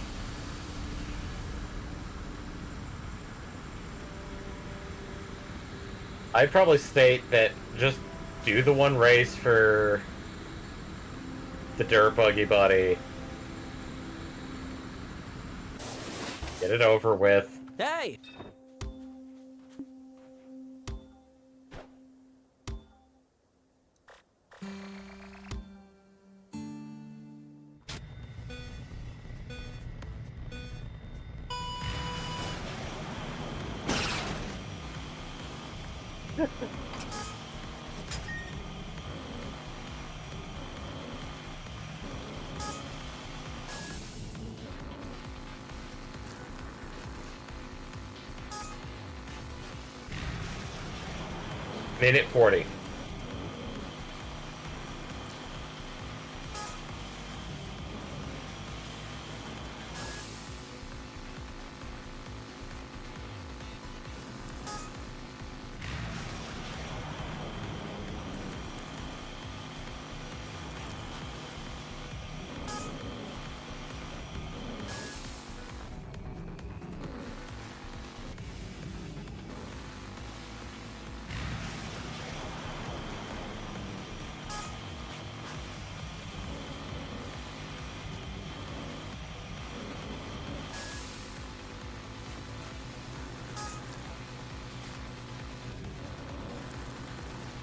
I'd probably state that just do the one race for the dirt buggy buddy. Get it over with. Hey! Minute 40.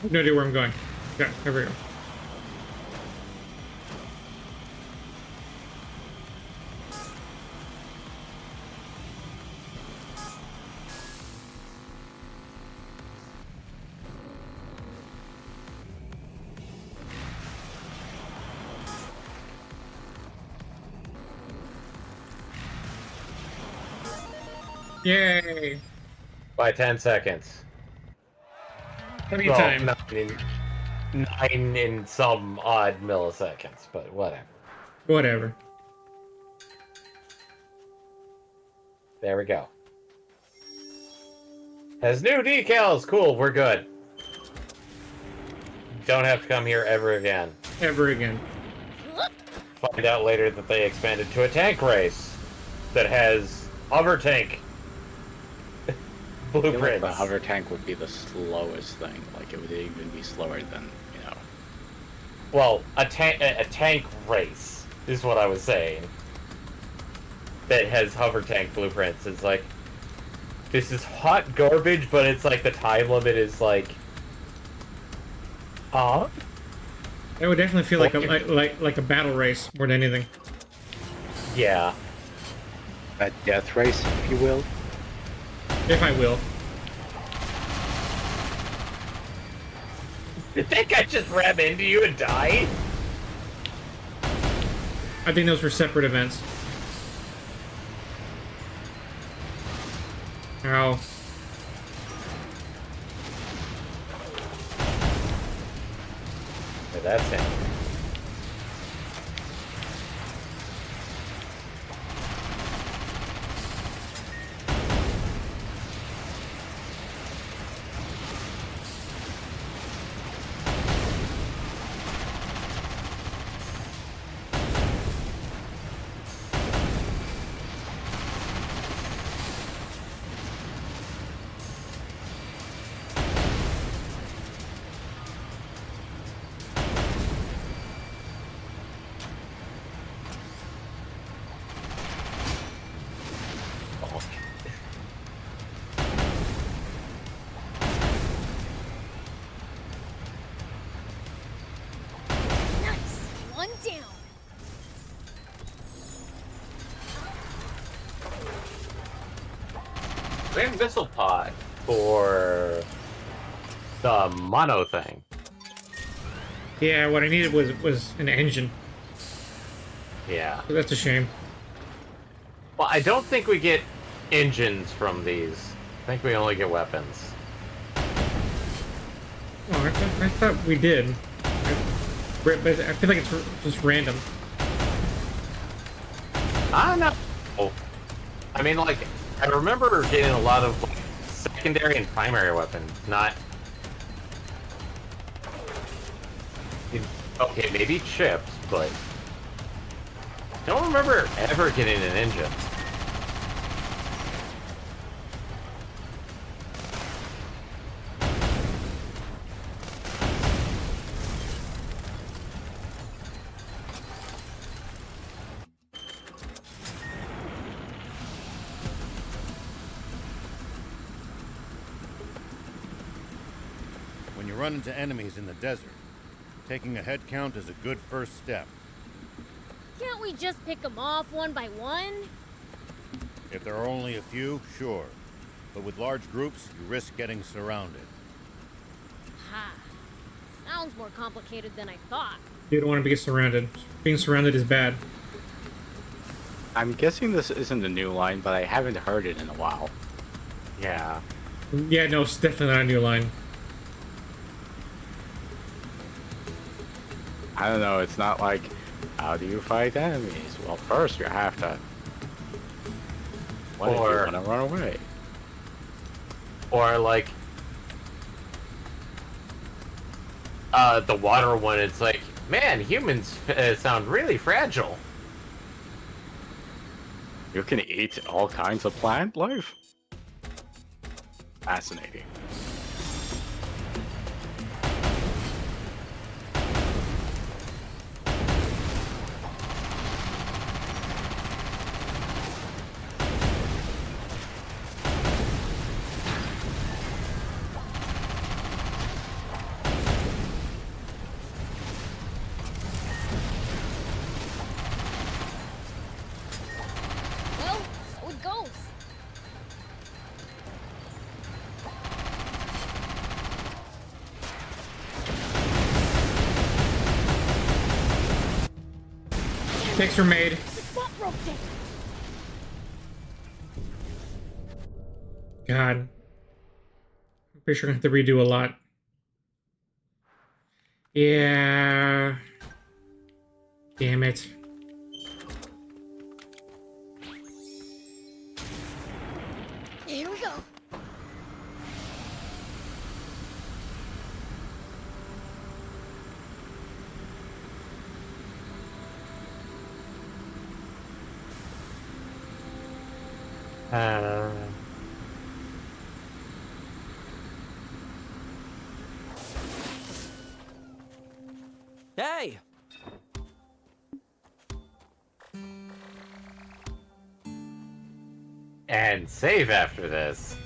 I have no idea where I'm going. Okay, here we go. Yay! By 10 seconds. Plenty Well, of time. 9 in some odd milliseconds, but whatever. Whatever. There we go. Has new decals! Cool, we're good. Don't have to come here ever again. Ever again. Find out later that they expanded to a tank race that has hover tank I feel like blueprints. the hover tank would be the slowest thing. Like, it would even be slower than, you know. Well, a tank race is what I was saying. That has hover tank blueprints. It's like, this is hot garbage, but it's like the time limit is like, huh? It would definitely feel like a battle race more than anything. Yeah. A death race, if you will. If I will. Did that guy just ram into you and die? I think those were separate events. Ow. Yeah, that's it. Nice! One down! We have missile pod for the mono thing. Yeah, what I needed was an engine. Yeah. So that's a shame. Well, I don't think we get engines from these. I think we only get weapons. Oh, I thought we did. But I feel like it's just random. I don't know. I mean, like, I remember getting a lot of like, secondary and primary weapons, not... Okay, maybe chips, but... don't remember ever getting an engine. When you run into enemies in the desert, taking a head count is a good first step. Can't we just pick them off one by one? If there are only a few, sure. But with large groups, you risk getting surrounded. Ha. Sounds more complicated than I thought. You don't want to be surrounded. Being surrounded is bad. I'm guessing this isn't a new line, but I haven't heard it in a while. Yeah. Yeah, no, it's definitely not a new line. I don't know, it's not like, how do you fight enemies? Well, first you have to... What if you want to run away? Or like... the water one, it's like, man, humans sound really fragile. You can eat all kinds of plant life? Fascinating. Well, so it goes. Picks were made. Spot broke it. God. I'm pretty sure I'm gonna have to redo a lot. Yeah. Damn it. Here we go. Hey! And save after this.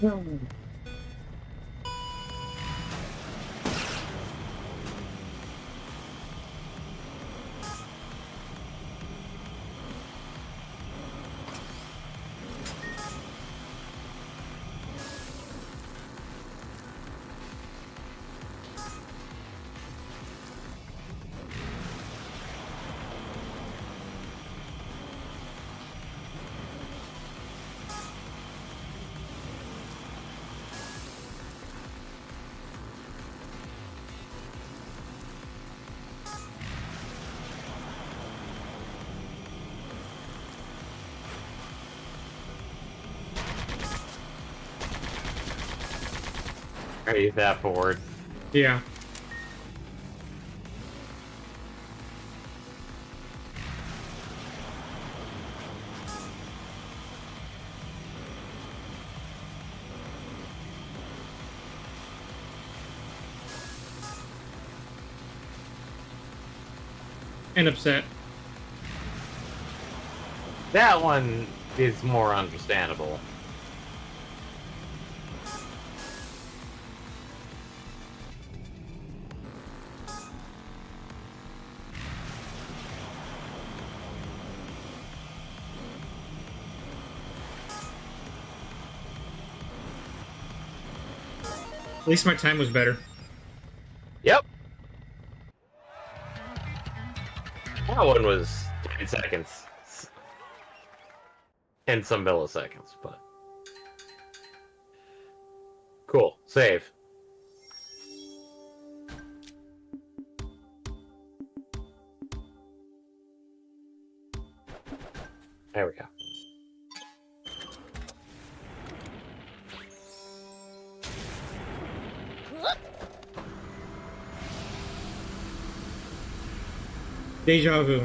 Are you that bored? Yeah. And upset. That one is more understandable. At least my time was better. Yep. That one was 10 seconds. And some milliseconds, but... Cool. Save. There we go. Deja vu.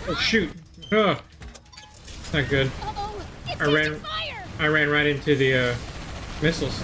Oh shoot! Oh, not good. I ran right into the missiles.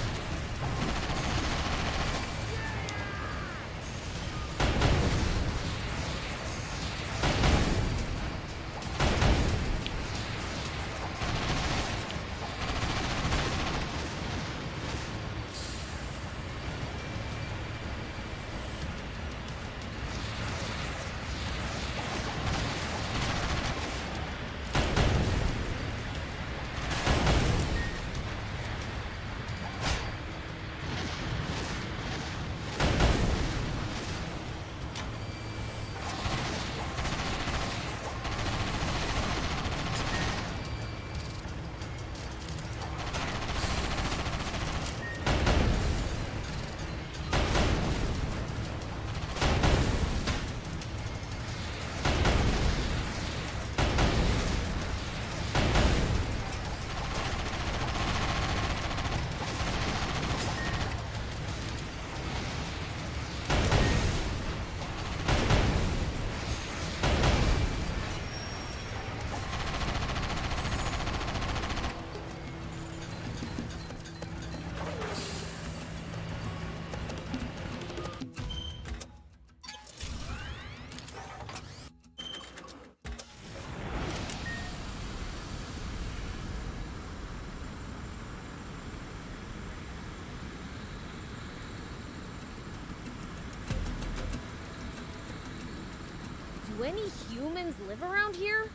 Do any humans live around here?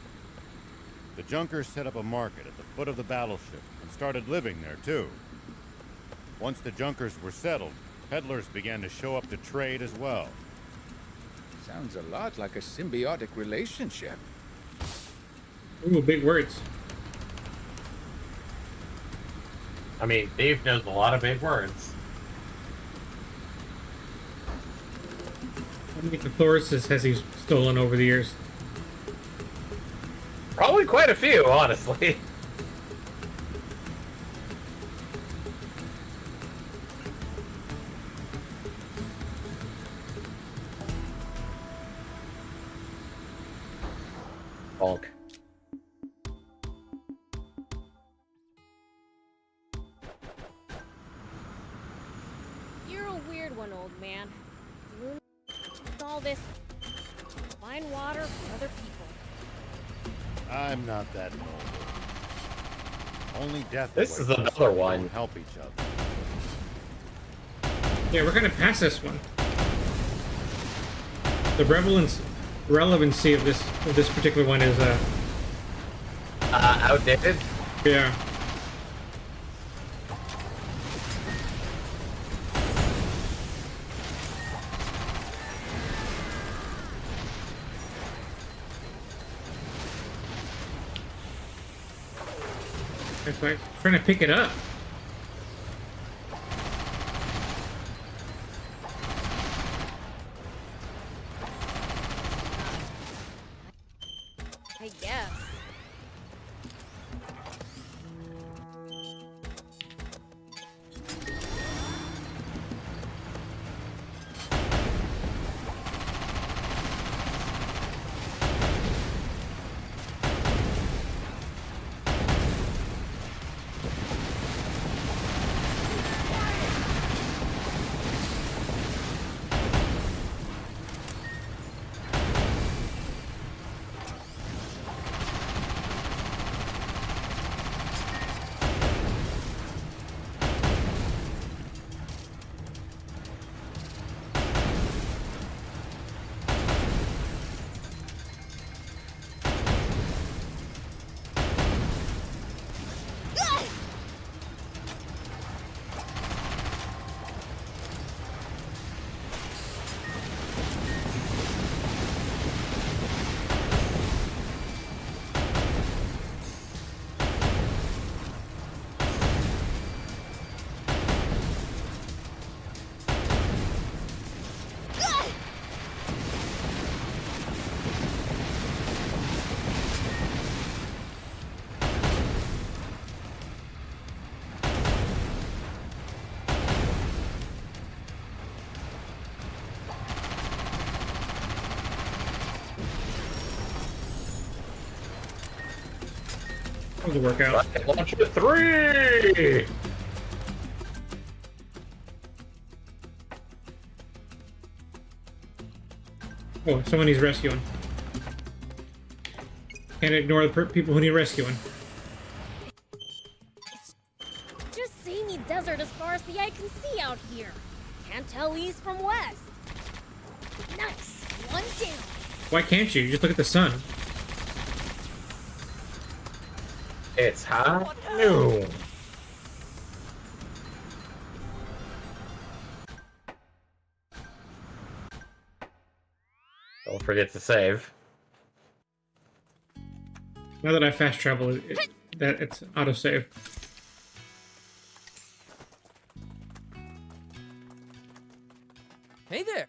The Junkers set up a market at the foot of the battleship and started living there too. Once the Junkers were settled, peddlers began to show up to trade as well. Sounds a lot like a symbiotic relationship. Ooh, big words. I mean, Dave knows a lot of big words. How many Thauruses has he stolen over the years? Probably quite a few, honestly. Bulk. You're a weird one, old man. find water for other people. I'm not that noble. Only death. This is another one. Help each other. Yeah, we're gonna pass this one. The relevancy of this particular one is outdated. Yeah. It's like trying to pick it up. I guess. That was a workout. Rocket launcher 3! Oh, someone needs rescuing. Can't ignore the people who need rescuing. Just samey desert as far as the eye can see out here. Can't tell east from west. Nice. One down. Why can't you? Just look at the sun. It's high noon. Don't forget to save. Now that I fast travel, it's autosave. Hey there!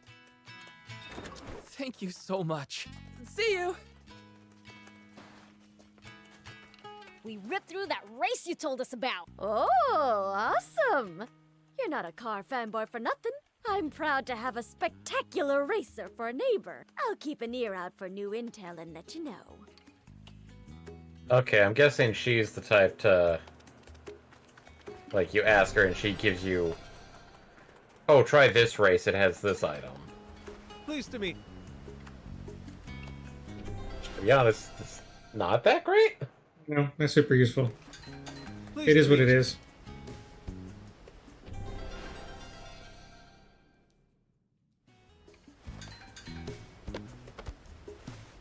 Thank you so much. See you! We ripped through that race you told us about. Oh, awesome! You're not a car fanboy for nothing. I'm proud to have a spectacular racer for a neighbor. I'll keep an ear out for new intel and let you know. Okay, I'm guessing she's the type to... Like, you ask her and she gives you... Oh, try this race, it has this item. Pleased to meet. To be honest, it's not that great. No, that's super useful. Pleased It is to what meet it you. is.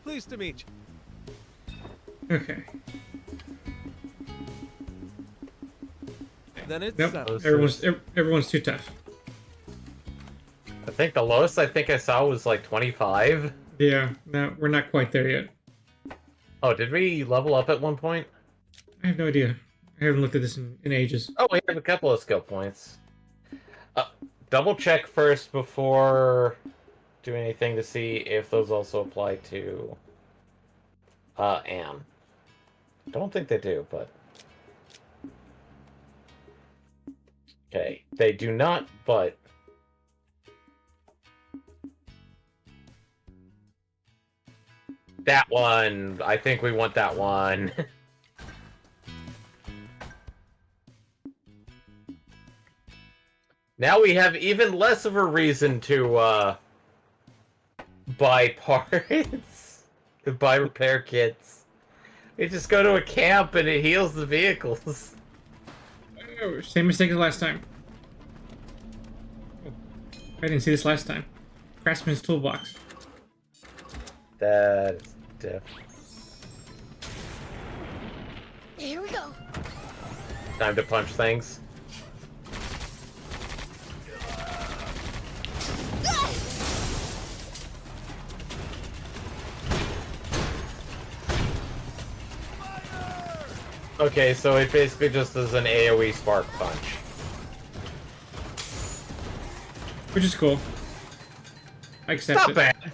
Pleased to meet Okay. you. Then it's Nope. Everyone's too tough. I think the lowest I saw was like 25. Yeah, no, we're not quite there yet. Oh, did we level up at one point? I have no idea. I haven't looked at this in ages. Oh, we have a couple of skill points. Double check first before doing anything to see if those also apply to Am. Don't think they do, but... Okay, they do not, but... That one! I think we want that one. Now we have even less of a reason to, buy parts. To buy repair kits. You just go to a camp and it heals the vehicles. Oh, same mistake as last time. Oh, I didn't see this last time. Craftsman's toolbox. That is different. Here we go. Time to punch things. Okay, so it basically just is an AoE spark punch. Which is cool. I accept It's not it. bad.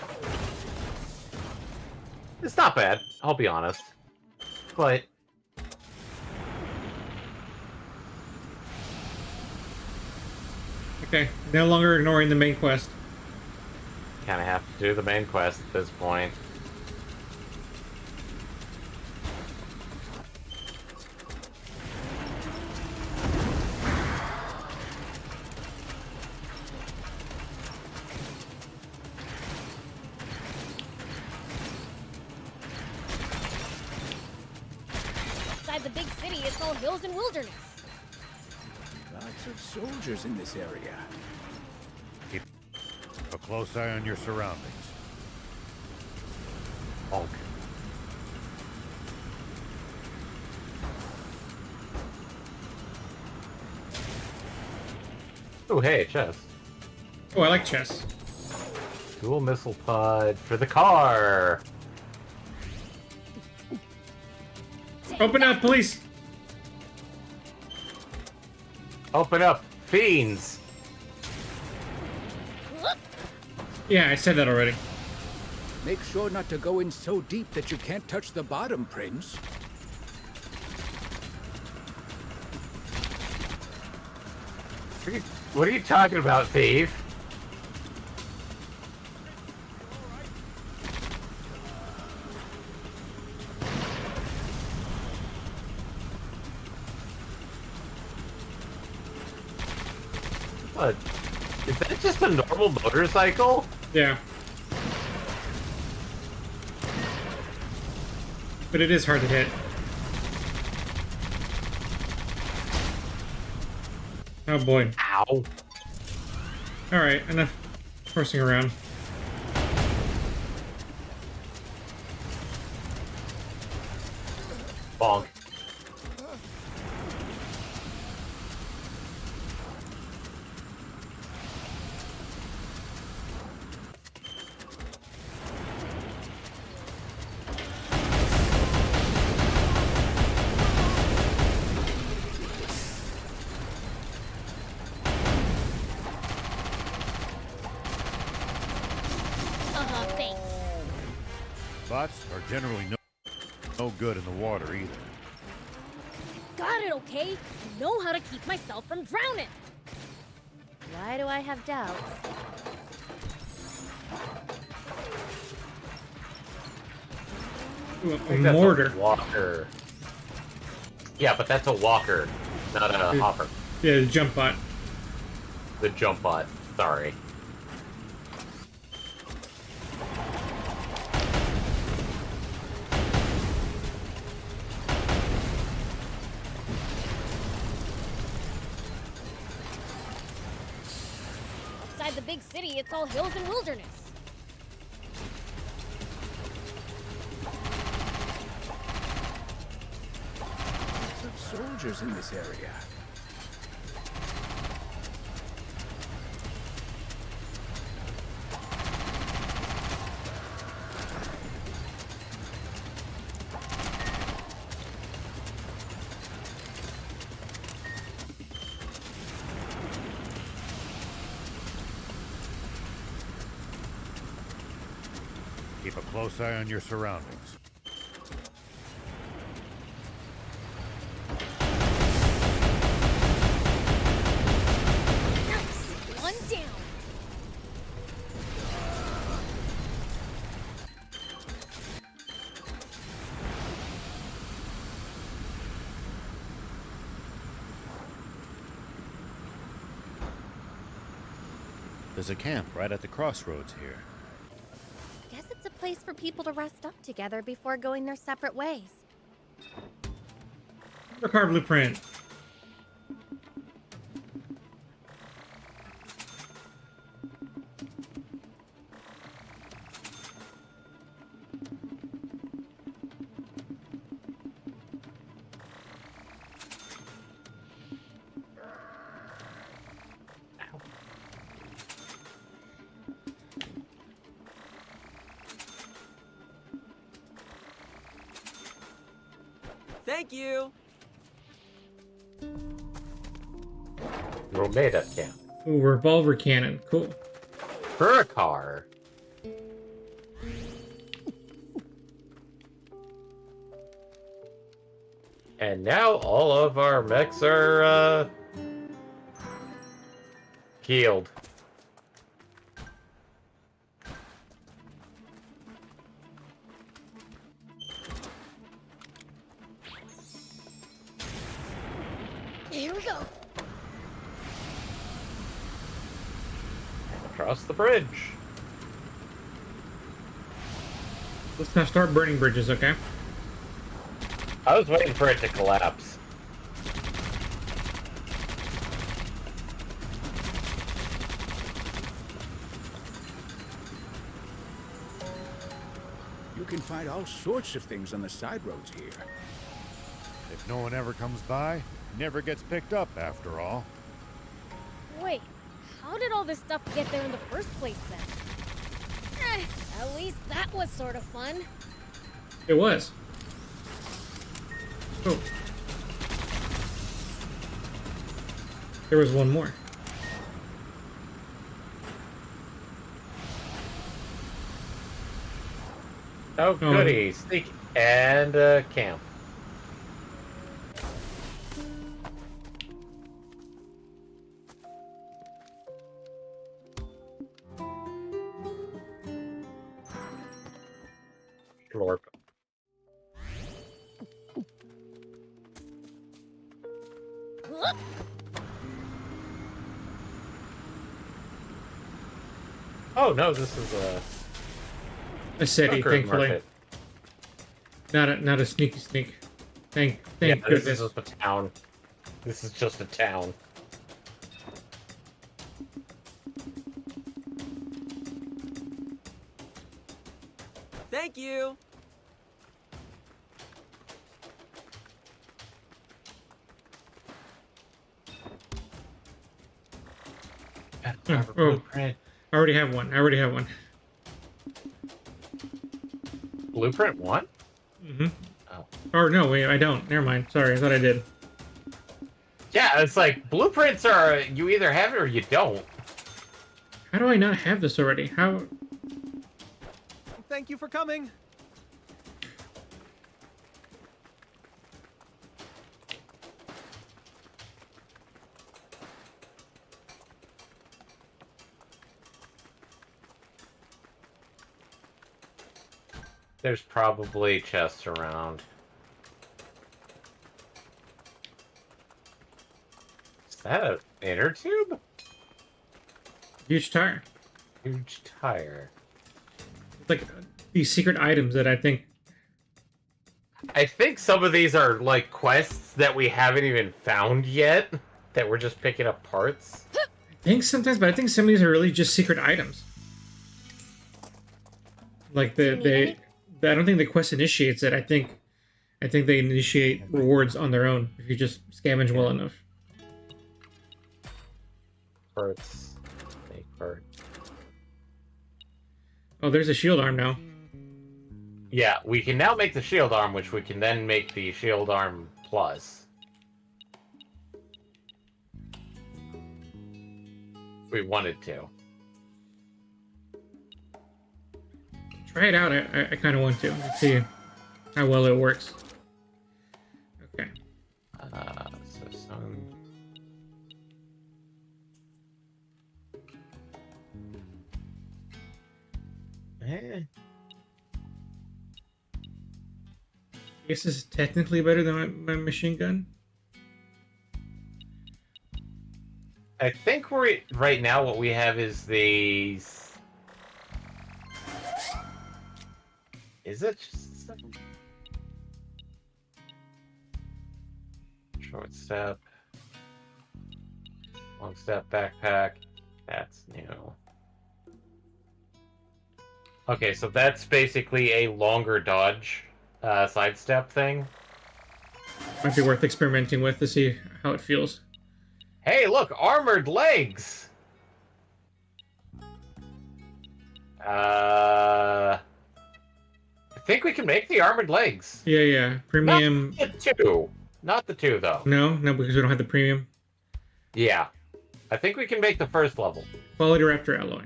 It's not bad, I'll be honest. But... Okay, no longer ignoring the main quest. Kinda have to do the main quest at this point. Inside the big city, it's all hills and wilderness. Lots of soldiers in this area. Keep a close eye on your surroundings. Bonk. Oh, hey, chest. Oh, I like chess. Dual missile pod for the car. Open up, police! Open up, fiends. Yeah, I said that already. Make sure not to go in so deep that you can't touch the bottom, Prince. What are you talking about, thief? What? Is that just a normal motorcycle? Yeah. But it is hard to hit. Oh boy. Ow. Alright, enough horsing around. Bonk. Thanks. Bots are generally no good in the water either. Got it, okay? I know how to keep myself from drowning. Why do I have doubts? Ooh, I a think that's mortar. a walker. Yeah, but that's a walker, not a hopper. Yeah, the jump bot. The jump bot. Sorry. Outside the big city, it's all hills and wilderness. Lots of soldiers in this area. Keep a close eye on your surroundings. Nice! One down. There's a camp right at the crossroads here. place for people to rest up together before going their separate ways. Car blueprint. Thank you. Romeda camp. Ooh, revolver cannon. Cool. For a car. And now all of our mechs are healed. Here we go. Across the bridge. Let's not start burning bridges, okay? I was waiting for it to collapse. You can find all sorts of things on the side roads here. If no one ever comes by, it never gets picked up after all. Wait, how did all this stuff get there in the first place then? At least that was sort of fun. It was. Oh. There was one more. Oh, goody. Sneak and camp. Slorp. Oh no, this is A city, Junker thankfully. market. Not a sneaky sneak. Thank Yeah, goodness. this is just a town. This is just a town. Thank you. Oh, I already have one. Blueprint 1? Mm-hmm. Oh. Or no, wait, I don't. Never mind. Sorry, I thought I did. Yeah, it's like blueprints are you either have it or you don't. How do I not have this already? How? Thank you for coming. There's probably chests around. Is that an inner tube? Huge tire. Huge tire. It's like these secret items that I think. I think some of these are like quests that we haven't even found yet, that we're just picking up parts. I think sometimes, but I think some of these are really just secret items. Like I don't think the quest initiates it. I think they initiate rewards on their own if you just scavenge well enough. Parts. Make parts. Oh, there's a shield arm now. Yeah, we can now make the shield arm, which we can then make the shield arm plus. If we wanted to. Try it out. I kind of want to. Let's see how well it works. Okay. So some... I guess this is technically better than my machine gun. I think right now what we have is the Is it just short step, long step backpack? That's new. Okay, so that's basically a longer dodge sidestep thing. Might be worth experimenting with to see how it feels. Hey, look, armored legs. I think we can make the armored legs. Yeah. Premium. Not the two. Not the two, though. No, because we don't have the premium. Yeah. I think we can make the first level. Quality Raptor alloy.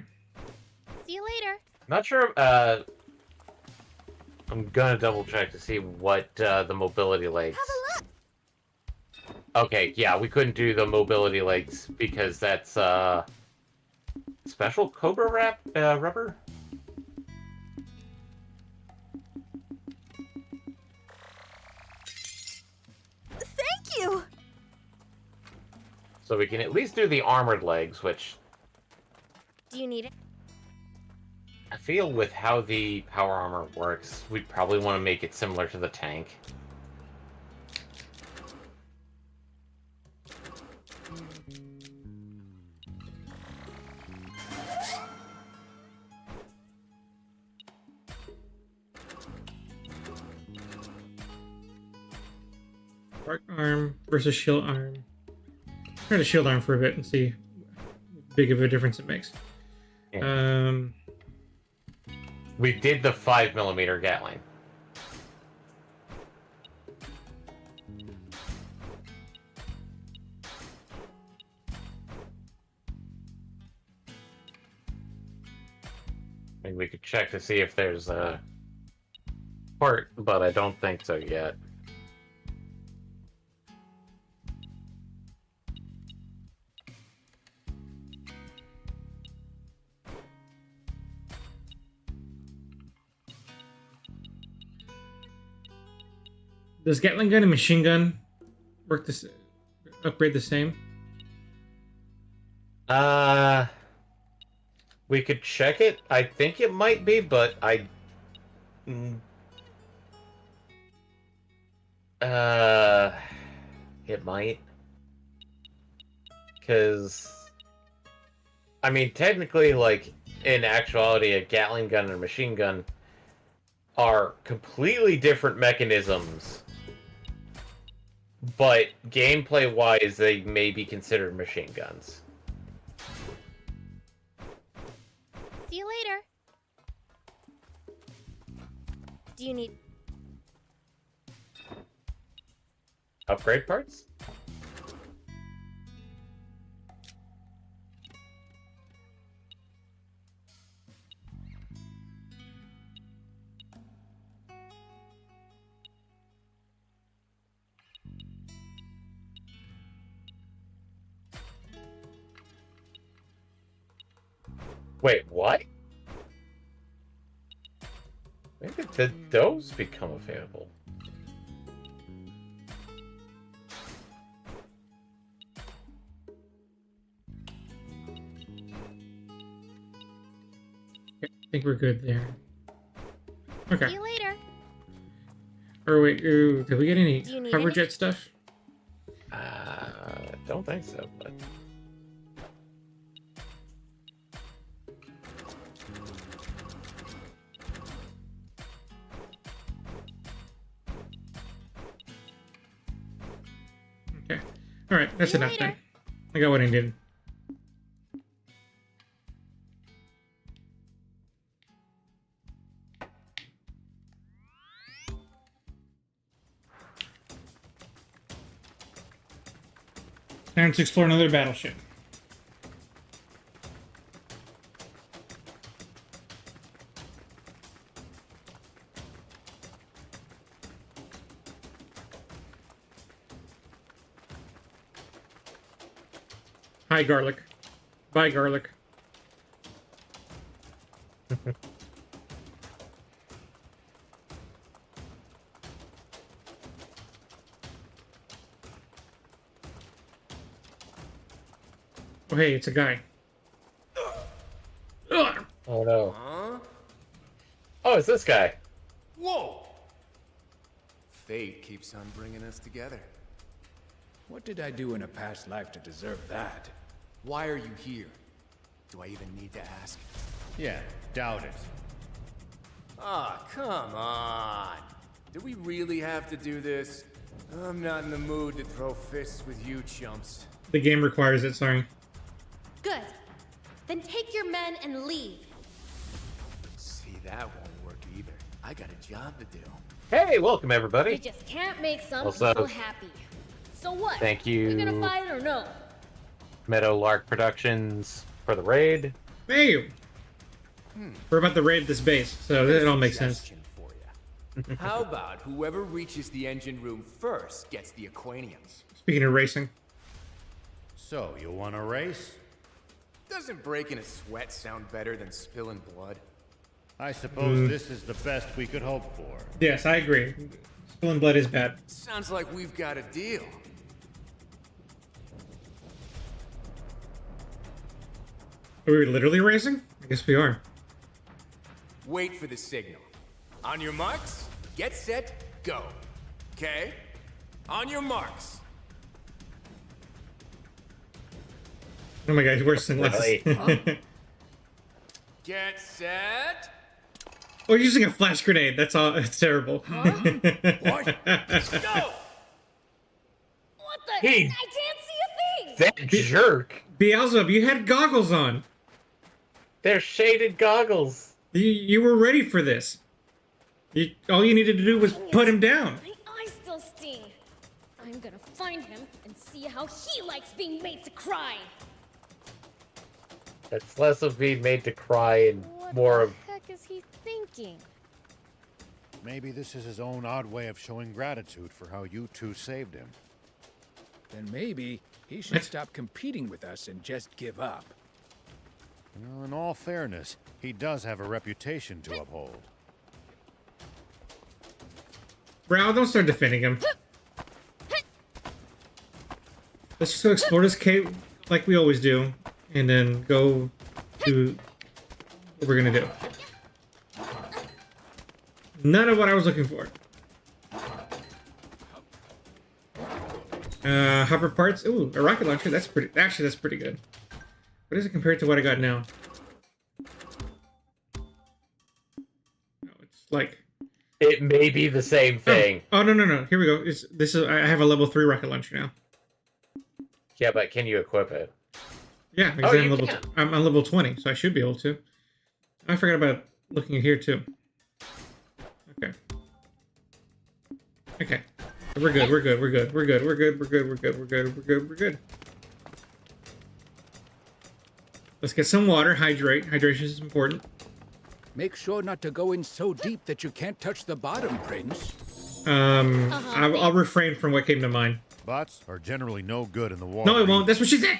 See you later. Not sure. I'm gonna double check to see what the mobility legs. Have a look. Okay, yeah, we couldn't do the mobility legs because that's special Cobra rubber. Thank you! So we can at least do the armored legs, which Do you need it? I feel with how the power armor works, we'd probably want to make it similar to the tank. Dark arm versus shield arm. Try the shield arm for a bit and see how big of a difference it makes. Yeah. We did the 5mm Gatling. I mean, we could check to see if there's a port, but I don't think so yet. Does Gatling gun and machine gun work this upgrade the same? We could check it. I think it might be, but it might. Because, I mean, technically, like, in actuality, a Gatling gun and a machine gun are completely different mechanisms. But gameplay-wise, they may be considered machine guns. See you later. Do you need... Upgrade parts? Wait, what? When did those become available? I think we're good there. Okay. See you later. Or wait, did we get any Do you need cover any? jet stuff? Don't think so, but... Okay. Alright, that's See you enough later. then. I got what I needed. Time to explore another battleship. Hi, garlic. Bye, garlic. Oh, hey, it's a guy. Ugh. Oh no. Oh, it's this guy. Whoa! Fate keeps on bringing us together. What did I do in a past life to deserve that? Why are you here? Do I even need to ask? Yeah, doubt it. Ah, come on. Do we really have to do this? I'm not in the mood to throw fists with you chumps. The game requires it, sorry. Good. Then take your men and leave. See, that won't work either. I got a job to do. Hey, welcome everybody. You just can't make some What's up? people happy. So what? Thank We you, gonna fight or no? Meadowlark Productions, for the raid. Hey! We're about to raid this base, so it all makes sense. How about whoever reaches the engine room first gets the Aquaniums? Speaking of racing. So, you want to race? Doesn't breaking a sweat sound better than spilling blood? I suppose this is the best we could hope for. Yes, I agree. Spilling blood is bad. Sounds like we've got a deal. Are we literally racing? I guess we are. Wait for the signal. On your marks, get set, go. Okay? On your marks. Oh my god, he wears sunglasses. Get set. Oh, you're using a flash grenade. That's all. It's terrible. What? Go! What the? Hey. I can't see a thing! That jerk. Beelzebub, you had goggles on. They're shaded goggles. You were ready for this. All you needed to do was put him down. My eyes still sting. I'm gonna find him and see how he likes being made to cry. That's less of being made to cry and more of... What the heck is he thinking? Maybe this is his own odd way of showing gratitude for how you two saved him. Then maybe he should stop competing with us and just give up. Well, in all fairness, he does have a reputation to uphold. Bro, don't start defending him. Let's just go explore this cave like we always do, and then go do what we're gonna do. None of what I was looking for. Hopper parts. Ooh, a rocket launcher. That's pretty. Actually, that's pretty good. What is it compared to what I got now? No, it's like. It may be the same thing. Oh no. Here we go. This is. I have a level 3 rocket launcher now. Yeah, but can you equip it? Yeah, because I'm on level 20, so I should be able to. I forgot about looking at here too. Okay. Okay. We're good. Let's get some water. Hydrate. Hydration is important. Make sure not to go in so deep that you can't touch the bottom, Prince. I'll refrain from what came to mind. Bots are generally no good in the water. No, it won't. That's what she said.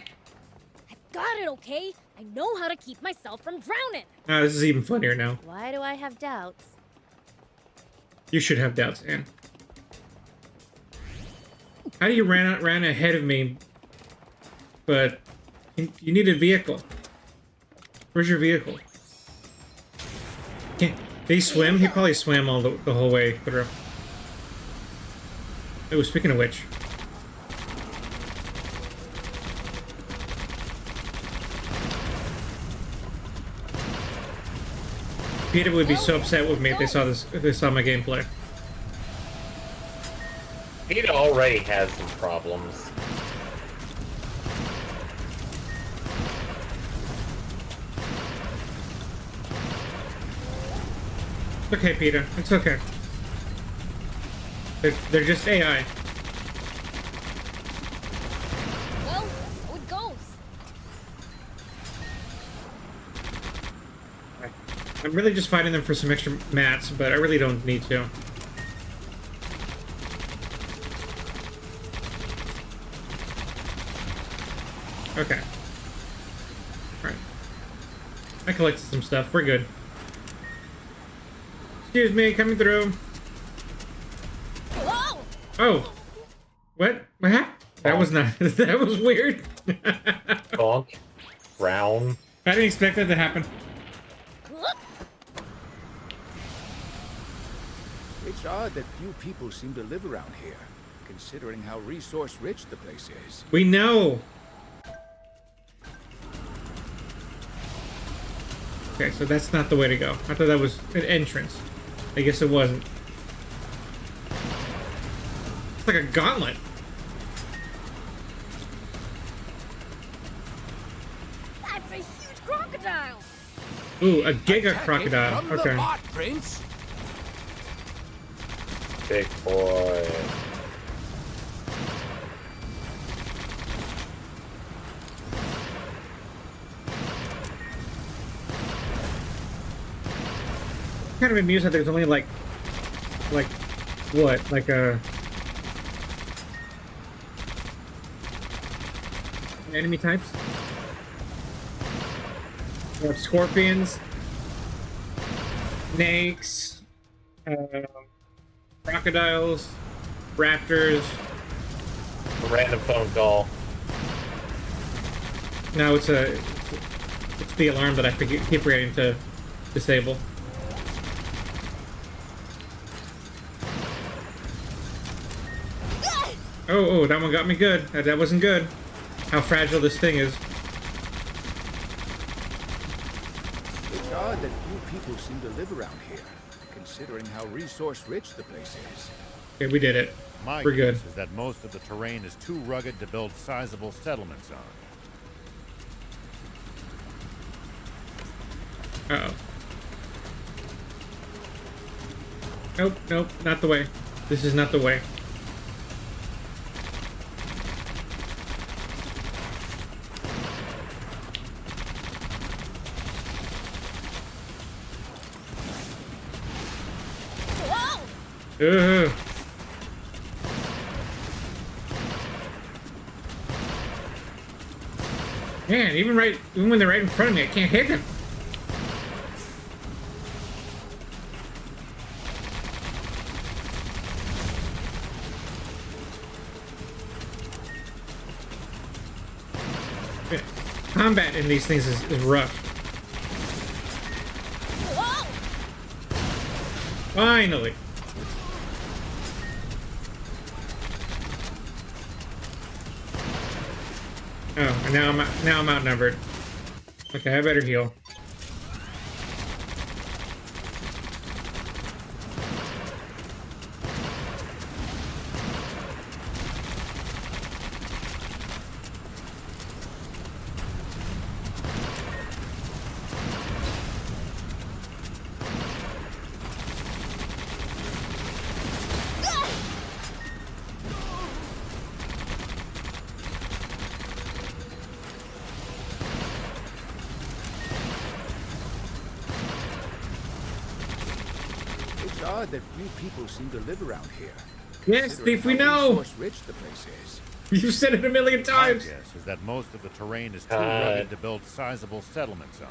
Got it, okay? I know how to keep myself from drowning. This is even funnier now. Why do I have doubts? You should have doubts, Anne. How do you ran ahead of me, but you need a vehicle? Where's your vehicle? Did he swim? He probably swam all the whole way through. Oh, speaking of which. Peter would be so upset with me if they saw this. If they saw my gameplay. Peter already has some problems. It's okay, Peter. It's okay. They're just AI. Well, so it goes. I'm really just fighting them for some extra mats, but I really don't need to. Okay. Alright. I collected some stuff. We're good. Excuse me, coming through. Whoa! Oh! What? What happened? That was not... that was weird. Bonk. Round. I didn't expect that to happen. It's odd that few people seem to live around here, considering how resource-rich the place is. We know. Okay, so that's not the way to go. I thought that was an entrance. I guess it wasn't. It's like a gauntlet. That's a huge crocodile! Ooh, a giga crocodile. From the Okay. bot, Prince. Big boy. Kind of amused that there's only like what? Like a enemy types? We have scorpions, snakes, crocodiles, raptors. A random phone call. No, it's the alarm that I keep forgetting to disable. Oh, that one got me good. That wasn't good. How fragile this thing is. It's odd that few people seem to live around here, considering how resource-rich the place is. Okay, we did it. My We're good. guess is that most of the terrain is too rugged to build sizable settlements on. Uh-oh. Nope, not the way. This is not the way. Ugh. Man, even when they're right in front of me, I can't hit them. Combat in these things is rough. Finally. Oh, and now I'm outnumbered. Okay, I better heal. It's odd that few people seem to live around here. Yes, Thief, we know. Resource-rich the place is. You've said it a million times. My guess is that most of the terrain is too rugged to build sizable settlements on.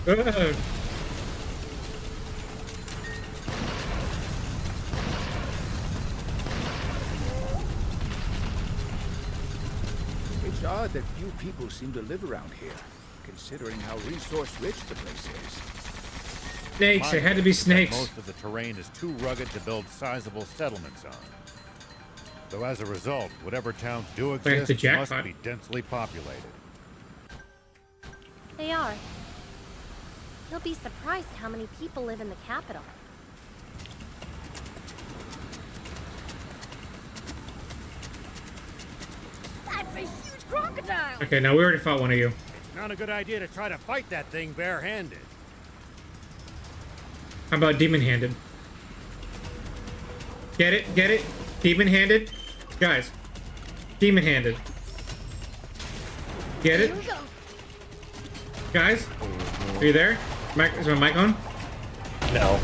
Ugh. It's odd that few people seem to live around here, considering how resource-rich the place is. Snakes, it had to be snakes. Most of the terrain is too rugged to build sizable settlements on. So as a result, whatever towns do exist must be densely populated. They are. You'll be surprised how many people live in the capital. That's a huge crocodile! Okay, now we already fought one of you. It's not a good idea to try to fight that thing barehanded. How about demon-handed? Get it? Get it? Demon-handed? Guys, demon-handed. Get it? Guys, are you there? Is my mic on? No.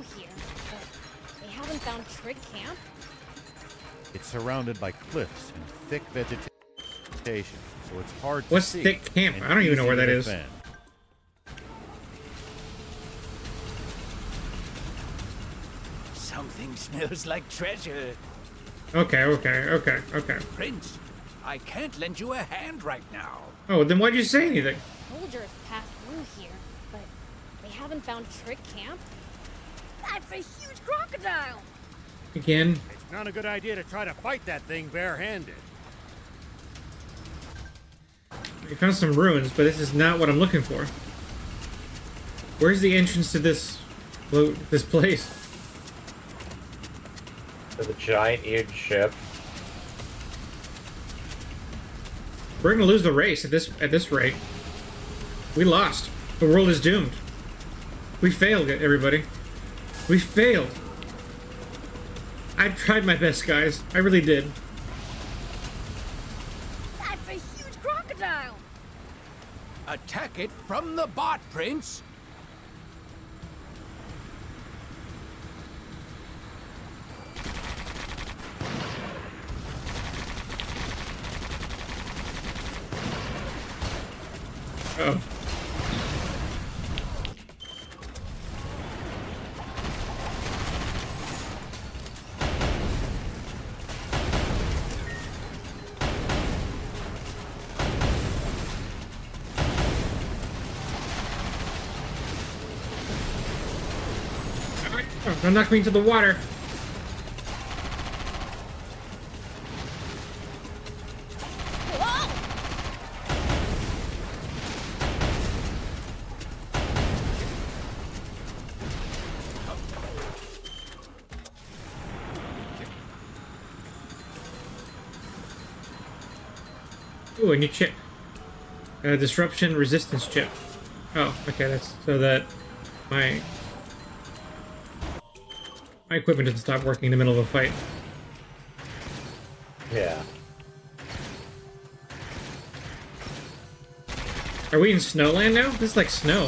through here, but they haven't found Trick Camp. It's surrounded by cliffs and thick vegetation, so it's hard to What's see. thick camp? and I don't even know easy where to that is. defend. Something smells like treasure. Okay. Prince, I can't lend you a hand right now. Oh, then why'd you say anything? Soldiers passed through here, but they haven't found Trick Camp. That's a huge crocodile! Again? It's not a good idea to try to fight that thing barehanded. We found some ruins, but this is not what I'm looking for. Where's the entrance to this place? To the giant-eared ship. We're gonna lose the race at this rate. We lost. The world is doomed. We failed, everybody. We failed. I tried my best, guys. I really did. That's a huge crocodile! Attack it from the bot, Prince! Oh. Don't knock me into the water. Ooh, a new chip. Disruption resistance chip. Oh, okay, that's so that my equipment doesn't stop working in the middle of a fight. Yeah. Are we in Snowland now? This is like snow.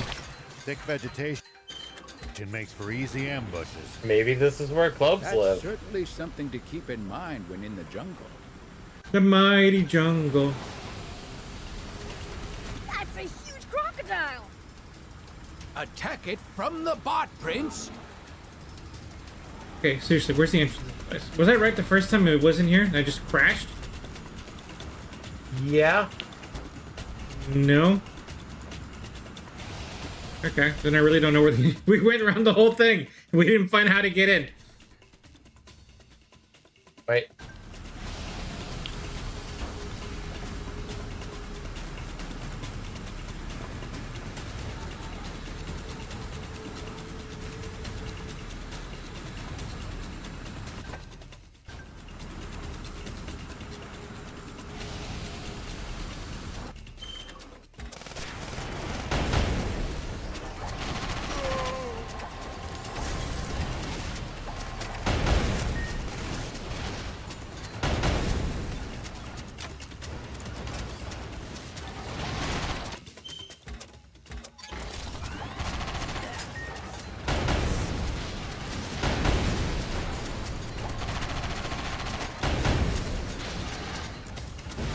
Thick vegetation makes for easy ambushes. Maybe this is where clubs That's live. certainly something to keep in mind when in the jungle. The mighty jungle. That's a huge crocodile! Attack it from the bot, Prince! Okay, seriously, where's the entrance to this place? Was I right the first time it wasn't here and I just crashed? Yeah. No. Okay, then I really don't know where the... We went around the whole thing. We didn't find how to get in. Wait.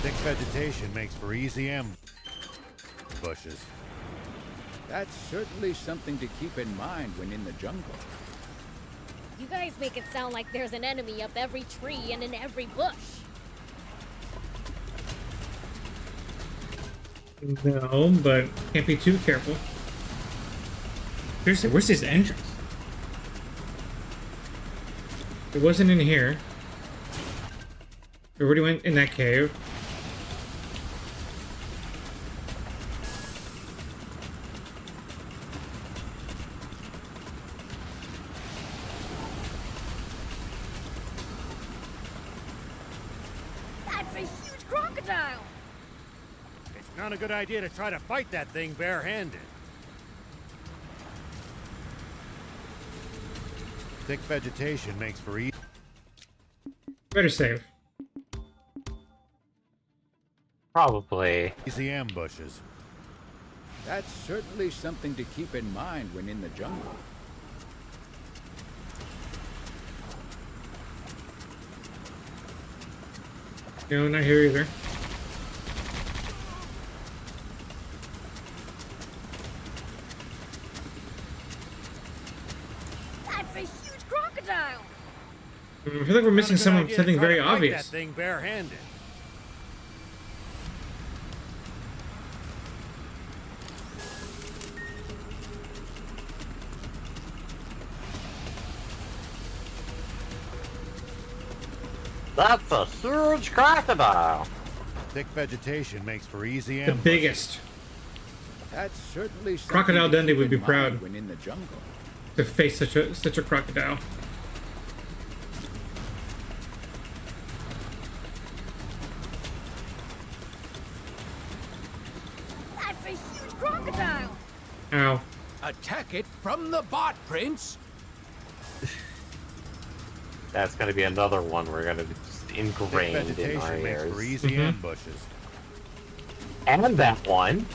Thick vegetation makes for easy ambushes. That's certainly something to keep in mind when in the jungle. You guys make it sound like there's an enemy up every tree and in every bush. No, but can't be too careful. Seriously, where's this entrance? It wasn't in here. We already went in that cave. That's a huge crocodile! It's not a good idea to try to fight that thing barehanded. Thick vegetation makes for easy... Better save. Probably. Easy ambushes. That's certainly something to keep in mind when in the jungle. No, not here either. That's a huge crocodile! I feel like we're missing something very That obvious. thing barehanded. That's a huge crocodile. Thick vegetation makes for easy The ambushes. biggest. That's certainly something Crocodile to Dundee keep would be in proud mind when in the jungle. to face such a crocodile. That's a huge crocodile! Ow. Attack it from the bot, Prince. That's gonna be another one we're gonna be just ingrained in our Vegetation makes for ears. easy ambushes. And that one.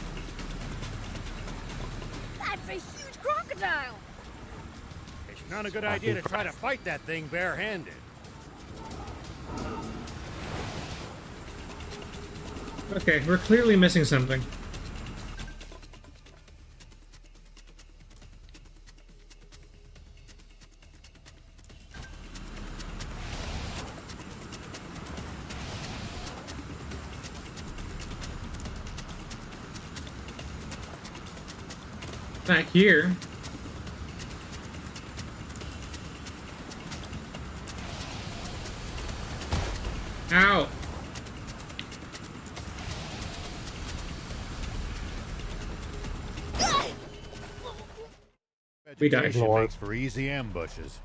That's a huge crocodile! It's not a good idea to try to fight that thing barehanded. Okay, we're clearly missing something. Back here. Ow. We died. Vegetation makes for easy ambushes.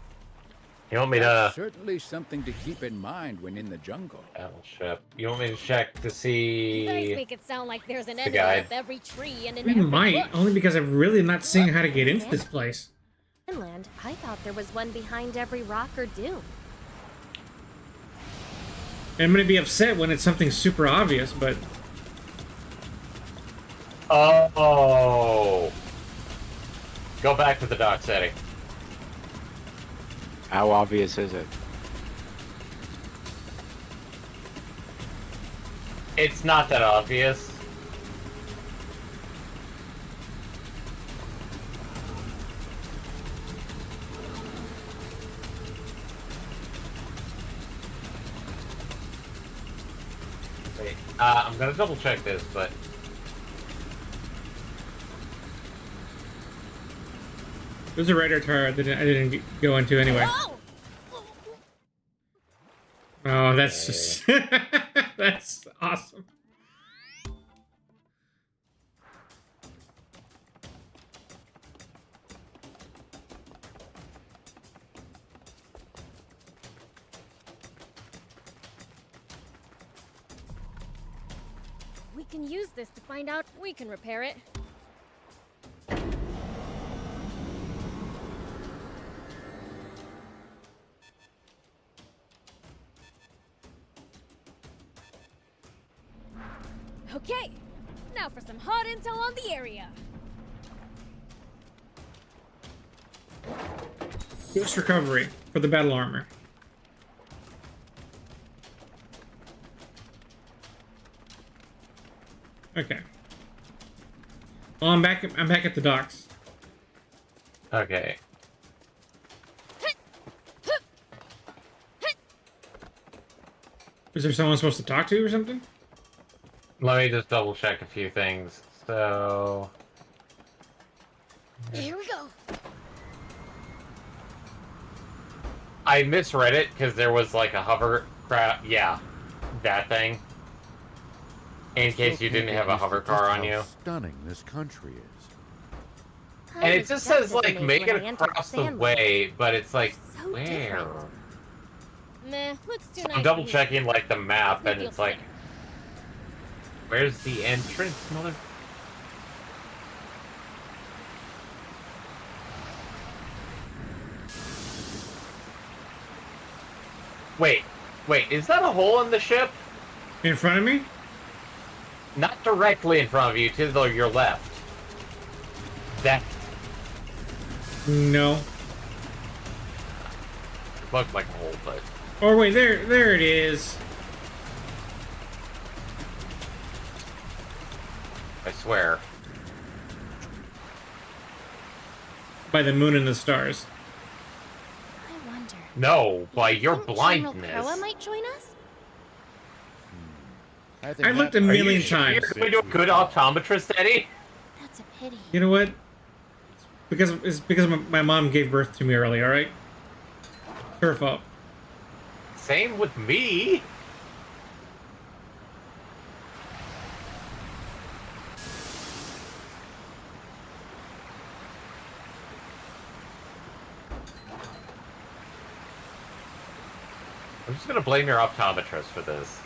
You want me That's to certainly something to keep in mind when in the jungle. battleship? You want me to check to You guys see? make it sound like there's an the enemy guide. up every tree and in We every might, bush. only because I'm really not seeing how to get into this place. Inland, I thought there was one behind every rock or dune. I'm gonna be upset when it's something super obvious, but Oh. Go back to the dock setting. How obvious is it? It's not that obvious. Wait, I'm gonna double check this, but there's a radar tower that I didn't go into anyway. Oh, that's just that's awesome. We can use this to find out if we can repair it. Okay, now for some hot intel on the area. Boost recovery for the battle armor. Okay. Well, I'm back at the docks. okay. Is there someone I'm supposed to talk to or something? Let me just double check a few things. So Here we go. I misread it because there was like a hovercraft. Yeah, that thing. In case you didn't have a hover car on you. Stunning this country is. And it just says like make it across the way, but it's like where? Meh, looks too nice. I'm double to me. checking like the map, and Maybe it's you'll like, where's the entrance, mother? Wait, is that a hole in the ship? In front of me? Not directly in front of you, to your left. That No. looked like a hole, but Oh wait, there it is. I swear. By the moon and the stars. I wonder. No, by your General blindness. Proa might join us? I looked a million times. You're doing a good optometrist, Eddie? That's a pity. You know what? It's because my mom gave birth to me early, alright? Her fault. Same with me. I'm just gonna blame your optometrist for this.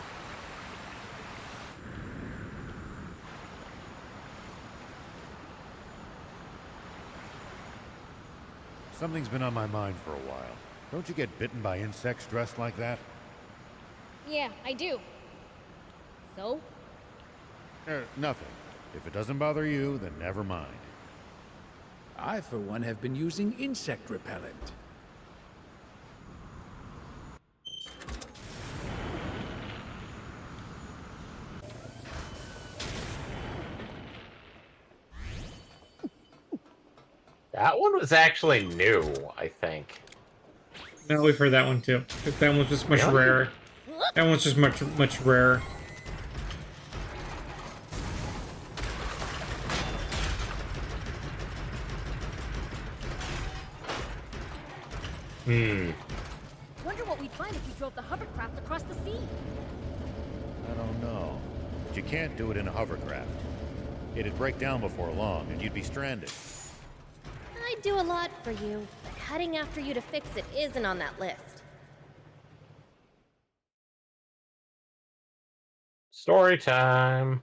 Something's been on my mind for a while. Don't you get bitten by insects dressed like that? Yeah, I do. So? Nothing. If it doesn't bother you, then never mind. I, for one, have been using insect repellent. That one was actually new, I think. No, we've heard that one too. That one's just much Really? rarer. That one's just much rarer. Wonder what we'd find if we drove the hovercraft across the sea. I don't know. But you can't do it in a hovercraft. It'd break down before long, and you'd be stranded. I'd do a lot for you, but heading after you to fix it isn't on that list. Story time.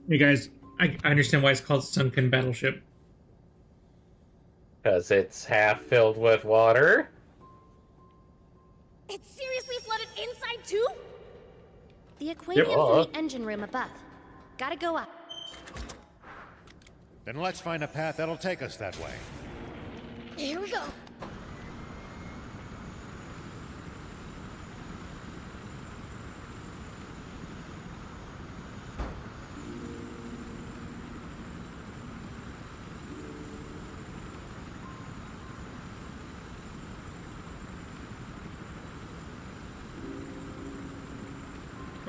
Hey guys, I understand why it's called Sunken Battleship. Because it's half filled with water. It's seriously flooded inside too? The aquarium's Yep. in the engine room above. Gotta go up. Then let's find a path that'll take us that way. Here we go.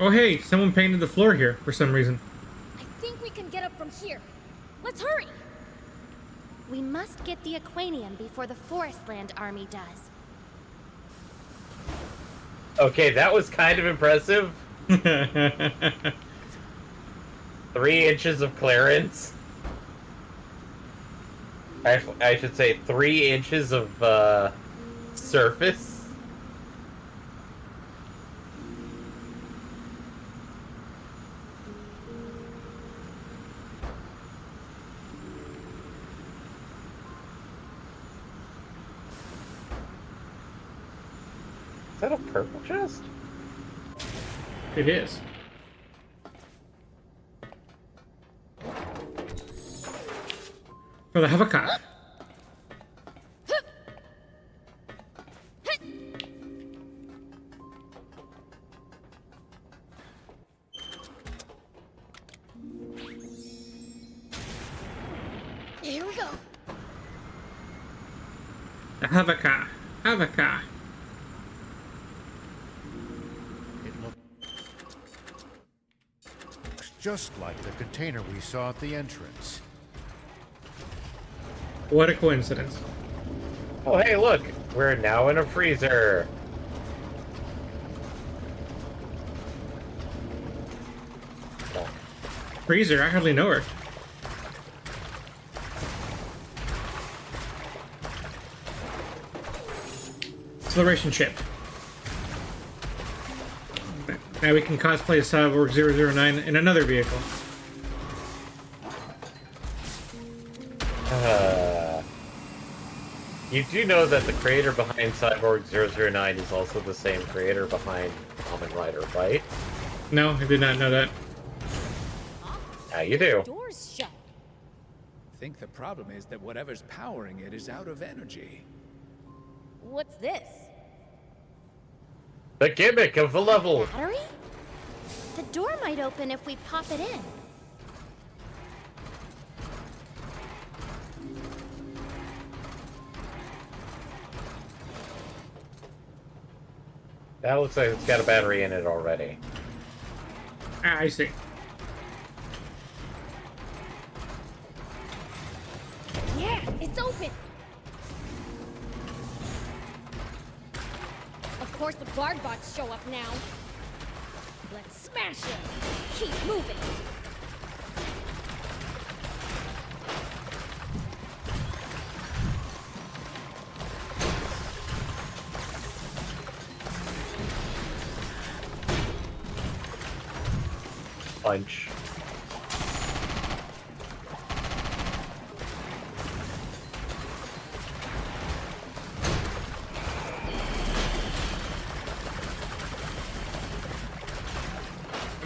Oh hey, someone painted the floor here for some reason. I think we can get up from here. Let's hurry. We must get the aquanium before the Forestland army does. Okay, that was kind of impressive. 3 inches of clearance. I should say 3 inches of surface. Is that a purple chest? It is. For the hovercraft. Here we go. The hovercraft. Hovercraft. Just like the container we saw at the entrance. What a coincidence. Oh, hey, look! We're now in a freezer. Freezer, I hardly know her. Acceleration chip. Now we can cosplay as Cyborg 009 in another vehicle. You do know that the creator behind Cyborg 009 is also the same creator behind Kamen Rider, right? No, I did not know that. Now you do. Doors shut. I think the problem is that whatever's powering it is out of energy. What's this? The gimmick of the level. Battery? The door might open if we pop it in. That looks like it's got a battery in it already. Ah, I see. Yeah, it's open. Of course, the guard bots show up now. Let's smash it. Keep moving. Punch.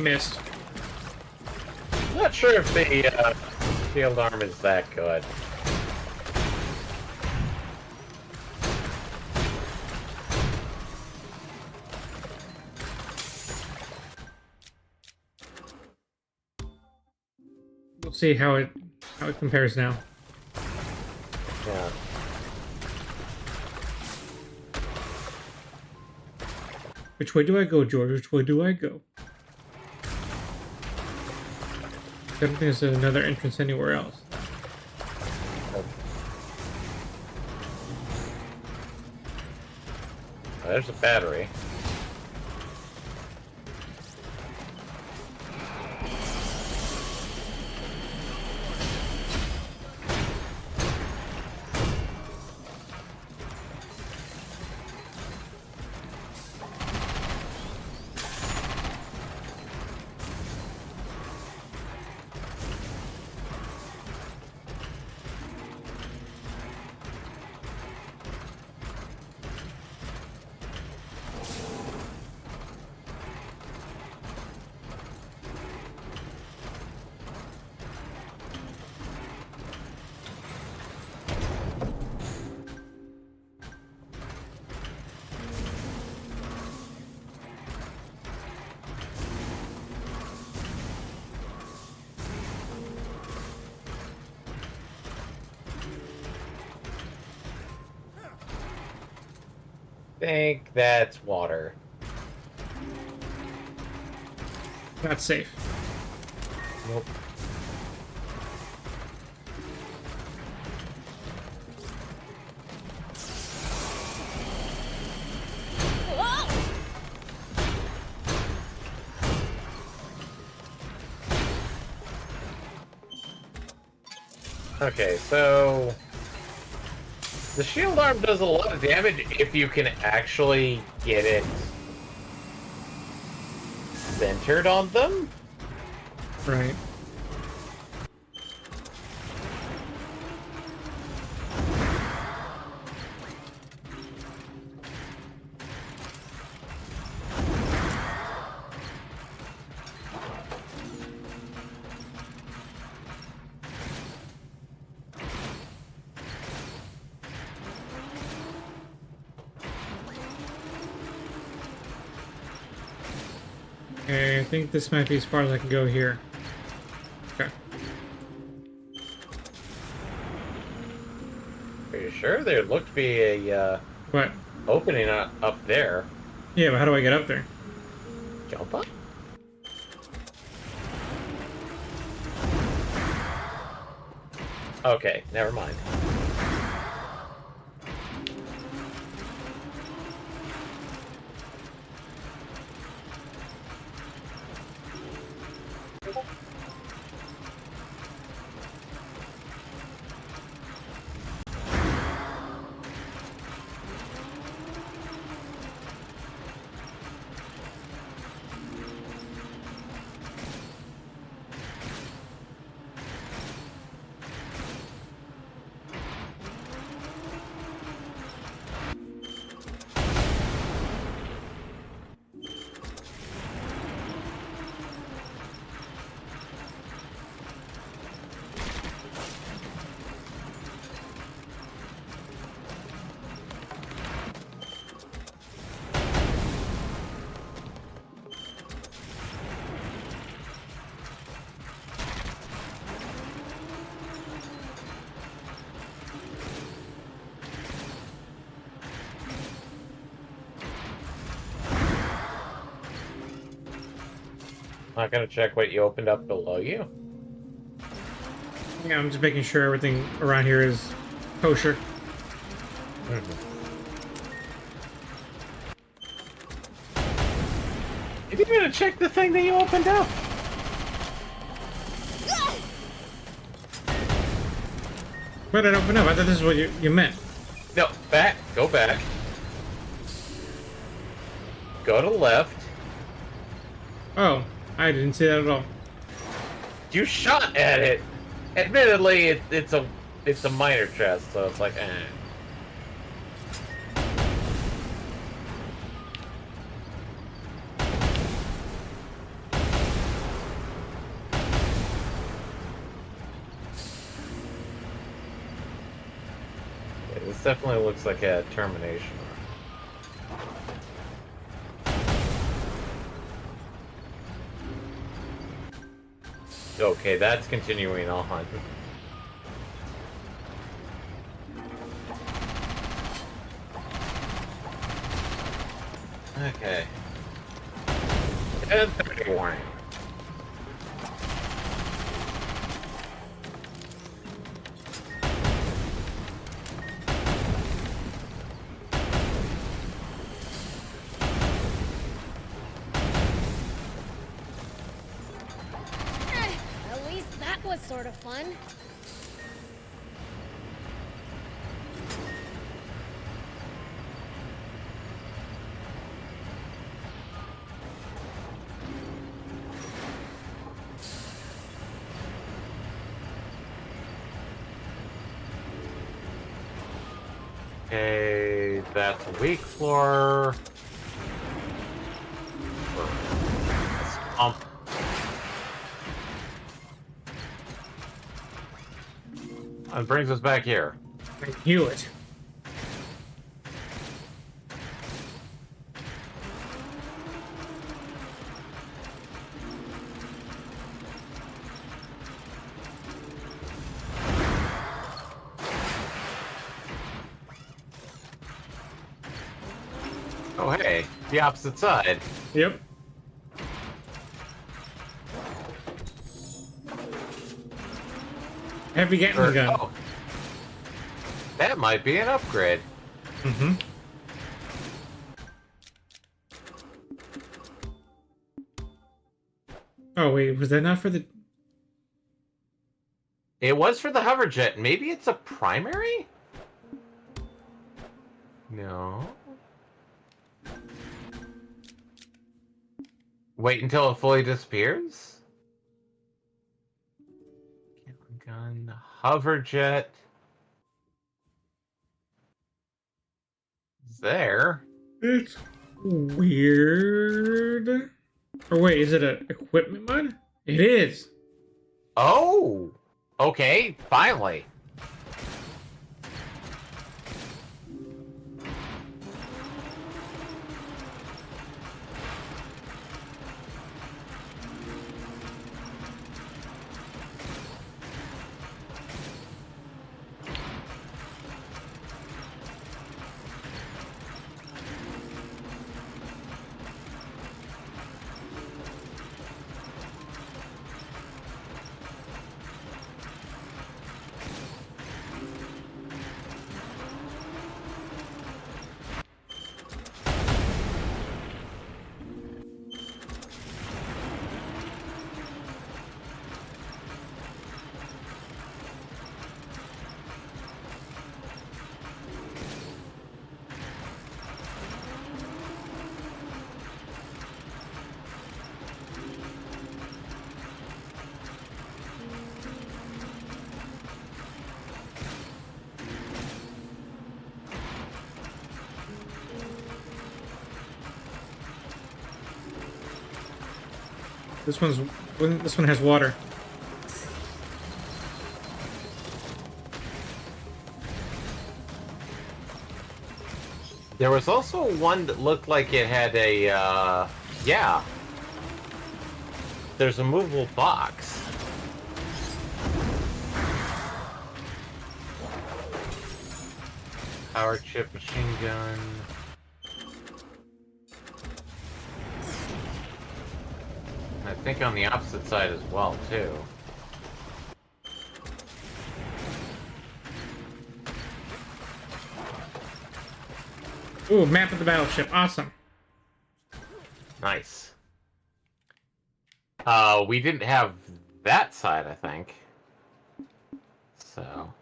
Missed. Not sure if the shield arm is that good. We'll see how it compares now. Yeah. Which way do I go, George? Which way do I go? I don't think there's another entrance anywhere else. There's a battery. Think that's water. Not safe. Nope. Okay, so the shield arm does a lot of damage if you can actually get it centered on them. Right. Okay, I think this might be as far as I can go here. Okay. Are you sure? There looked to be a What? opening up there. Yeah, but how do I get up there? Jump up? Okay, never mind. Not gonna check what you opened up below you? Yeah, I'm just making sure everything around here is kosher. You didn't even check the thing that you opened up. Where did it open up? I thought this is what you meant. No, back. Go back. Go to left. Oh, I didn't see that at all. You shot at it. Admittedly, it's a minor chest, so it's like, eh. Yeah, this definitely looks like a termination. Okay, that's continuing on. Okay. 10:31. At least that was sort of fun. Okay, that's a weak floor. Let's pump. That brings us back here. Heal it. Oh, hey, the opposite side. Yep. Heavy Gatling gun. Oh, that might be an upgrade. Mm-hmm. Oh wait, was that not for the? It was for the hover jet. Maybe it's a primary? No. Wait until it fully disappears? Gun, hover jet. Is there? It's weird. Or wait, is it an equipment mod? It is. Oh! Okay, finally. This one has water. There was also one that looked like it had a, yeah. There's a movable box. Power chip, machine gun. That's think on the opposite side as well, too. Ooh, map of the battleship. Awesome. Nice. We didn't have that side, I think. So.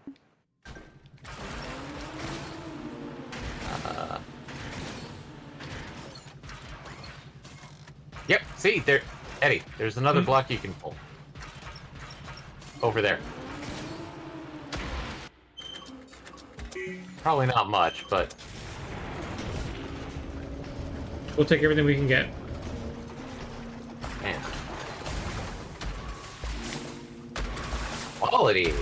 Yep, see, there, Eddie, there's another block you can pull. Over there. Probably not much, but... We'll take everything we can get. Man. Quality!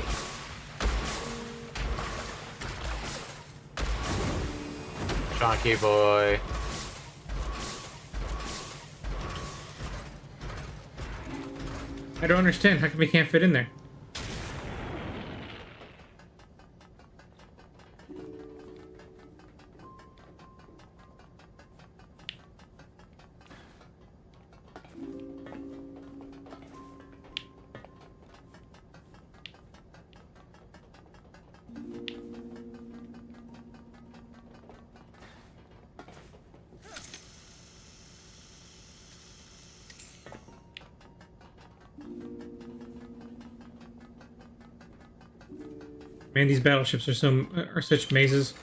Chunky boy. I don't understand. How come we can't fit in there? Man, these battleships are such mazes.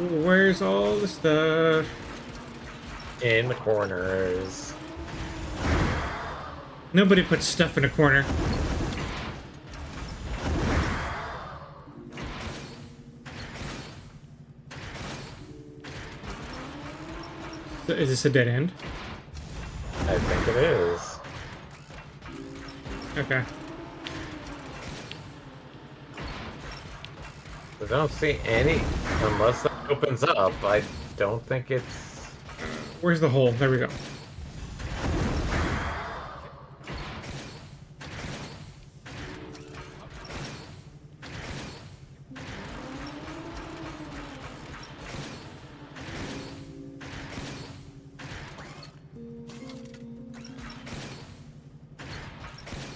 Where's all the stuff? In the corners. Nobody puts stuff in a corner. So is this a dead end? I think it is. Okay. I don't see any, unless that opens up, I don't think it's... Where's the hole? There we go.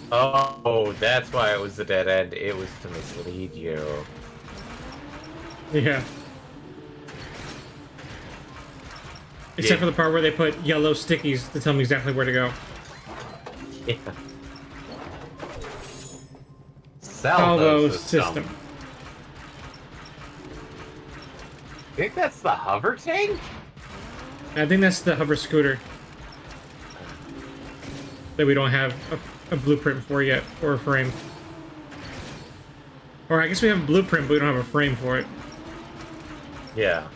Oh, that's why it was the dead end. It was to mislead you. Yeah. Except for the part where they put yellow stickies to tell me exactly where to go. Yeah. Salvo system. I think that's the hover tank? I think that's the hover scooter. That we don't have a blueprint for yet, or a frame. Or I guess we have a blueprint, but we don't have a frame for it. Yeah.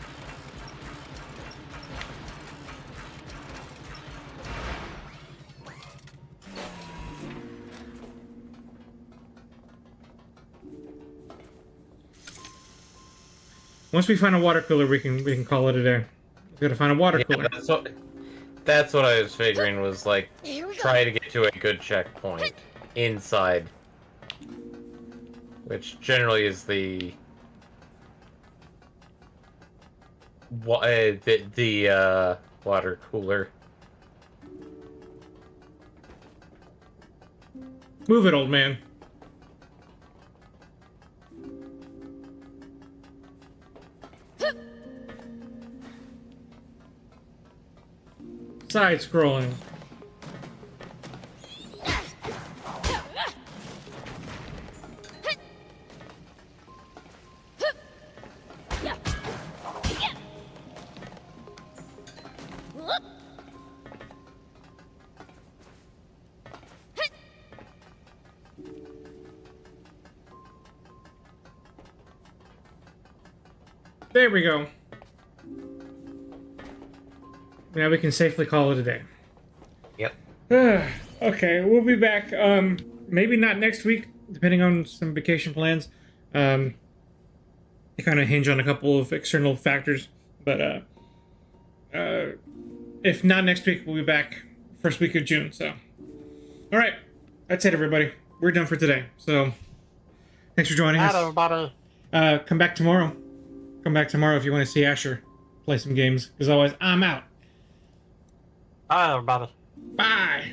Once we find a water cooler, we can call it a day. We gotta find a water cooler. That's what I was figuring was like try to get to a good checkpoint inside, which generally is the water cooler. Move it, old man. Side scrolling. There we go. Now we can safely call it a day. Yep. Okay, we'll be back. Maybe not next week, depending on some vacation plans. They kind of hinge on a couple of external factors, but if not next week, we'll be back first week of June. So, all right, that's it, everybody. We're done for today. So, thanks for joining us. Everybody. Come back tomorrow. Come back tomorrow if you want to see Asher play some games. As always, I'm out. Bye, everybody. Bye.